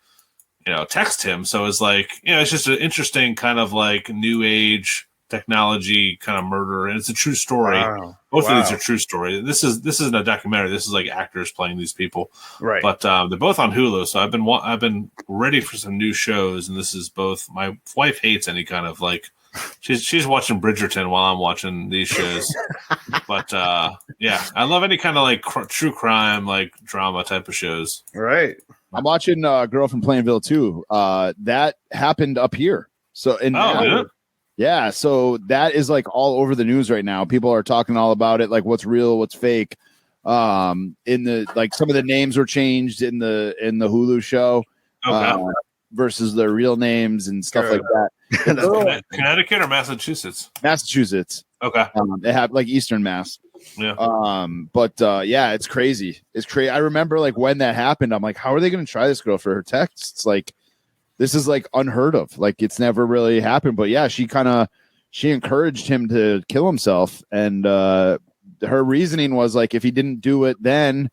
text him. So it's like, it's just an interesting kind of like new age technology kind of murder, and it's a true story. Wow. Both of these are true stories. This isn't a documentary. This is like actors playing these people, right? But they're both on Hulu, so I've been ready for some new shows, and this is both. My wife hates any kind of like. She's watching Bridgerton while I'm watching these shows, but yeah, I love any kind of like true crime, like drama type of shows. Right. I'm watching Girl from Plainville too. That happened up here. So yeah, so that is like all over the news right now. People are talking all about it, like what's real, what's fake. In the like some of the names were changed in the Hulu show. Okay. Versus their real names and stuff like that. Connecticut or Massachusetts? Massachusetts. Okay. They have like Eastern Mass. Yeah. But yeah, it's crazy. It's crazy. I remember like when that happened, I'm like, how are they going to try this girl for her texts? Like, this is like unheard of. Like, it's never really happened. But yeah, she encouraged him to kill himself. And her reasoning was like, if he didn't do it then,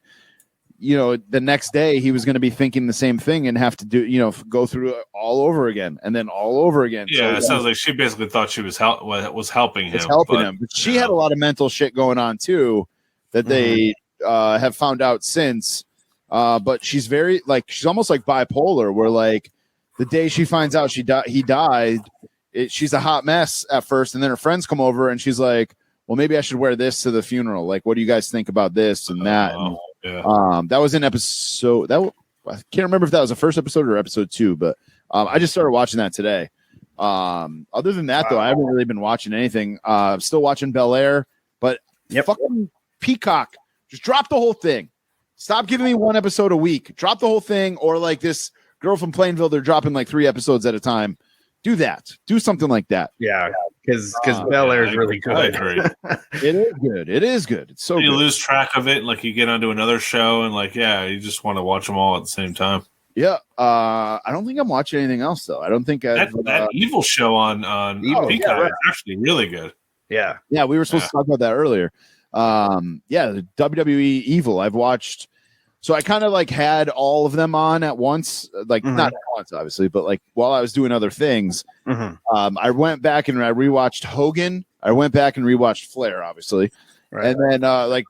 the next day he was going to be thinking the same thing and have to do, go through it all over again and then all over again. Yeah, so, it sounds like she basically thought she was helping him. But she had a lot of mental shit going on too that they have found out since. But she's she's almost like bipolar, where like the day she finds out he died she's a hot mess at first, and then her friends come over, and she's like, well, maybe I should wear this to the funeral. Like, what do you guys think about this and that? That was an episode I can't remember if that was the first episode or episode 2, but I just started watching that today. Other than that, though, I haven't really been watching anything. I'm still watching Bel Air, but fucking Peacock, just drop the whole thing. Stop giving me one episode a week. Drop the whole thing, or like this girl from Plainville, they're dropping like 3 episodes at a time. Do that. Do something like that. Yeah, because Bel Air is really good. It is good. It is good. It's so you good. lose track of it, like you get onto another show, and like you just want to watch them all at the same time. Yeah, I don't think I'm watching anything else though. I don't think that Evil show on Peacock is actually really good. Yeah, we were supposed to talk about that earlier. The WWE Evil I've watched. So I kind of like had all of them on at once, like not at once, obviously, but like while I was doing other things. I went back and I rewatched Hogan. I went back and rewatched Flair, obviously, and then like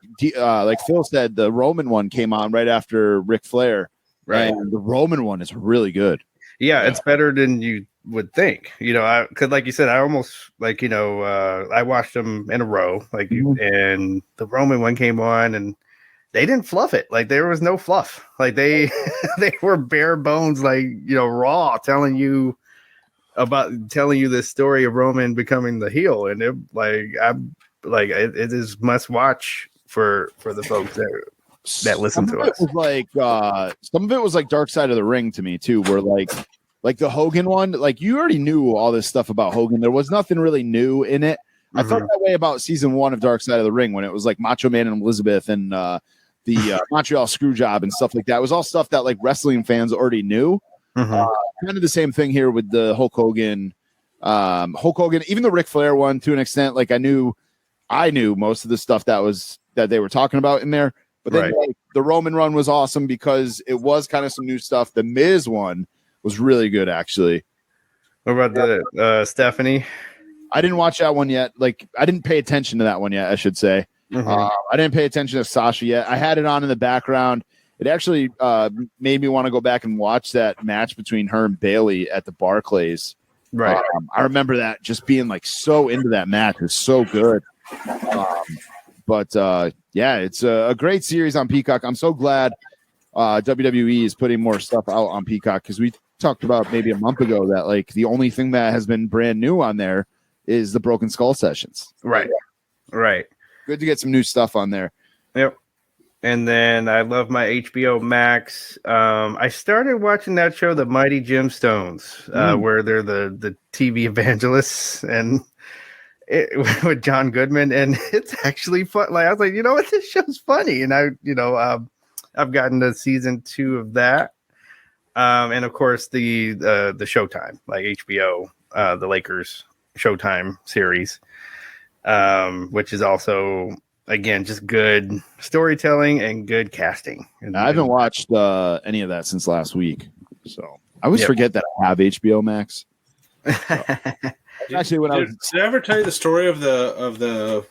Phil said, the Roman one came on right after Ric Flair. Right, and the Roman one is really good. Yeah, it's better than you would think. Because like you said, I almost I watched them in a row, and the Roman one came on and. They didn't fluff it. Like there was no fluff. Like they were bare bones, raw, telling you this story of Roman becoming the heel, and it is must watch for the folks that listen to us. Some of it was like Dark Side of the Ring to me too, where like the Hogan one, like you already knew all this stuff about Hogan. There was nothing really new in it. I felt that way about season 1 of Dark Side of the Ring when it was like Macho Man and Elizabeth and the Montreal Screwjob and stuff like that. It was all stuff that like wrestling fans already knew. Kind of the same thing here with the Hulk Hogan, even the Ric Flair one to an extent. Like I knew most of the stuff that they were talking about in there. But then like, the Roman run was awesome because it was kind of some new stuff. The Miz one was really good, actually. What about the Stephanie? I didn't watch that one yet. Like I didn't pay attention to that one yet, I should say. I didn't pay attention to Sasha yet. I had it on in the background. It actually made me want to go back and watch that match between her and Bailey at the Barclays. Right. I remember that just being like so into that match. It was so good. It's a great series on Peacock. I'm so glad WWE is putting more stuff out on Peacock because we talked about maybe a month ago that like the only thing that has been brand new on there is the Broken Skull sessions. Right. Good to get some new stuff on there. Yep. And then I love my HBO Max. I started watching that show, The Mighty Gemstones, where they're the TV evangelists and with John Goodman, and it's actually fun. Like I was like, you know what, this show's funny, and I've gotten to season 2 of that, and of course the Showtime, like HBO, the Lakers Showtime series. Which is also, again, just good storytelling and good casting. And I haven't watched any of that since last week, so I always forget that I have HBO Max. So. Actually, did I ever tell you the story of the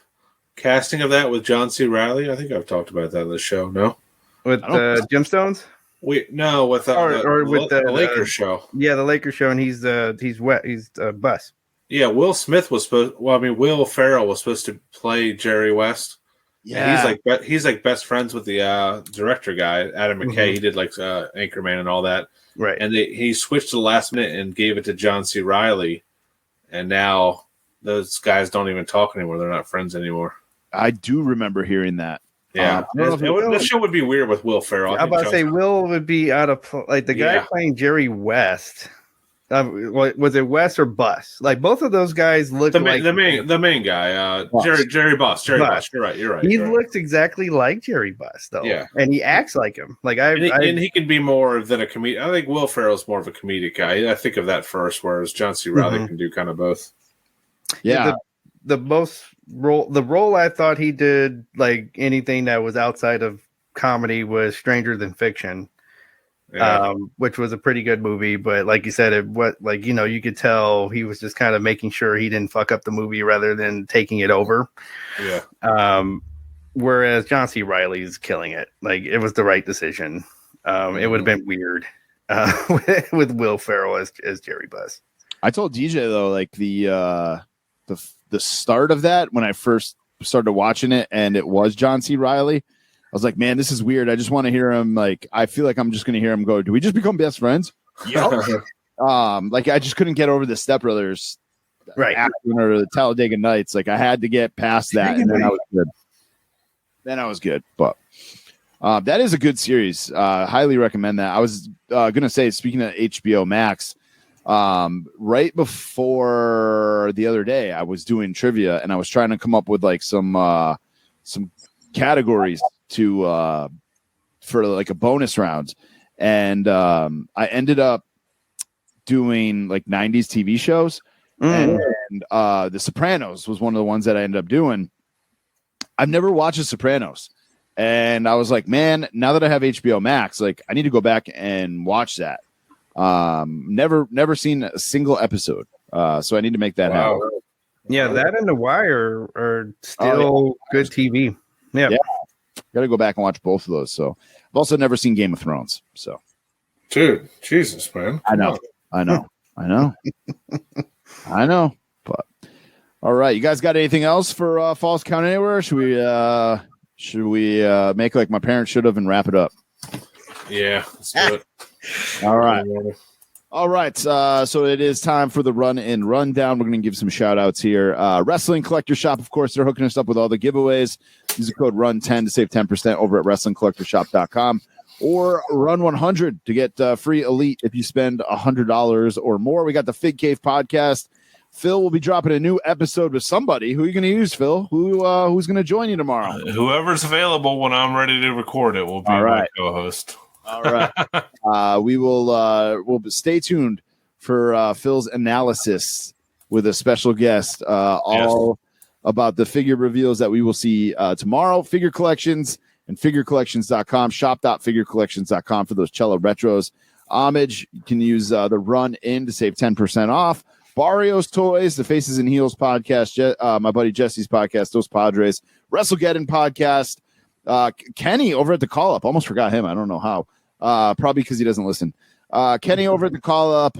casting of that with John C. Reilly? I think I've talked about that on the show. No, with Gemstones. With the Lakers show. Yeah, the Lakers show, and he's Bus. Yeah, Will Smith was supposed. Well, I mean, Will Ferrell was supposed to play Jerry West. Yeah, he's like best friends with the director guy, Adam McKay. He did like Anchorman and all that. Right, and he switched to the last minute and gave it to John C. Reilly, and now those guys don't even talk anymore. They're not friends anymore. I do remember hearing that. Yeah, this show would be weird with Will Ferrell. I'm about to say Will would be out of like the guy playing Jerry West. Was it West or Bus? Like both of those guys look like the main guy, Jerry Bus. Jerry Bus. You're right. He looks exactly like Jerry Bus, though. Yeah, and he acts like him. Like and he can be more than a comedian. I think Will Ferrell's more of a comedic guy. I think of that first, whereas John C. Reilly can do kind of both. Yeah, the role I thought he did, like anything that was outside of comedy, was Stranger Than Fiction. Which was a pretty good movie, but like you said, you could tell he was just kind of making sure he didn't fuck up the movie rather than taking it over. Yeah. Whereas John C. Reilly's killing it. Like it was the right decision. It would have been weird with Will Ferrell as Jerry Bus. I told DJ though, like the start of that when I first started watching it, and it was John C. Reilly. I was like, man, this is weird. I just want to hear him. Like, I feel like I'm just going to hear him go, do we just become best friends? Yeah. Like I just couldn't get over the Step Brothers, Right. or the Talladega Nights. Like I had to get past that, and then I was good. But that is a good series. Highly recommend that. I was gonna say, speaking of HBO Max, right before the other day, I was doing trivia, and I was trying to come up with like some categories to for like a bonus round, and I ended up doing like 90s TV shows, and The Sopranos was one of the ones that I ended up doing. I've never watched The Sopranos, and I was like, man, now that I have HBO Max, like I need to go back and watch that. Never seen a single episode, so I need to make that happen. Yeah, that and The Wire are still good TV. Yeah. Got to go back and watch both of those. So I've also never seen Game of Thrones. So, dude, Jesus, man. I know. But all right, you guys got anything else for Falls Count Anywhere? Should we make like my parents should have and wrap it up? Yeah, let's do it. All right. So it is time for the run and rundown. We're going to give some shout outs here. Wrestling Collector Shop, of course, they're hooking us up with all the giveaways. Use the code RUN10 to save 10% over at WrestlingCollectorShop.com, or Run100 to get free Elite if you spend $100 or more. We got the Fig Cave podcast. Phil will be dropping a new episode with somebody. Who are you going to use, Phil? Who's going to join you tomorrow? Whoever's available when I'm ready to record it will be my co-host. All right. We'll stay tuned for Phil's analysis with a special guest, all about the figure reveals that we will see tomorrow. Figure Collections and figurecollections.com, shop.figurecollections.com for those Cello retros. Homage, you can use the run in to save 10% off. Barrios Toys, the Faces and Heels podcast, my buddy Jesse's podcast, Those Padres, WrestleGeddon podcast, Kenny over at the Call Up. Almost forgot him. I don't know how. Probably because he doesn't listen. Kenny over at the Call Up.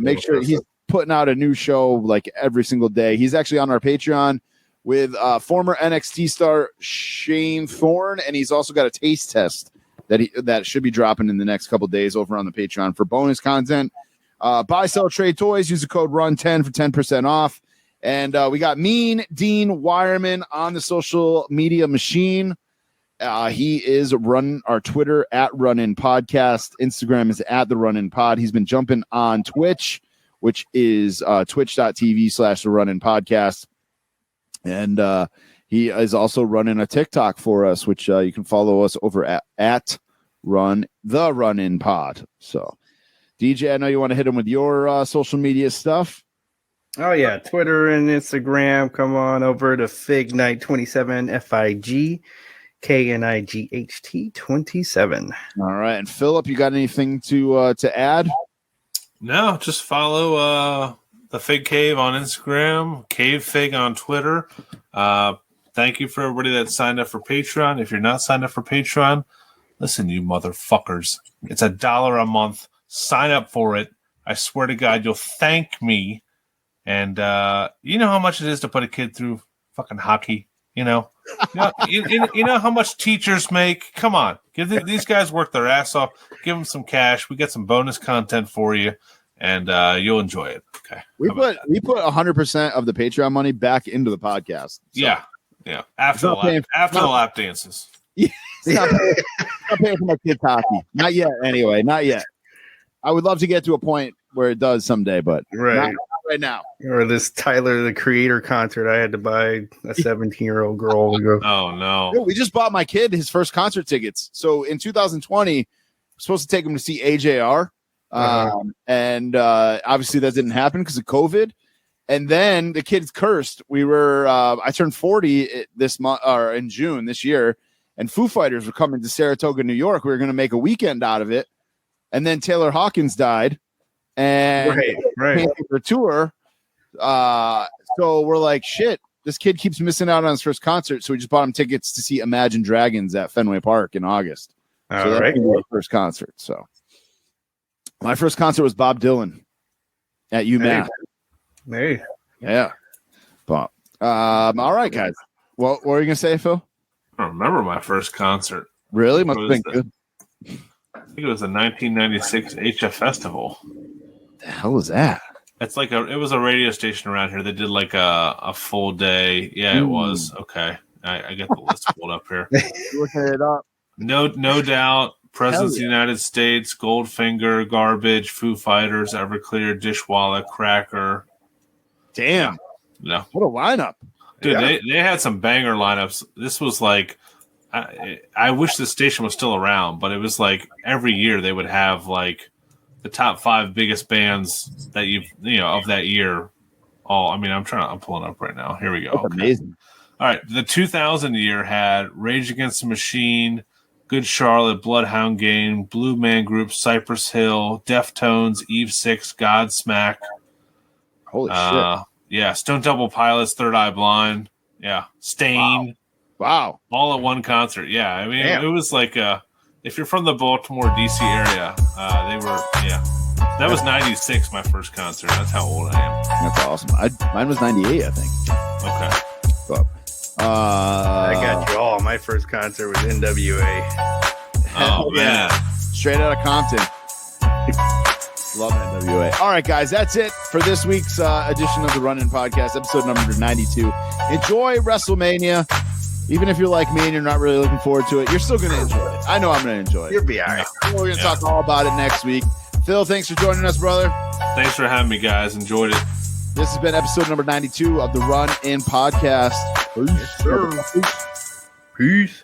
Make sure he's putting out a new show like every single day. He's actually on our Patreon with former NXT star Shane Thorne, and he's also got a taste test that should be dropping in the next couple days over on the Patreon for bonus content. Buy, sell, trade toys. Use the code RUN10 for 10% off. And we got Mean Dean Wireman on the social media machine. He is running our Twitter at Run In Podcast. Instagram is at the Run In Pod. He's been jumping on Twitch, which is twitch.tv/the Run In Podcast. And he is also running a TikTok for us, which you can follow us over at Run In Pod. So, DJ, I know you want to hit him with your social media stuff. Oh, yeah. Twitter and Instagram. Come on over to FigNight27, FIGKNIGHT 27. All right. And Philip, you got anything to add? No, just follow the Fig Cave on Instagram, Cave Fig on Twitter. Thank you for everybody that signed up for Patreon. If you're not signed up for Patreon, listen, you motherfuckers. It's $1 a month. Sign up for it. I swear to God, you'll thank me. And you know how much it is to put a kid through fucking hockey. You know how much teachers make. Come on, these guys work their ass off. Give them some cash. We get some bonus content for you, and you'll enjoy it. Okay. We put 100% of the Patreon money back into the podcast. So. Yeah. After the lap dances. Yeah, not paying for my kids' hockey. Not yet. Anyway, not yet. I would love to get to a point where it does someday, but not right now. Or this Tyler the Creator concert. I had to buy a 17-year-old girl to go. Oh no! We just bought my kid his first concert tickets. So in 2020, we're supposed to take him to see AJR, and obviously that didn't happen because of COVID. And then the kid's cursed. I turned 40 this month, or in June this year, and Foo Fighters were coming to Saratoga, New York. We were going to make a weekend out of it, and then Taylor Hawkins died. And right. for tour. So we're like, shit, this kid keeps missing out on his first concert. So we just bought him tickets to see Imagine Dragons at Fenway Park in August. So that's our first concert. So my first concert was Bob Dylan at UMass. Hey, Yeah. But, all right, guys. What were you going to say, Phil? I don't remember my first concert. Really? Must have been good. I think it was the 1996 HF Festival. The hell was that? It was a radio station around here. They did like a full day. Yeah, it was. Okay. I get the list pulled up here. Looking it up. No doubt. Presidents of the United States, Goldfinger, Garbage, Foo Fighters, Everclear, Dishwalla, Cracker. Damn. No. What a lineup. Dude, Yeah. they had some banger lineups. This was like, I wish the station was still around, but it was like every year they would have like the top 5 biggest bands that of that year. I'm pulling up right now. Here we go. That's Okay. amazing. All right. The 2000 year had Rage Against the Machine, Good Charlotte, Bloodhound Gang, Blue Man Group, Cypress Hill, Deftones, Eve 6, Godsmack. Holy shit. Yeah, Stone Temple Pilots, Third Eye Blind. Yeah, Stain. Wow. All at one concert. Yeah, I mean, Damn. it was like if you're from the Baltimore, D.C. area, they were, yeah. That was 96, my first concert. That's how old I am. That's awesome. Mine was 98, I think. Okay. But, I got you all. My first concert was NWA. Oh, man. Straight out of Compton. Love NWA. All right, guys, that's it for this week's edition of the Run-In Podcast, episode number 92. Enjoy WrestleMania. Even if you're like me and you're not really looking forward to it, you're still going to enjoy it. I know I'm going to enjoy it. You'll be all right. We're going to talk all about it next week. Phil, thanks for joining us, brother. Thanks for having me, guys. Enjoyed it. This has been episode number 92 of the Run-In Podcast. Peace.